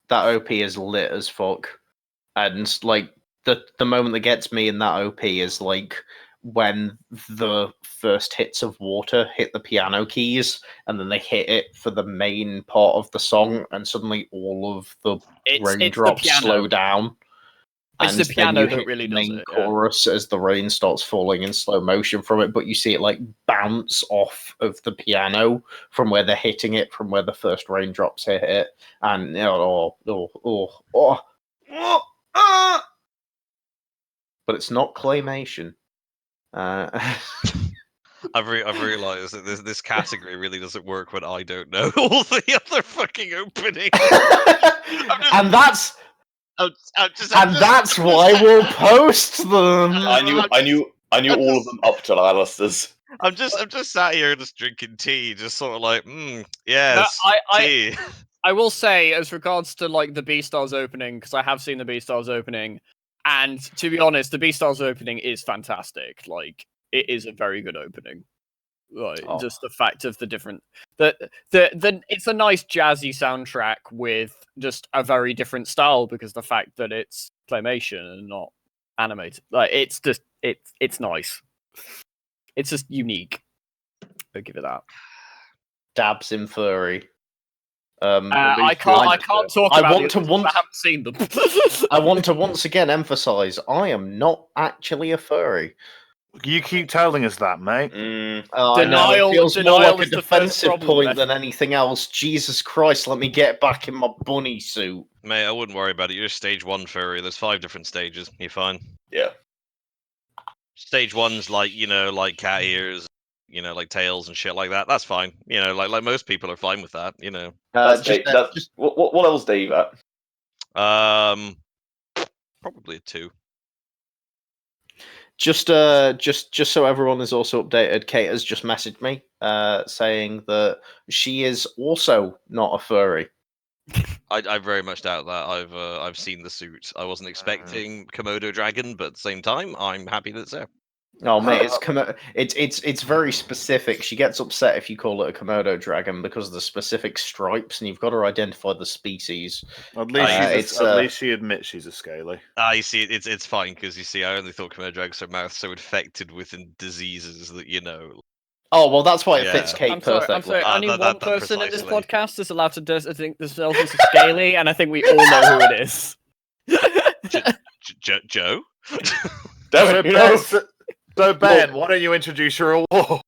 that OP is lit as fuck. And like the moment that gets me in that OP is like when the first hits of water hit the piano keys, and then they hit it for the main part of the song, and suddenly all of the raindrops slow down. It's And the piano then you that hit really the does main it. Yeah. chorus as the rain starts falling in slow motion from it, but you see it like bounce off of the piano from where they're hitting it, from where the first raindrops hit it, and but it's not claymation. I've realised that this category really doesn't work when I don't know all the other fucking openings. And that's why we'll post them. I knew all of them up till Alistair's. I'm just sat here just drinking tea, just sort of like, yes, tea. I will say, as regards to like the Beastars opening, because I have seen the Beastars opening, and to be honest, the Beastars opening is fantastic. Like, it is a very good opening. Like, just the fact of the different the it's a nice jazzy soundtrack with just a very different style, because the fact that it's claymation and not animated, like it's just it's nice. It's just unique. I'll give it that. Dabs in furry. I can't talk about it. I haven't seen them. I want to once again emphasize, I am not actually a furry. You keep telling us that, mate. Denial. It feels more like a defensive point than anything else. Jesus Christ, let me get back in my bunny suit. Mate, I wouldn't worry about it. You're stage 1 furry. There's 5 different stages. You're fine. Yeah. Stage 1's like, like cat ears, like tails and shit like that. That's fine. Like most people are fine with that, What level's Dave at? Probably a 2. Just so everyone is also updated, Kate has just messaged me saying that she is also not a furry. I very much doubt that. I've seen the suit. I wasn't expecting Komodo dragon, but at the same time, I'm happy that it's there. Oh mate, it's very specific. She gets upset if you call it a Komodo dragon because of the specific stripes, and you've got to identify the species. At least she admits she's a scaly. You see, it's fine because you see, I only thought Komodo dragons are mouths so infected with diseases that Oh well, that's why it fits Kate perfectly. I'm sorry. Only one person in this podcast is allowed to think themselves as scaly, and I think we all know who it is. Joe? So, Ben, why don't you introduce your award?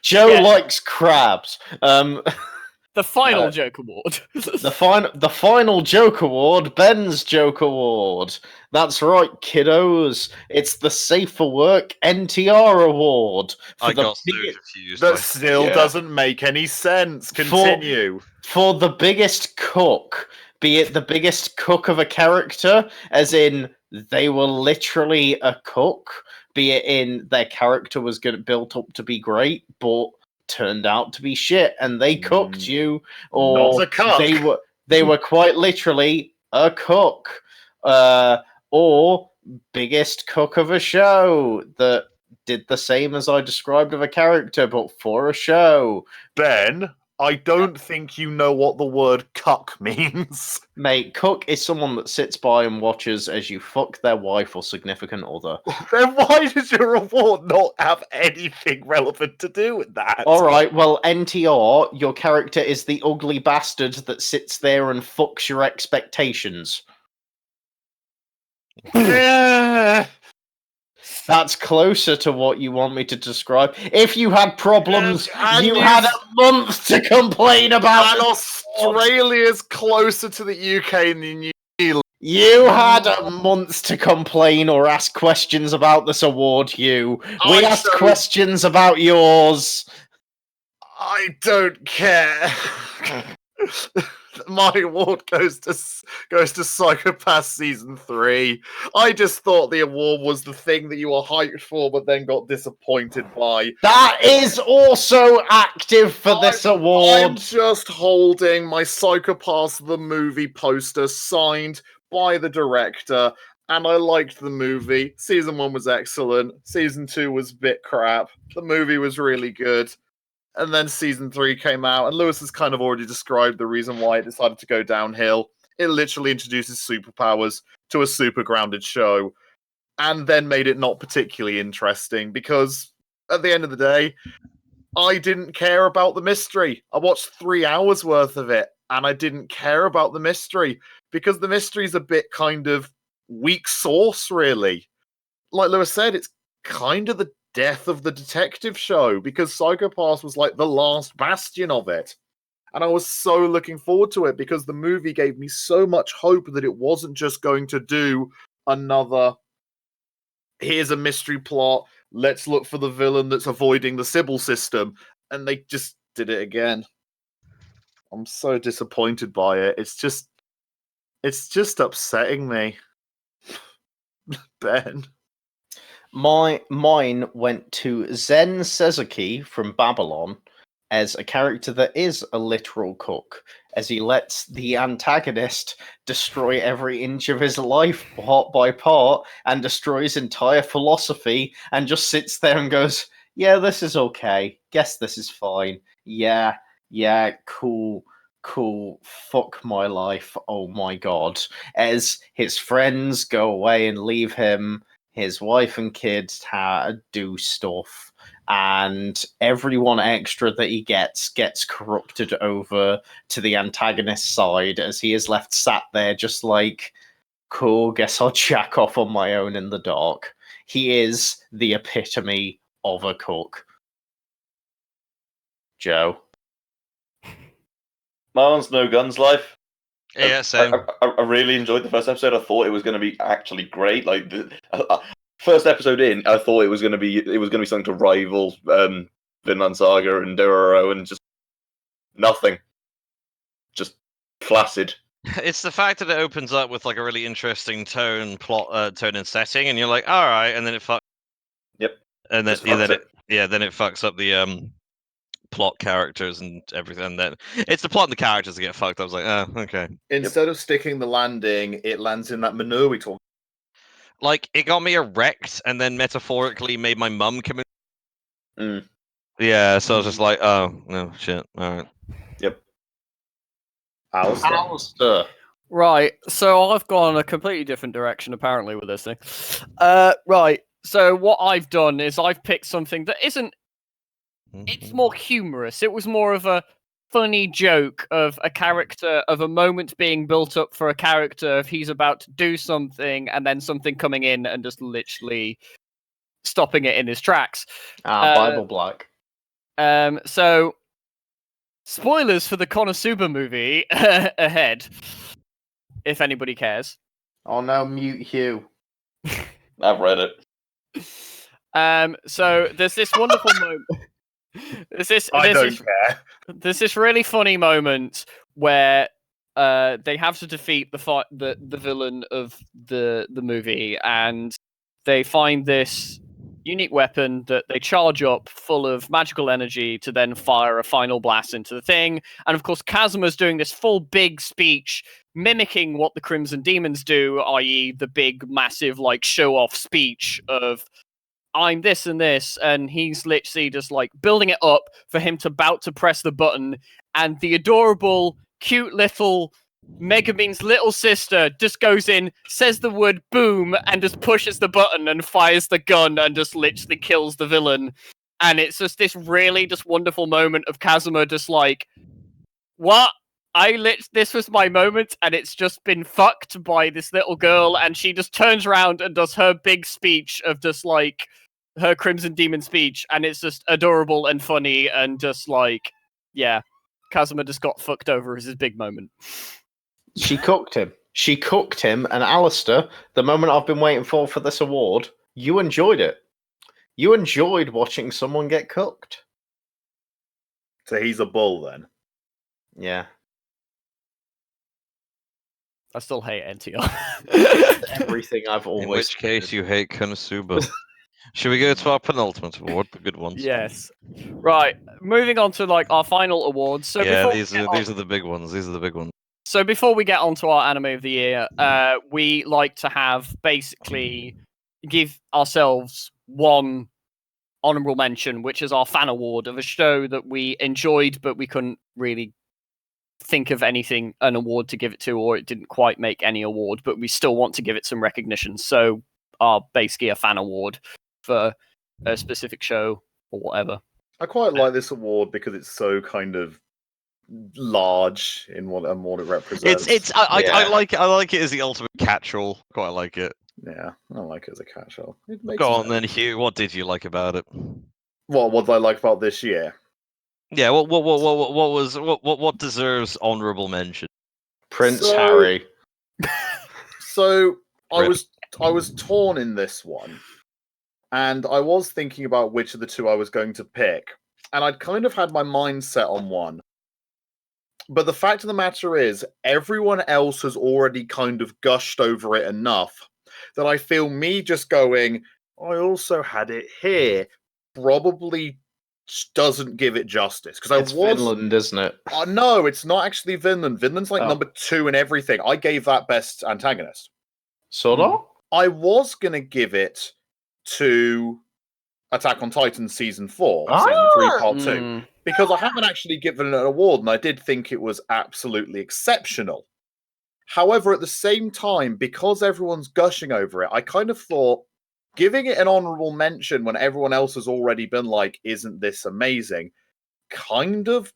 Joe Yeah. likes crabs. The final joke award. The final joke award, Ben's joke award. That's right, kiddos. It's the Safe for Work NTR award. I the got so biggest- confused. That still Yeah. doesn't make any sense. Continue. for the biggest cook, be it the biggest cook of a character, as in they were literally a cook, be it in their character was built up to be great, but turned out to be shit, and they cooked you, or Not a cook. they were quite literally a cook, or biggest cook of a show that did the same as I described of a character, but for a show. Ben, I don't think you know what the word cuck means. Mate, cook is someone that sits by and watches as you fuck their wife or significant other. Then why does your award not have anything relevant to do with that? All right, well, NTR, your character is the ugly bastard that sits there and fucks your expectations. Yeah. That's closer to what you want me to describe. If you had problems, and you you- had a month to complain about. And Australia's closer to the UK than New Zealand. You had a month to complain or ask questions about this award, you. We I asked don't- questions about yours. I don't care. My award goes to Psychopath Season 3. I just thought the award was the thing that you were hyped for, but then got disappointed by. That is also active for this award. I'm just holding my Psychopaths the movie poster signed by the director, and I liked the movie. Season 1 was excellent. Season 2 was a bit crap. The movie was really good. And then Season 3 came out, and Lewis has kind of already described the reason why it decided to go downhill. It literally introduces superpowers to a super grounded show, and then made it not particularly interesting, because at the end of the day, I didn't care about the mystery. I watched 3 hours worth of it, and I didn't care about the mystery, because the mystery's a bit kind of weak sauce, really. Like Lewis said, it's kind of the death of the detective show, because Psychopaths was like the last bastion of it. And I was so looking forward to it, because the movie gave me so much hope that it wasn't just going to do another, here's a mystery plot, let's look for the villain that's avoiding the Sybil system. And they just did it again. I'm so disappointed by it. It's just upsetting me. Ben. Mine went to Zen Sezuki from Babylon as a character that is a literal cook, as he lets the antagonist destroy every inch of his life part by part and destroys entire philosophy and just sits there and goes, yeah, this is okay. Guess this is fine. Yeah, cool, fuck my life. Oh my god. As his friends go away and leave him, his wife and kids do stuff, and everyone extra that he gets corrupted over to the antagonist side, as he is left sat there just like, cool, guess I'll jack off on my own in the dark. He is the epitome of a cook. Joe? Marlon's No Guns Life. Yeah, same. I really enjoyed the first episode. I thought it was going to be actually great. Like the first episode in, I thought it was going to be something to rival Vinland Saga and Dororo, and just nothing. Just flaccid. It's the fact that it opens up with like a really interesting tone and setting, and you're like, all right, and then it fucks. Yep. And then Just fucks it. then it fucks up the plot, characters, and everything. And then it's the plot and the characters that get fucked. I was like, oh, okay. Instead of sticking the landing, it lands in that manure we talked. Like it got me erect, and then metaphorically made my mum come in. Mm. Yeah, so I was just like, oh no, shit. All right. Yep. Alistair. Right, so I've gone a completely different direction apparently with this thing. Right, so what I've done is I've picked something that isn't. It's more humorous. It was more of a funny joke of a character, of a moment being built up for a character if he's about to do something and then something coming in and just literally stopping it in his tracks. Bible Black. So, spoilers for the Konosuba movie ahead, if anybody cares. Oh no, mute Hugh. I've read it. So there's this wonderful moment. I don't care. There's this really funny moment where they have to defeat the villain of the movie, and they find this unique weapon that they charge up full of magical energy to then fire a final blast into the thing. And of course, Kazuma's doing this full big speech mimicking what the Crimson Demons do, i.e. the big, massive, like, show-off speech of I'm this and this, and he's literally just like building it up for him to about to press the button, and the adorable, cute little Megumin's little sister just goes in, says the word boom, and just pushes the button and fires the gun and just literally kills the villain. And it's just this really just wonderful moment of Kazuma just like, what? This was my moment, and it's just been fucked by this little girl, and she just turns around and does her big speech of just like her Crimson Demon speech, and it's just adorable and funny, and just like, yeah, Kazuma just got fucked over as his big moment. She cooked him, and Alistair, the moment I've been waiting for this award, you enjoyed it. You enjoyed watching someone get cooked. So he's a bull then. Yeah. I still hate NTR. Everything I've always. In which case, you hate Konosuba. Should we go to our penultimate award, the good ones? Yes. Right. Moving on to like our final awards. So yeah, these are the big ones. These are the big ones. So before we get on to our anime of the year, we like to have basically give ourselves one honorable mention, which is our fan award of a show that we enjoyed, but we couldn't really think of an award to give it to, or it didn't quite make any award, but we still want to give it some recognition. So basically a fan award for a specific show or whatever. I quite like this award because it's so kind of large in what it represents. I like it. I like it as the ultimate catch-all. Quite like it. Yeah, I like it as a catch-all. Go on then, Hugh. What did you like about it? What did I like about this year? Yeah, what deserves honourable mention? Prince Harry. So I was torn in this one, and I was thinking about which of the two I was going to pick, and I'd kind of had my mind set on one. But the fact of the matter is, everyone else has already kind of gushed over it enough that I feel me just going, I also had it here, probably doesn't give it justice. Because it's Vinland, isn't it? No, it's not actually Vinland. Vinland's like number 2 in everything. I gave that best antagonist. Sort of? I was going to give it to Attack on Titan Season 4, Season 3, Part 2. Because I haven't actually given it an award, and I did think it was absolutely exceptional. However, at the same time, because everyone's gushing over it, I kind of thought giving it an honorable mention when everyone else has already been like, isn't this amazing, kind of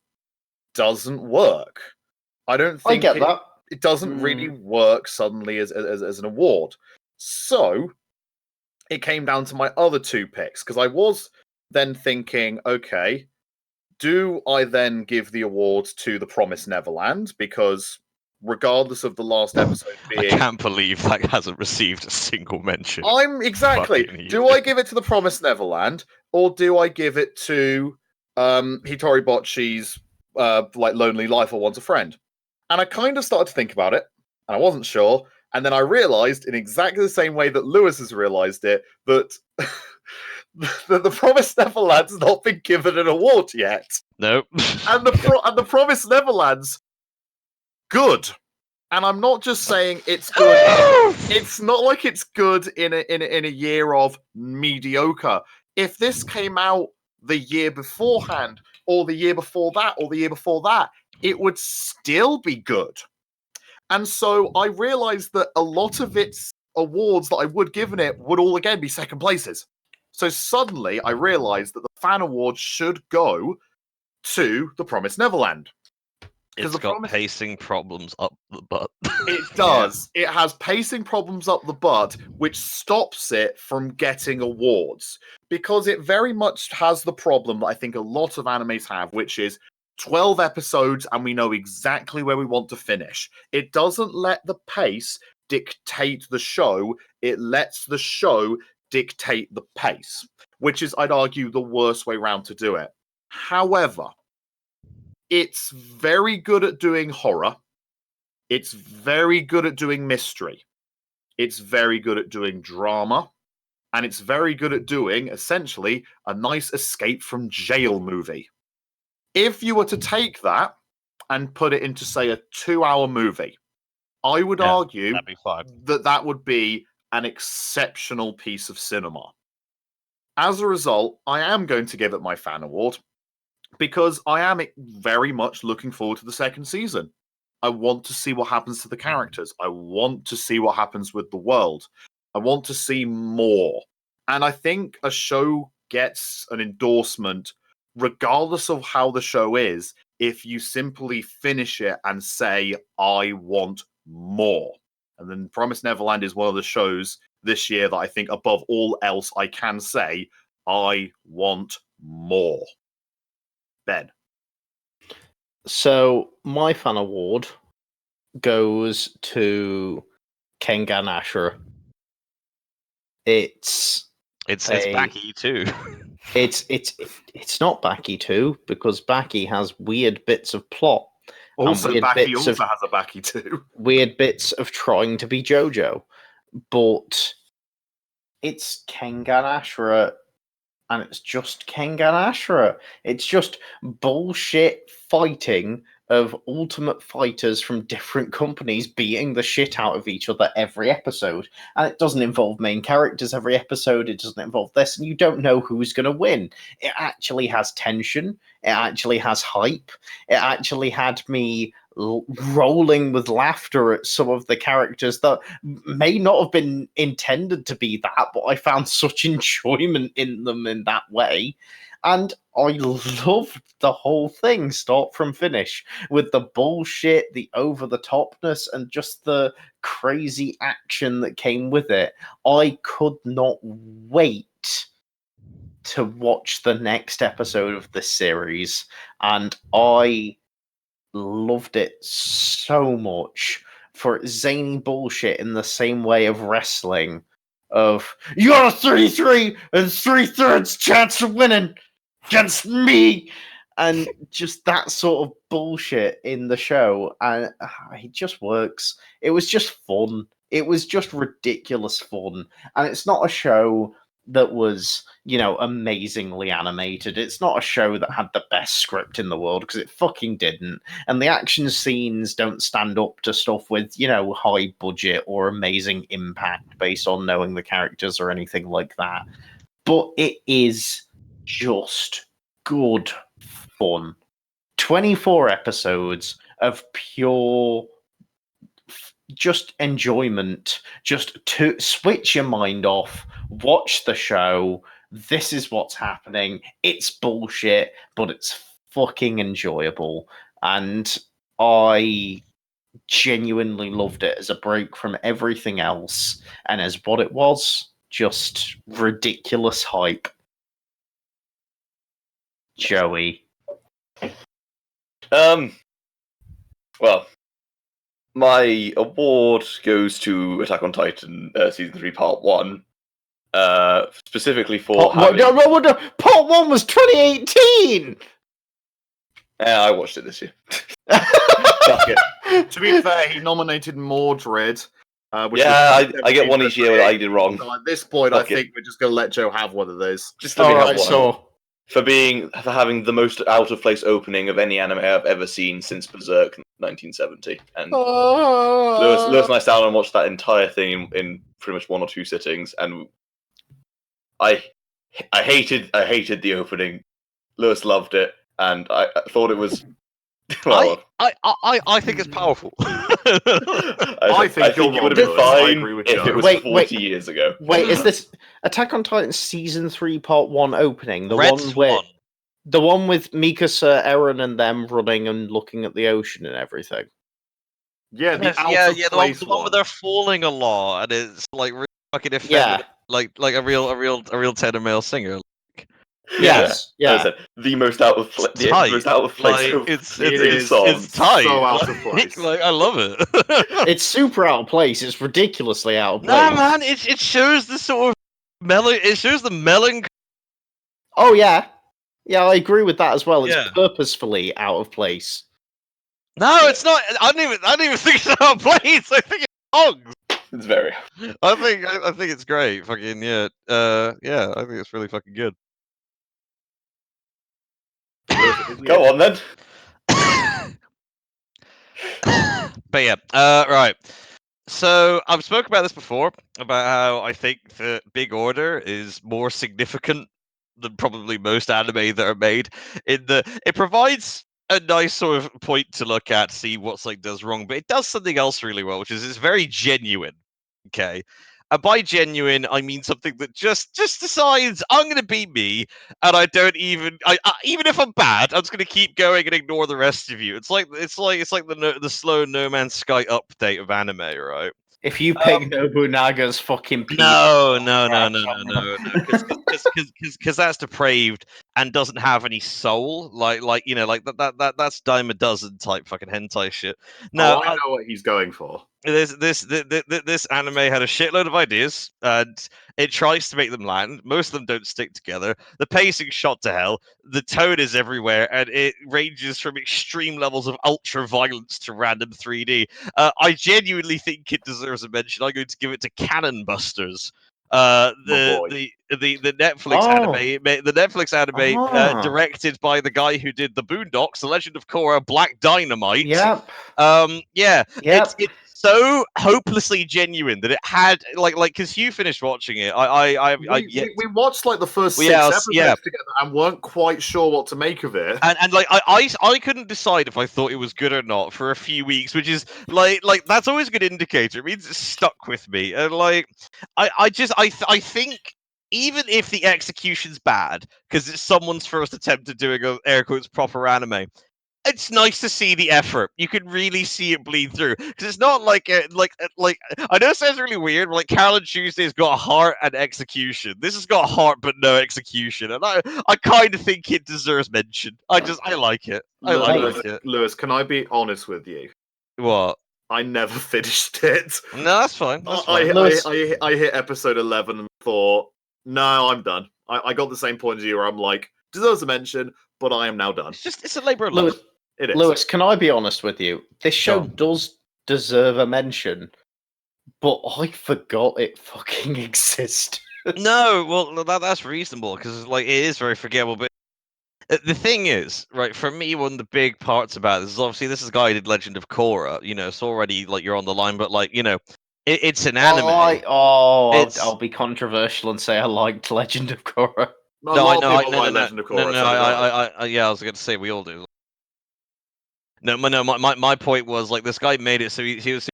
doesn't work. I don't think I get that. It doesn't really work suddenly as an award. So it came down to my other two picks, because I was then thinking, okay, do I then give the award to The Promised Neverland? Because regardless of the last episode being... I can't believe that hasn't received a single mention. Exactly. Do I give it to The Promised Neverland, or do I give it to Hitori Bocchi's like Lonely Life or Want a Friend? And I kind of started to think about it, and I wasn't sure. And then I realized, in exactly the same way that Lewis has realized it, that The Promised Neverland's not been given an award yet. Nope. And the Promised Neverland's good. And I'm not just saying it's good. It's not like it's good in a year of mediocre. If this came out the year beforehand, or the year before that, or the year before that, it would still be good. And so I realized that a lot of its awards that I would give it would all again be second places. So suddenly I realized that the fan award should go to The Promised Neverland. It's got pacing problems up the butt. It does. It has pacing problems up the butt, which stops it from getting awards. Because it very much has the problem that I think a lot of animes have, which is 12 episodes and we know exactly where we want to finish. It doesn't let the pace dictate the show, it lets the show dictate the pace, which is, I'd argue, the worst way round to do it. However, it's very good at doing horror. It's very good at doing mystery. It's very good at doing drama. And it's very good at doing, essentially, a nice escape from jail movie. If you were to take that and put it into, say, a 2-hour movie, I would argue that'd be fine. that would be an exceptional piece of cinema. As a result, I am going to give it my fan award because I am very much looking forward to the second season. I want to see what happens to the characters. I want to see what happens with the world. I want to see more. And I think a show gets an endorsement regardless of how the show is if you simply finish it and say, I want more. And then Promised Neverland is one of the shows this year that I think above all else I can say, I want more. Ben. So my fan award goes to Kengan Ashura. It's Baki too. It's not Baki 2 because Baki has weird bits of plot. Also, Baki also has a Baki 2. Weird bits of trying to be JoJo. But it's Kengan Ashura, and it's just Kengan Ashura. It's just bullshit fighting of ultimate fighters from different companies beating the shit out of each other every episode. And it doesn't involve main characters every episode. It doesn't involve this, and you don't know who's going to win. It actually has tension. It actually has hype. It actually had me rolling with laughter at some of the characters that may not have been intended to be that, but I found such enjoyment in them in that way. And I loved the whole thing, start from finish, with the bullshit, the over-the-topness, and just the crazy action that came with it. I could not wait to watch the next episode of this series, and I loved it so much for its zany bullshit in the same way of wrestling, of, you got a 33 and 3/3 chance of winning against me, and just that sort of bullshit in the show, and it just works. It was just fun. It was just ridiculous fun, and it's not a show that was, amazingly animated. It's not a show that had the best script in the world, because it fucking didn't, and the action scenes don't stand up to stuff with, high budget or amazing impact based on knowing the characters or anything like that. But it is just good fun. 24 episodes of pure just enjoyment, just to switch your mind off, watch the show. This is what's happening. It's bullshit, but it's fucking enjoyable. And I genuinely loved it as a break from everything else, and as what it was, just ridiculous hype. Joey. Well, my award goes to Attack on Titan Season 3 Part 1. Specifically for Part 1 was 2018! I watched it this year. To be fair, he nominated Mordred. I get one each year that I did wrong. So at this point, I think we're just going to let Joe have one of those. Just let me have one. For having the most out of place opening of any anime I've ever seen since Berserk 1970, and Lewis and I sat down and watched that entire thing in pretty much 1 or 2 sittings, and I hated the opening. Lewis loved it, and I thought it was. Well, I think it's powerful. I think it would have been fine if it was 40 years ago. Wait, is this Attack on Titan Season 3 Part 1 opening? The Red one where... Swan. The one with Mikasa, Eren, and them running and looking at the ocean and everything. Yeah, the Yes, out yeah, of yeah, place the one where they're falling a lot, and it's like really fucking effeminate, like a real tenor male singer. Yes, As I yeah. said, the most out of It's the tight. most out of place Like of it's It three is songs. it's tight. so out of Like, place. like I love it. It's super out of place. It's ridiculously out of place. Nah, man, it shows the sort of it shows the melancholy. Oh yeah, yeah, I agree with that as well. It's Yeah. purposefully out of place. No, it's not. I don't even think it's out of place. I think it's songs. It's very. I think it's great. Fucking yeah. Yeah, I think it's really fucking good. Go on then. But yeah, right. So I've spoken about this before about how I think that Big Order is more significant than probably most anime that are made. In the it provides a nice sort of point to look at, see what's like does wrong, but it does something else really well, which is it's very genuine. Okay. And by genuine, I mean something that just decides I'm going to be me, and I don't even even if I'm bad, I'm just going to keep going and ignore the rest of you. It's like the slow No Man's Sky update of anime, right? If you pick Nobunaga's fucking penis, No, because that's depraved and doesn't have any soul. Like you know, like that's dime a dozen type fucking hentai shit. No, I know what he's going for. this anime had a shitload of ideas and it tries to make them land. Most of them don't stick together. The pacing's shot to hell. The tone is everywhere, and it ranges from extreme levels of ultra violence to random 3D. I genuinely think it deserves a mention. I'm going to give it to Cannon Busters. The Netflix anime, the Netflix anime directed by the guy who did the Boondocks, The Legend of Korra, Black Dynamite. Yep. Yeah, Yep. it's so hopelessly genuine that it had like because you finished watching it. We watched like the first six episodes together and weren't quite sure what to make of it. And like I couldn't decide if I thought it was good or not for a few weeks, which is like that's always a good indicator. It means it stuck with me, and like I think even if the execution's bad because it's someone's first attempt at doing a air quotes proper anime, it's nice to see the effort. You can really see it bleed through because it's not like I know it sounds really weird, but like Carol and Tuesday's got heart and execution. This has got heart but no execution, and I kind of think it deserves mention. I like it. I like it. Lewis, can I be honest with you? What? I never finished it. No, that's fine. That's fine. I hit episode 11 and thought, no, I'm done. I got the same point as you where I'm like, deserves a mention, but I am now done. It's a labor of love. It is. Lewis, can I be honest with you? This show does deserve a mention, but I forgot it fucking existed. No, well, that's reasonable because like it is very forgettable. But the thing is, right, for me, one of the big parts about this is obviously this is a guy who did Legend of Korra. You know, it's already like you're on the line, but like you know, it's an anime. I'll be controversial and say I liked Legend of Korra. Legend of Korra. Yeah, I was going to say we all do. No, my point was like this guy made it, so he was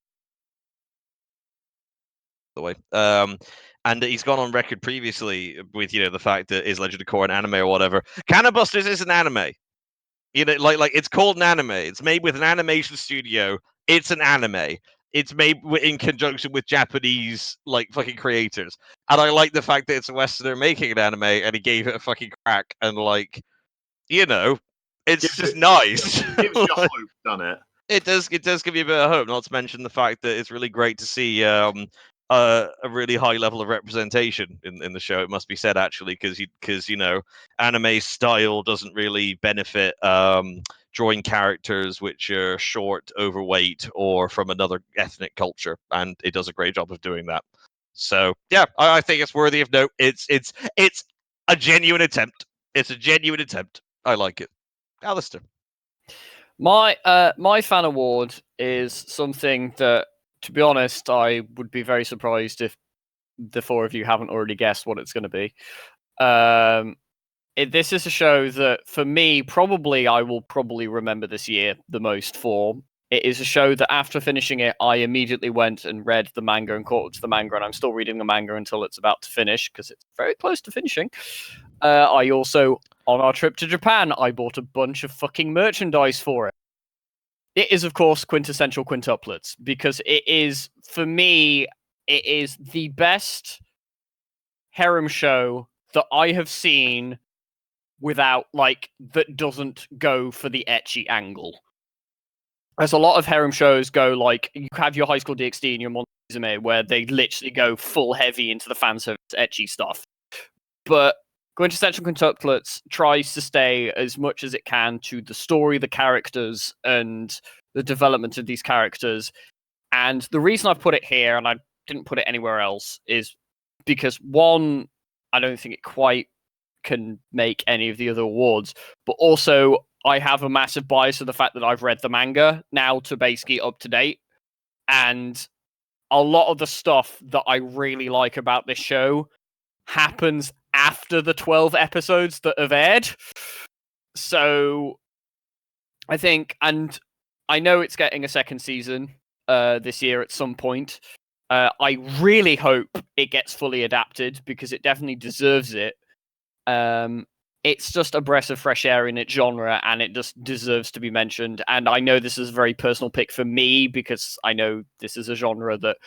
the way. And he's gone on record previously with the fact that is Legend of Korra an anime or whatever. Cannon Busters is an anime. You know, like it's called an anime. It's made with an animation studio. It's an anime. It's made in conjunction with Japanese like fucking creators. And I like the fact that it's a Westerner making an anime, and he gave it a fucking crack. And like, it's just nice. Gives you hope, doesn't it? It does give you a bit of hope. Not to mention the fact that it's really great to see a really high level of representation in the show. It must be said actually, because anime style doesn't really benefit drawing characters which are short, overweight, or from another ethnic culture, and it does a great job of doing that. So yeah, I think it's worthy of note. It's a genuine attempt. It's a genuine attempt. I like it. Alistair. My fan award is something that, to be honest, I would be very surprised if the four of you haven't already guessed what it's going to be. This is a show that, for me, I will probably remember this year the most for. It is a show that, after finishing it, I immediately went and read the manga and caught up to the manga, and I'm still reading the manga until it's about to finish, because it's very close to finishing. I also On our trip to Japan, I bought a bunch of fucking merchandise for it. It is, of course, quintessential quintuplets, because it is, for me, it is the best harem show that I have seen without, like, that doesn't go for the ecchi angle. There's a lot of harem shows go, like, you have your High School DxD and your Montezume, where they literally go full heavy into the fan service ecchi stuff. But Quintessential Quintuplets tries to stay as much as it can to the story, the characters, and the development of these characters. And the reason I put it here, and I didn't put it anywhere else, is because, one, I don't think it quite can make any of the other awards, but also I have a massive bias to the fact that I've read the manga now to basically up to date. And a lot of the stuff that I really like about this show happens after the 12 episodes that have aired. So I think, and I know it's getting a second season this year at some point. I really hope it gets fully adapted, because it definitely deserves it. It's just a breath of fresh air in its genre, and it just deserves to be mentioned. And I know this is a very personal pick for me, because I know this is a genre that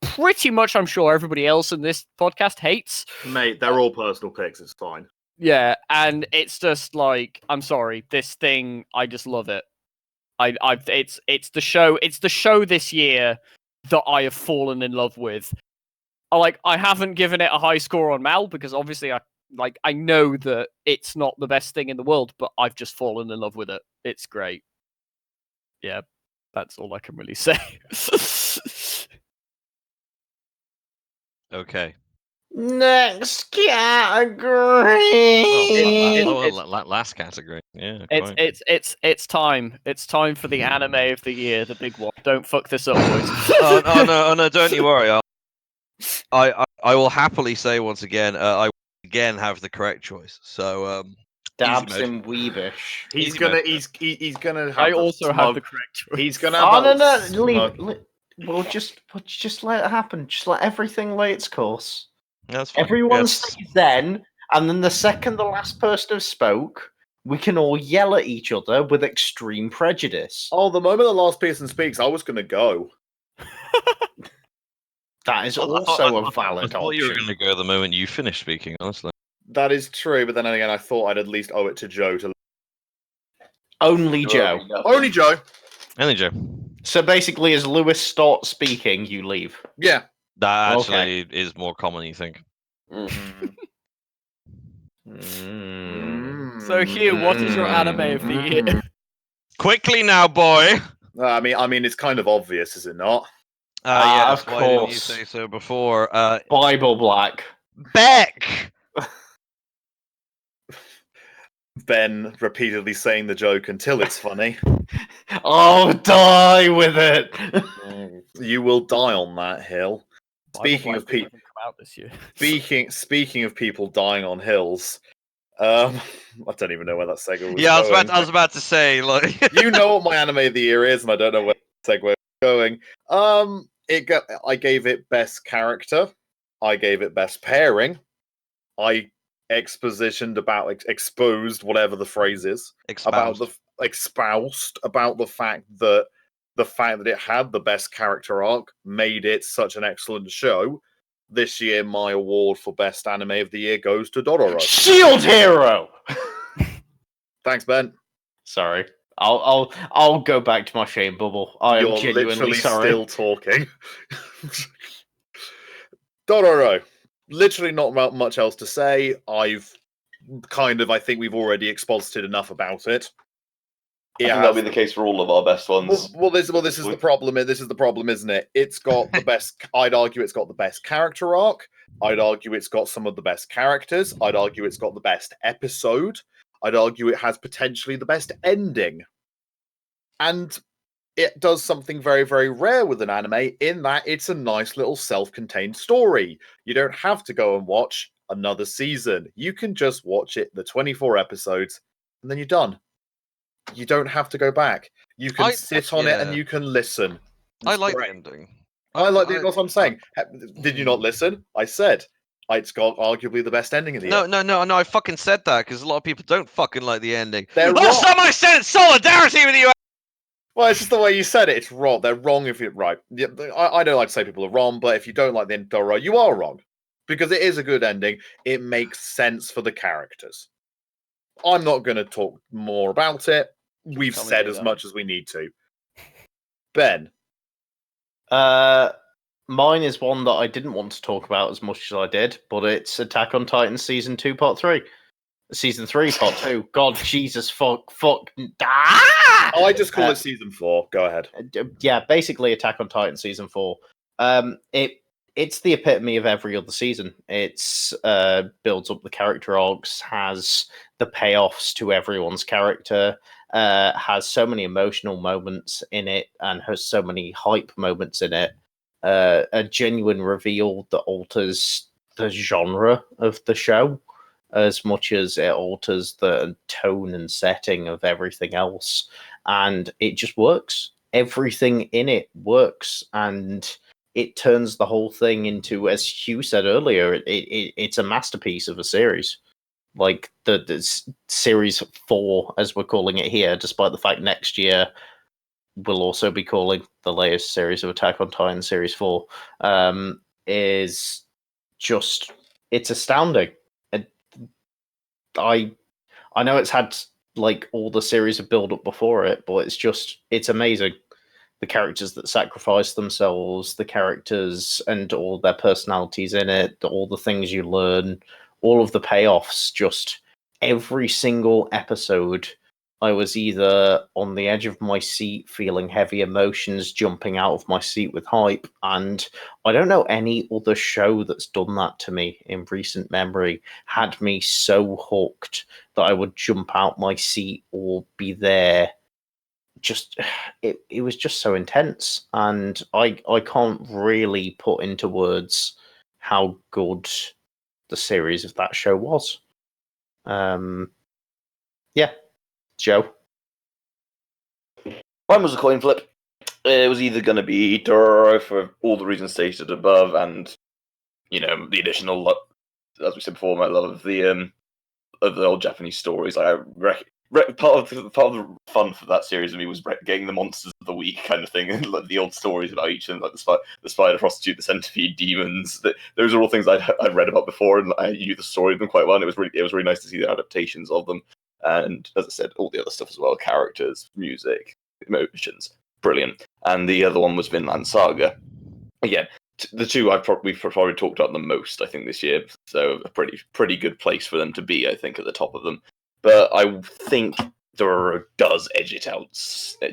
pretty much, I'm sure, everybody else in this podcast hates. Mate, they're all personal picks. It's fine. Yeah, and it's just like, I'm sorry, this thing, I just love it. It's the show this year that I have fallen in love with. I haven't given it a high score on Mal, because obviously I know that it's not the best thing in the world, but I've just fallen in love with it. It's great. Yeah, that's all I can really say. Okay. Next category. Last category. Yeah. It's time. It's time for the anime of the year, the big one. Don't fuck this up, boys. Oh no! Don't you worry. I will happily say once again, I again have the correct choice. So Dabs easy in Weebish. He's Easy gonna. mode. He's gonna. Have I the also have smug- the correct choice. He's gonna. Oh Have no, that no, leave. smug- We'll just let it happen. Just let everything lay its course. That's fine. Everyone Yes. stays then, and then the second the last person has spoke, we can all yell at each other with extreme prejudice. Oh, the moment the last person speaks, I was gonna go. That is I also a valid thought you were option. going to go the moment you finished speaking. Honestly. That is true, but then again, I thought I'd at least owe it to Joe to. Only Joe. Only Joe. Only Joe. So basically, as Lewis starts speaking, you leave. Yeah. That Okay. actually is more common than you think. So Hugh, what is your anime of the year? Quickly now, boy. I mean, it's kind of obvious, is it not? Yes. of Why didn't you course. say so before? Bible Black. Beck. Ben repeatedly saying the joke until it's funny. Oh, die with it! You will die on that hill. Speaking Bible of Black didn't people, even come out this year. speaking of people dying on hills, I don't even know where that segue was. Yeah, going. I was about to say, like, You know what my anime of the year is, and I don't know where the segue was going. I gave it best character. I gave it best pairing. I expositioned about exposed whatever the phrase is expound. about the espoused about the fact that it had the best character arc made it such an excellent show. This year, my award for best anime of the year goes to Dororo. Shield Hero. Thanks, Ben. Sorry, I'll go back to my shame bubble. I am You're genuinely literally sorry. still talking. Dororo. Literally not much else to say. I think we've already exposited enough about it. I think that'll be the case for all of our best ones. Well, this is the problem. This is the problem, isn't it? It's got the best. I'd argue it's got the best character arc. I'd argue it's got some of the best characters. I'd argue it's got the best episode. I'd argue it has potentially the best ending. And it does something very, very rare with an anime in that it's a nice little self-contained story. You don't have to go and watch another season. You can just watch it, the 24 episodes, and then you're done. You don't have to go back. You can sit on it and you can listen. I like great. the ending. That's what I'm saying. Did you not listen? I said It's got arguably the best ending of the year. No. I fucking said that because a lot of people don't fucking like the ending. They're Last wrong. time I said solidarity with you. Well, it's just the way you said it. It's wrong. They're wrong if you're right. Yeah, I don't like to say people are wrong, but if you don't like the end, Doro, you are wrong. Because it is a good ending. It makes sense for the characters. I'm not going to talk more about it. We've tell me said to as do much as we need to. Ben. Mine is one that I didn't want to talk about as much as I did, but it's Attack on Titan Season 2, Part 3. Season 3, Part 2. God, Jesus, fuck. I just call it Season 4. Go ahead. Yeah, basically Attack on Titan Season 4. It's the epitome of every other season. It's builds up the character arcs, has the payoffs to everyone's character, has so many emotional moments in it, and has so many hype moments in it. A genuine reveal that alters the genre of the show as much as it alters the tone and setting of everything else. And it just works. Everything in it works, and it turns the whole thing into, as Hugh said earlier, it's a masterpiece of a series. Like the series 4, as we're calling it here, despite the fact next year we'll also be calling the latest series of Attack on Titan Series 4, is just, it's astounding. I know it's had like all the series of build up before it, but it's amazing. The characters that sacrifice themselves, the characters and all their personalities in it, all the things you learn, all of the payoffs, just every single episode. I was either on the edge of my seat, feeling heavy emotions, jumping out of my seat with hype. And I don't know any other show that's done that to me in recent memory, had me so hooked that I would jump out my seat or be there. Just it was just so intense, and I can't really put into words how good the series of that show was. Yeah, Joe. Mine was a coin flip. It was either going to be Dororo for all the reasons stated above, and the additional, as we said before, my love of the old Japanese stories. Part of the fun for that series of me was getting the monsters of the week kind of thing, and like the old stories about each of them, like the spider prostitute, the centipede demons. Those are all things I'd read about before, and I knew the story of them quite well. And it was really nice to see the adaptations of them. And as I said, all the other stuff as well: characters, music, emotions, brilliant. And the other one was Vinland Saga. Again, the two we've probably talked about the most, I think, this year. So a pretty good place for them to be, I think, at the top of them. But I think Dororo does edge it out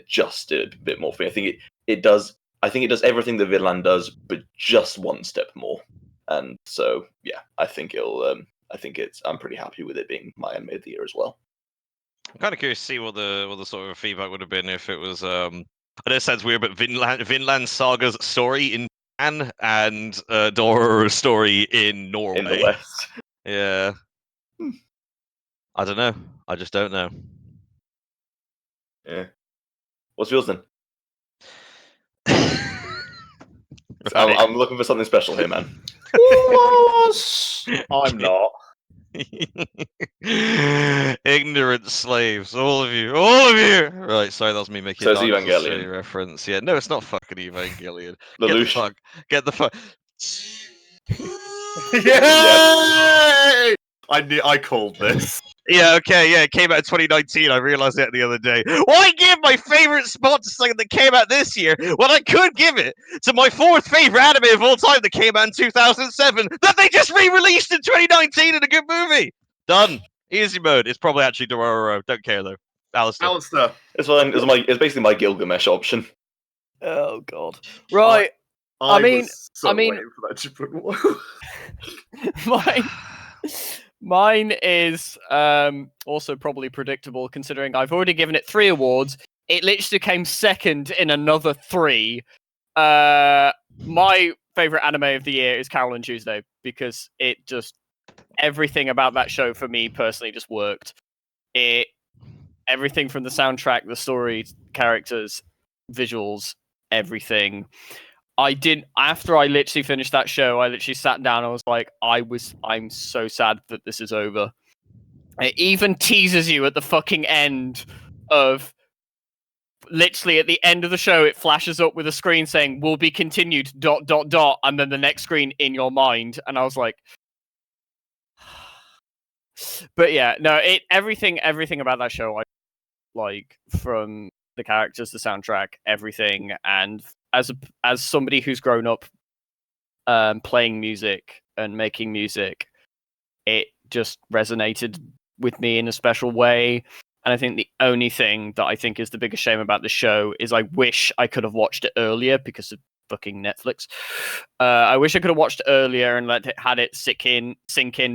just a bit more for me. I think it does. I think it does everything that Vinland does, but just one step more. And so, yeah, I think I'm pretty happy with it being my anime of the year as well. I'm kind of curious to see what the sort of feedback would have been if it was. I know it sounds weird, but Vinland Saga's story in Japan and Dororo's story in Norway. In the West. Yeah. I don't know. I just don't know. Yeah. What's yours then? Right. I'm looking for something special here, man. I'm not. Ignorant slaves, all of you, Right, sorry, that was me making So a it's Dark Souls Evangelion. 3 reference. Yeah, no, it's not fucking Evangelion. Lelouch. Get the fuck. Yay! I called this. Yeah, okay, yeah, it came out in 2019. I realized that the other day. Why give my favorite spot to something that came out this year when I could give it to my fourth favorite anime of all time that came out in 2007 that they just re-released in 2019 in a good movie? Done. Easy mode. It's probably actually Dororo. Don't care though. Alistair. It's fine. It's basically my Gilgamesh option. Oh god. Right. I mean- was so I mean- waiting for that to put Mine is also probably predictable, considering I've already given it 3 awards. It literally came second in another 3. My favorite anime of the year is Carol and Tuesday, because it just, everything about that show for me personally just worked. Everything from the soundtrack, the story, characters, visuals, everything. I didn't. After I literally finished that show, I literally sat down. I was like, I'm so sad that this is over. It even teases you at the fucking end of. Literally at the end of the show, it flashes up with a screen saying "will be continued." ... and then the next screen in your mind, and I was like, but yeah, no, everything about that show, I like, from the characters, the soundtrack, everything, and as somebody who's grown up playing music and making music, it just resonated with me in a special way. And I think the only thing that I think is the biggest shame about the show is I wish I could have watched it earlier because of fucking Netflix. I wish I could have watched it earlier and had it sink in,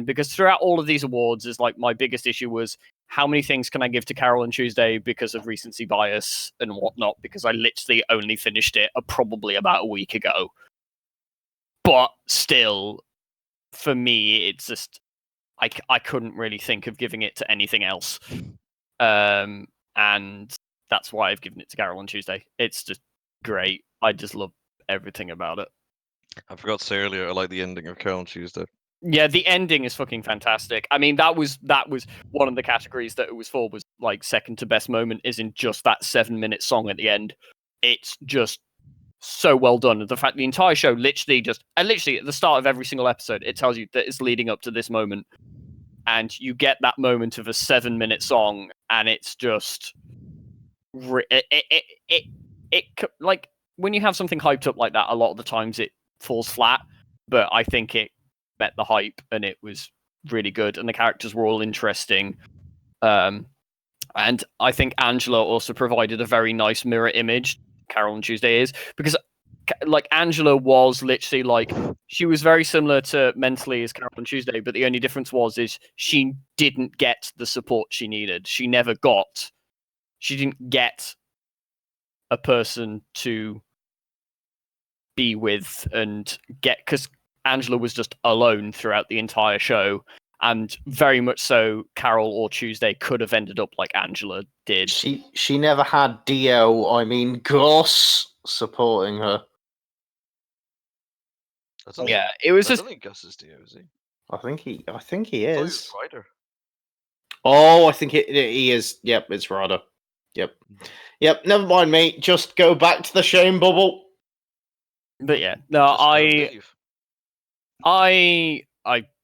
because throughout all of these awards is like my biggest issue was how many things can I give to Carol and Tuesday because of recency bias and whatnot, because I literally only finished it probably about a week ago. But still, for me, it's just I couldn't really think of giving it to anything else. And that's why I've given it to Carol on Tuesday. It's just great. I just love everything about it. I forgot to say earlier, I like the ending of Carol on Tuesday. Yeah, the ending is fucking fantastic. I mean, that was one of the categories that it was for, was like second to best moment is in just that 7-minute song at the end. It's just so well done. The fact the entire show literally at the start of every single episode, it tells you that it's leading up to this moment. And you get that moment of a 7-minute song, and it's just it like when you have something hyped up like that, a lot of the times it falls flat. But I think it met the hype, and it was really good, and the characters were all interesting. And I think Angela also provided a very nice mirror image. Carol on Tuesday is, because like Angela was literally like, she was very similar to mentally as Carol on Tuesday, but the only difference is she didn't get the support she needed. She didn't get a person to be with and get, because Angela was just alone throughout the entire show, and very much so Carol or Tuesday could have ended up like Angela did. She never had Gus supporting her. Yeah, it was I just. don't think Gus is Dio, is he? I think he I thought he is. was Ryder. Oh, I think he is. Yep, it's Ryder. Yep. Never mind, mate. Just go back to the shame bubble. But yeah, no, I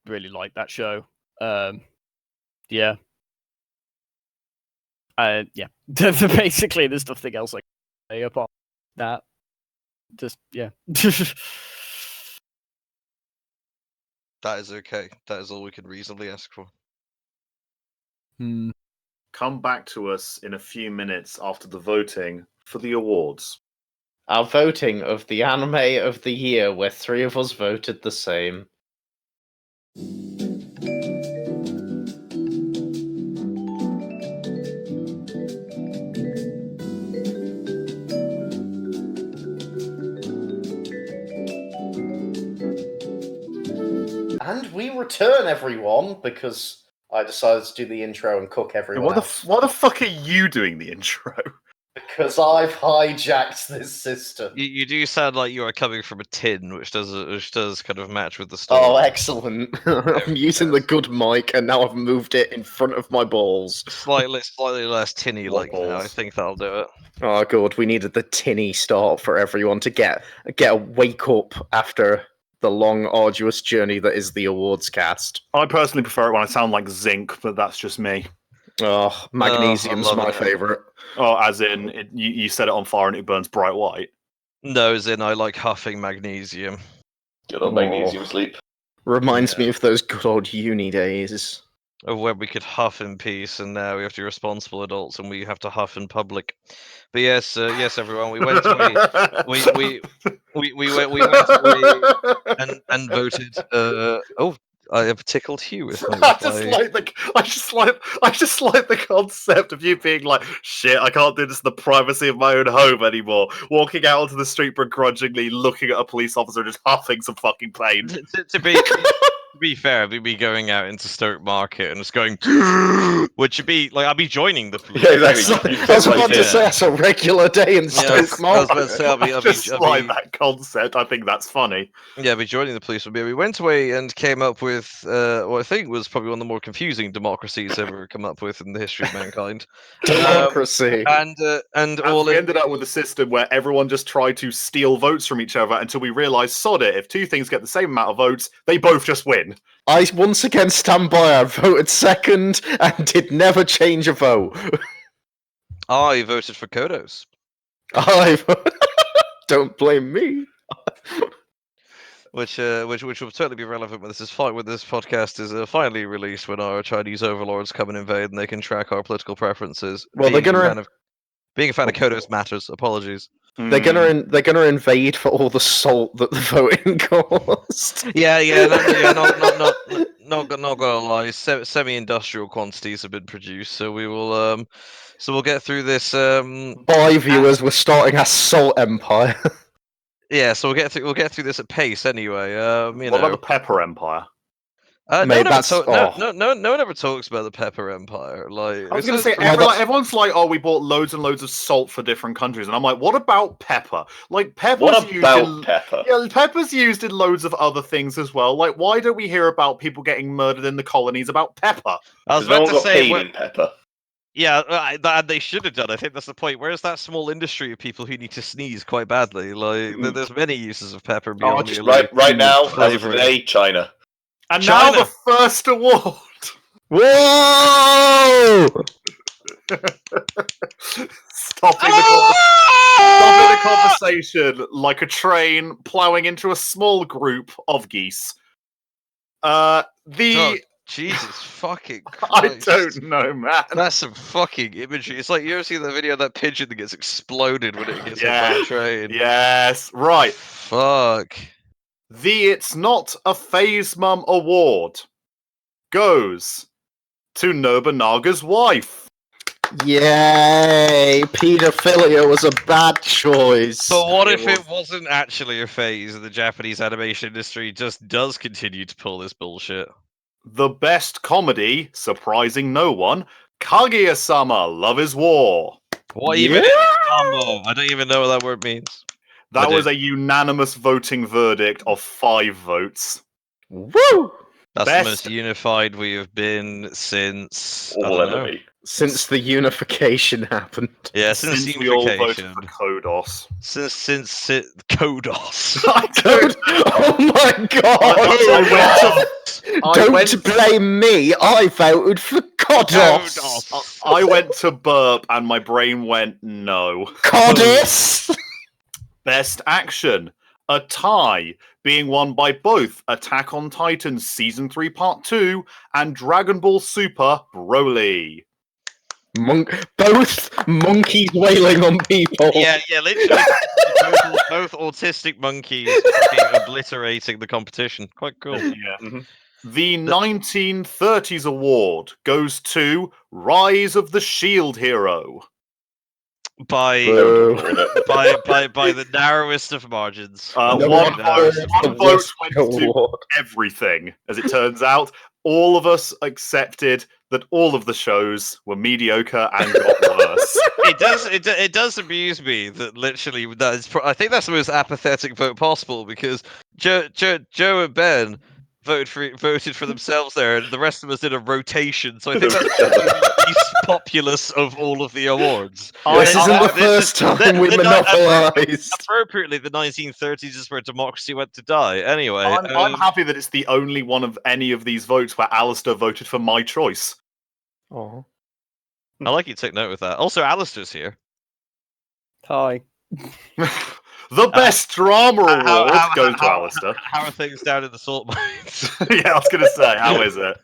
really like that show. Yeah. Yeah. Basically, there's nothing else I can say apart from that. Just yeah. That is okay. That is all we can reasonably ask for. Come back to us in a few minutes after the voting for the awards. Our voting of the anime of the year, where 3 of us voted the same. And we return, everyone, because I decided to do the intro and cook everyone else. Why the fuck are you doing the intro? Because I've hijacked this system. You do sound like you are coming from a tin, which does kind of match with the story. Oh, excellent. I'm using the good mic, and now I've moved it in front of my balls. Slightly less tinny like now. I balls? think that'll do it. Oh, good. We needed the tinny start for everyone to get a wake up after the long, arduous journey that is the awards cast. I personally prefer it when I sound like zinc, but that's just me. Oh, magnesium's I love my it. favourite. Oh, as in, you set it on fire and it burns bright white. No, as in I like huffing magnesium. Good old magnesium sleep. Reminds me of those good old uni days. Of where we could huff in peace, and now we have to be responsible adults, and we have to huff in public. But yes, everyone, we went away. We went away and voted. I have tickled Hugh with my I just like the concept of you being like, shit, I can't do this in the privacy of my own home anymore. Walking out onto the street begrudgingly, looking at a police officer just huffing some fucking paint. To be fair, we'd be going out into Stoke Market and just going, which would be like I'd be joining the police. Yeah, exactly. I was about to say that's a regular day in Yeah, Stoke I was Market. about to say I'll I just like that concept. I think that's funny. Yeah, be joining the police would be. We went away and came up with what I think was probably one of the more confusing democracies ever come up with in the history of mankind. Democracy. And all We it ended up with a system where everyone just tried to steal votes from each other until we realised, sod it, if two things get the same amount of votes, they both just win. I once again stand by. I voted second and did never change a vote. I voted for Kodos. Don't blame me. Which will certainly be relevant when this podcast is finally released, when our Chinese overlords come and invade and they can track our political preferences. Well, they're gonna being a fan of Kodos matters. Apologies. they're gonna invade for all the salt that the voting cost. Not gonna lie. Semi-industrial quantities have been produced, so we'll get through this. Bye, viewers. We're starting a salt empire. Yeah, so we'll get through this at pace anyway. What about the Pepper Empire? Mate, no one ever talks about the Pepper Empire. Like, I was going to say, everyone's like, "Oh, we bought loads and loads of salt for different countries," and I'm like, "What about pepper? Like, pepper's pepper? Yeah, pepper's used in loads of other things as well. Like, why don't we hear about people getting murdered in the colonies about pepper? I was No about one to got say, paid in pepper. yeah, they should have done. I think that's the point. Where's that small industry of people who need to sneeze quite badly? Like, there's many uses of pepper beyond just Right now, as of flavoring. today, China. And China. now the first award. Whoa! Stopping the conversation like a train ploughing into a small group of geese. Jesus fucking I Christ. don't know, man. That's some fucking imagery. It's like, you ever see the video of that pigeon that gets exploded when it gets hit by a train? Yes, right. Fuck. The It's Not a Phase Mum Award goes to Nobunaga's wife. Yay! Pedophilia was a bad choice. But what if it wasn't actually a phase and the Japanese animation industry just does continue to pull this bullshit? The best comedy, surprising no one, Kaguya-sama, Love is War. What even is combo? I don't even know what that word means. That was a unanimous voting verdict of 5 votes. Woo! That's the most unified we have been since... Since the unification happened. Yeah, since we all voted for Kodos. Since Kodos. Oh my god! Don't blame me. I voted for Kodos. I went to burp and my brain went no. Kodos. Best action. A tie, being won by both Attack on Titan Season 3 Part 2 and Dragon Ball Super Broly. Both monkeys wailing on people. Yeah, literally. both autistic monkeys obliterating the competition. Quite cool. Yeah. Mm-hmm. The 1930s award goes to Rise of the Shield Hero. By the narrowest of margins. One vote went to everything, as it turns out. All of us accepted that all of the shows were mediocre and got worse. It does amuse me that literally I think that's the most apathetic vote possible, because Joe and Ben voted for themselves there, and the rest of us did a rotation. So I think that's the least populous of all of the awards. This isn't the first time we monopolised. Appropriately, the 1930s is where democracy went to die. Anyway, I'm happy that it's the only one of any of these votes where Alistair voted for my choice. Oh, I like you take note of that. Also, Alistair's here. Hi. The best drama award goes to Alistair. How are things down in the salt mines? Yeah, I was going to say, how is it?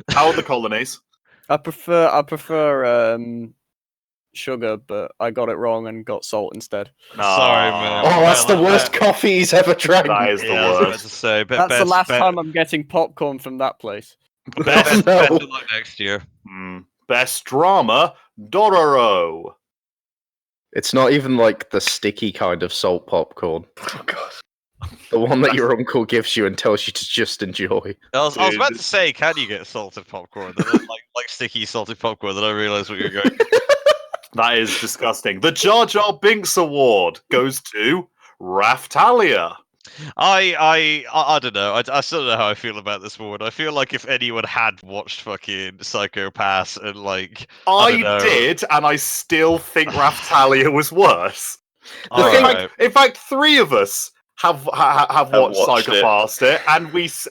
How are the colonies? I prefer sugar, but I got it wrong and got salt instead. Sorry, man. Oh, that's the worst coffee he's ever drank. That is the worst. That's the last time I'm getting popcorn from that place. Best luck next year. Best drama, Dororo. It's not even like the sticky kind of salt popcorn. Oh god. The one that your uncle gives you and tells you to just enjoy. I was about Dude. to say, can you get salted popcorn? Then like sticky salted popcorn. Then I realised what you're going. That is disgusting. The Jar Jar Binks Award goes to Raftalia. I don't know. I still don't know how I feel about this award. I feel like if anyone had watched fucking Psycho Pass and like I don't know. did, and I still think Raftalia was worse. Alright. In fact, three of us have watched watched Psycho it. Pass it,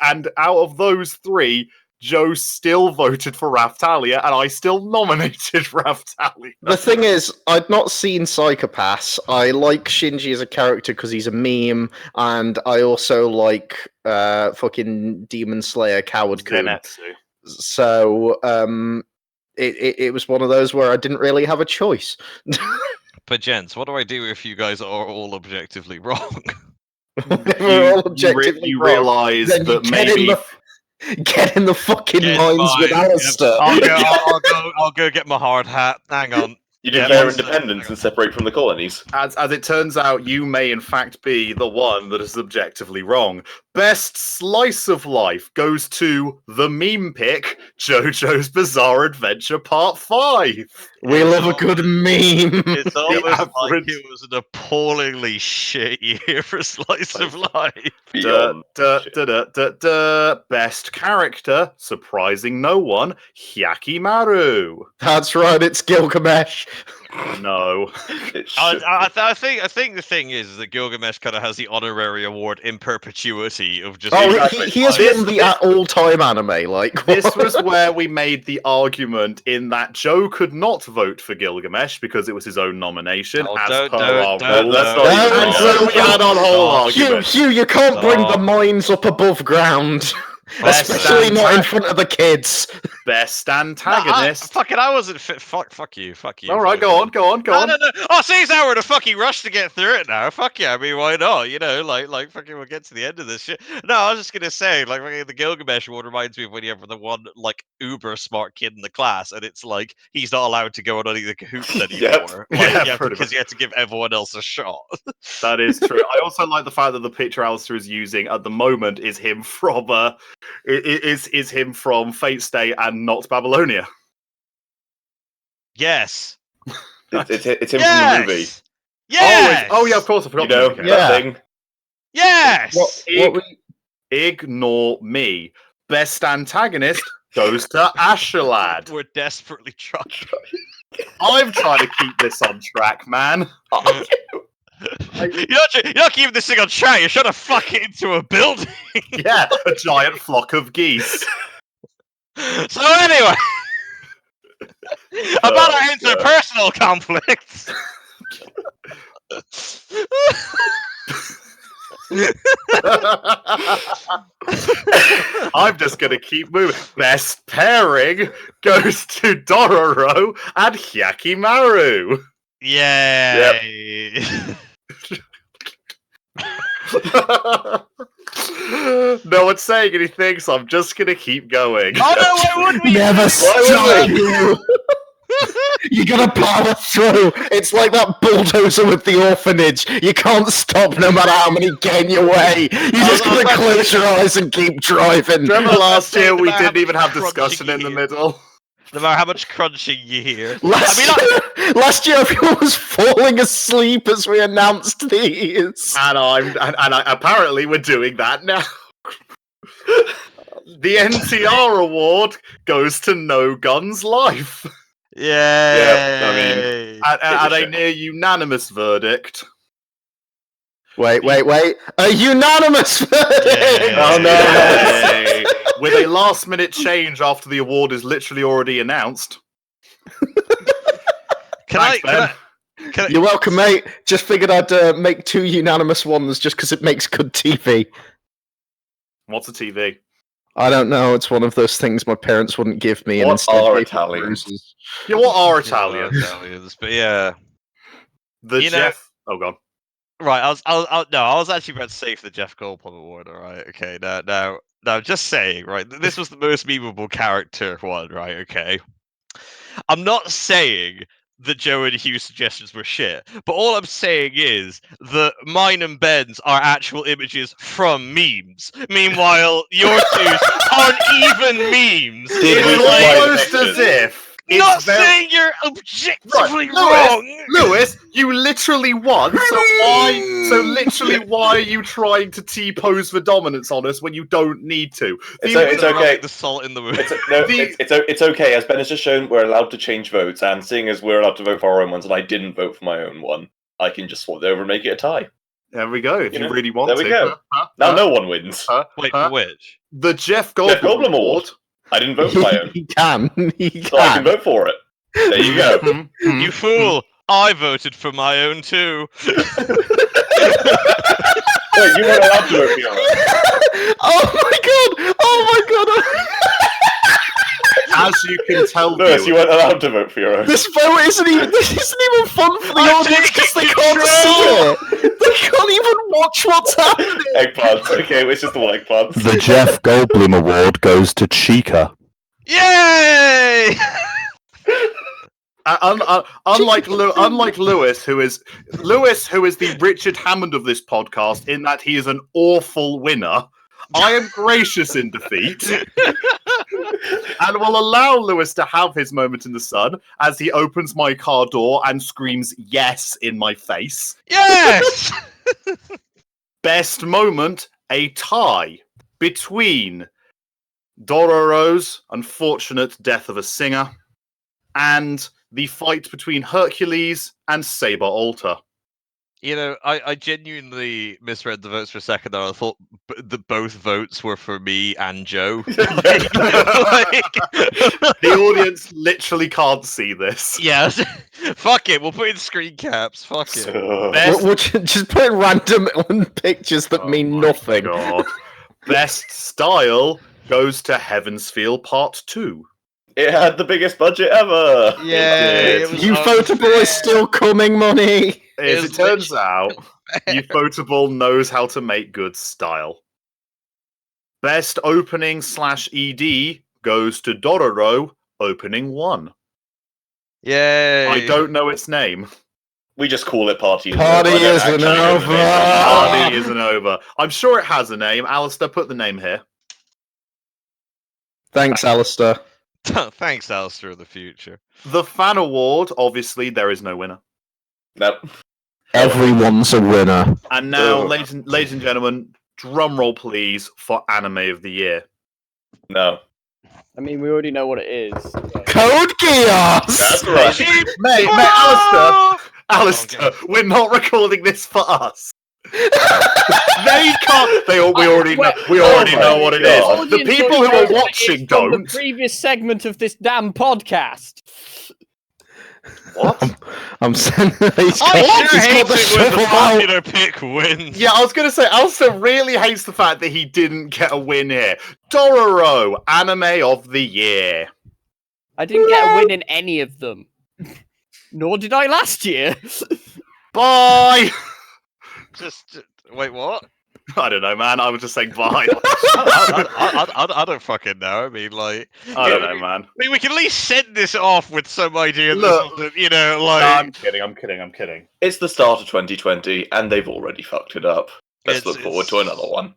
and out of those three, Joe still voted for Raftalia, and I still nominated Raftalia. The thing is, I'd not seen Psychopaths. I like Shinji as a character because he's a meme, and I also like fucking Demon Slayer Coward Kun. Zenetsu. So it was one of those where I didn't really have a choice. But gents, what do I do if you guys are all objectively wrong? We're all objectively you wrong. realise Then you that maybe get in the fucking Get in mines with mine. Alistair. I'll go get my hard hat. Hang on. You Yeah, declare one sec. independence and separate from the colonies. as it turns out, you may in fact be the one that is objectively wrong. Best slice of life goes to the meme pick, JoJo's Bizarre Adventure Part 5. We love a good meme. It's almost like average- it was an appallingly shit year for Slice of Life. Beyond. Best character, surprising no one, Hyakimaru. That's right, it's Gilgamesh. No. It should I think the thing is that Gilgamesh kind of has the honorary award in perpetuity of just. Oh, Exactly. he has This- won the all-time anime. Like This was where we made the argument in that Joe could not vote for Gilgamesh because it was his own nomination. Oh, as don't- per don't- our don't- rules. let's don't- not No, even And go so there. we had our whole argument. Hugh, you can't bring the Stop. mines up above ground, Best especially not in antag- front of the kids. Best antagonist. I wasn't fit. Fuck you. All right, go on. No. Oh, see, now we're in a fucking rush to get through it now. Fuck yeah, I mean, why not? You know, like fucking we'll get to the end of this shit. No, I was just gonna say, like, fucking the Gilgamesh one reminds me of when you have the one, like, uber smart kid in the class, and it's like, he's not allowed to go on any of the Kahoots anymore. Yep. Like, Yeah, pretty because you had to give everyone else a shot. That is true. I also like the fact that the picture Alistair is using at the moment is him from is him from Fate Stay and not Babylonia. Yes. It's him Yes. from the movie. Yes. Oh yeah, of course I forgot. You know, Okay. Yeah. that thing. Yes. What we- Ignore me. Best antagonist goes to Ashalad. We're desperately trying. I'm trying to keep this on track, man. You're not keeping this thing on track. You're trying to fuck it into a building. Yeah, a giant flock of geese. So anyway, about our interpersonal conflicts. I'm just gonna keep moving. Best pairing goes to Dororo and Hyakimaru. Yay! No one's saying anything, so I'm just gonna keep going. Oh no! Why would we? Never stop you. You gotta power through. It's like that bulldozer with the orphanage. You can't stop no matter how many get in your way. You just gotta close your eyes and keep driving. Remember last year we About didn't even have crunching discussion in the you. middle. No matter how much crunching you hear. Last year everyone was falling asleep as we announced these. And apparently we're doing that now. The NTR award goes to No Guns Life. Yay! Yeah, At a near unanimous verdict. Wait. A unanimous verdict! Oh, no. Yay. With a last minute change after the award is literally already announced. Thanks, Ben. Can I- You're welcome, mate. Just figured I'd make two unanimous ones just because it makes good TV. What's a TV? I don't know. It's one of those things my parents wouldn't give me. What instead are gave me Italians? bruises. Yeah, what are Italians, Italians? but yeah. The You know- Jeff. Oh, God. Right, I was actually about to say for the Jeff Goldblum award. All right, okay. Now, just saying, right. This was the most memeable character one, right? Okay. I'm not saying that Joe and Hugh's suggestions were shit. But all I'm saying is that mine and Ben's are actual images from memes. Meanwhile, your twos aren't even memes. Did we It's find almost pictures? as if. Not It's very- saying you're objectively Right, wrong. Lewis, you literally won. So literally, why are you trying to T-pose for dominance on us when you don't need to? It's The- okay. Rubbing the salt in the wound. It's okay. As Ben has just shown, we're allowed to change votes, and seeing as we're allowed to vote for our own ones, and I didn't vote for my own one, I can just swap it over and make it a tie. There we go. If You you know, really want there to. we go. Now no one wins. Wait, for which? The Jeff Goldblum, Goldblum Award. I didn't vote for my own, He can. so I can vote for it. There you go. You fool! I voted for my own too. Wait, you weren't allowed to vote for your own. Oh my god! Oh my god! As you can tell, Lewis, you weren't allowed to vote for your own. This vote isn't even fun for the I'm audience because they taking can't see it. They can't even watch what's happening. Eggplants. Okay, it's just all eggplants. The Jeff Goldblum Award goes to Chica. Yay! Unlike Lewis, who is the Richard Hammond of this podcast, in that he is an awful winner. I am gracious in defeat, and will allow Lewis to have his moment in the sun as he opens my car door and screams "yes" in my face. Yes! Best moment: a tie between Dororo's unfortunate death of a singer and the fight between Hercules and Saber Alter. You know, I genuinely misread the votes for a second there. I thought that both votes were for me and Joe. The audience literally can't see this. Yes. Fuck it, we'll put in screen caps. Fuck it. Best, We'll just put random on pictures that mean my nothing. God. Best style goes to Heaven's Feel Part 2. It had the biggest budget ever. Yay, It it was Ufotable is still coming, money. As it turns out, Ufotable knows how to make good style. Best opening / ED goes to Dororo, opening 1. Yay. I don't know its name. We just call it Party Isn't Party Over. I don't Isn't actually know the Over. name. Party isn't over. I'm sure it has a name. Alistair, put the name here. Thanks, Alistair. Thanks, Alistair of the future. The fan award, obviously, there is no winner. Nope. Everyone's a winner. And now, Oh. ladies and gentlemen, drum roll please for Anime of the Year. No. I mean, we already know what it is. Code Geass! That's right. Mate, Alistair, we're not recording this for us. They can't. We already know. We already Oh know my what it God. is. The people who are watching From don't. the previous segment of this damn podcast. What? I'm saying he's I got, sure he's hate got the it when the shovel out. popular pick wins. Yeah, I was going to say, Alistair really hates the fact that he didn't get a win here. Dororo, Anime of the Year. I didn't get a win in any of them. Nor did I last year. Bye. Just wait, what? I don't know, man. I was just saying bye. I don't fucking know. I mean, like, I don't know, man. I mean, we can at least send this off with some idea. Look. That, you know, No, like I'm kidding. It's the start of 2020, and they've already fucked it up. Let's It's- look forward to another one.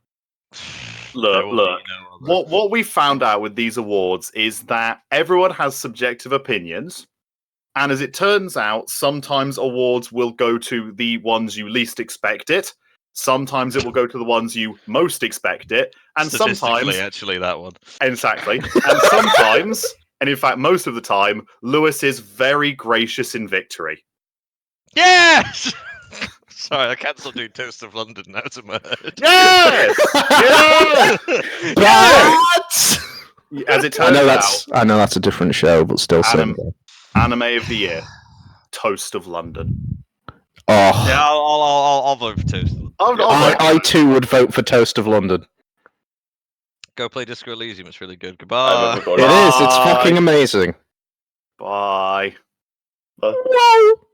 there will be Look. no other. What we found out with these awards is that everyone has subjective opinions. And as it turns out, sometimes awards will go to the ones you least expect it. Sometimes it will go to the ones you most expect it. And Statistically, sometimes, actually, that one. exactly. And sometimes, and in fact, most of the time, Lewis is very gracious in victory. Yes. Sorry, I can't still do Toast of London now to my head. Yes! Yes! But As it I turns know that's a different show, but still Adam. same. Anime of the Year, Toast of London. Oh, Yeah, I'll vote for Toast. I too would vote for Toast of London. Go play Disco Elysium. It's really good. I'm Goodbye. It is. It's fucking amazing. Bye. Bye. Whoa.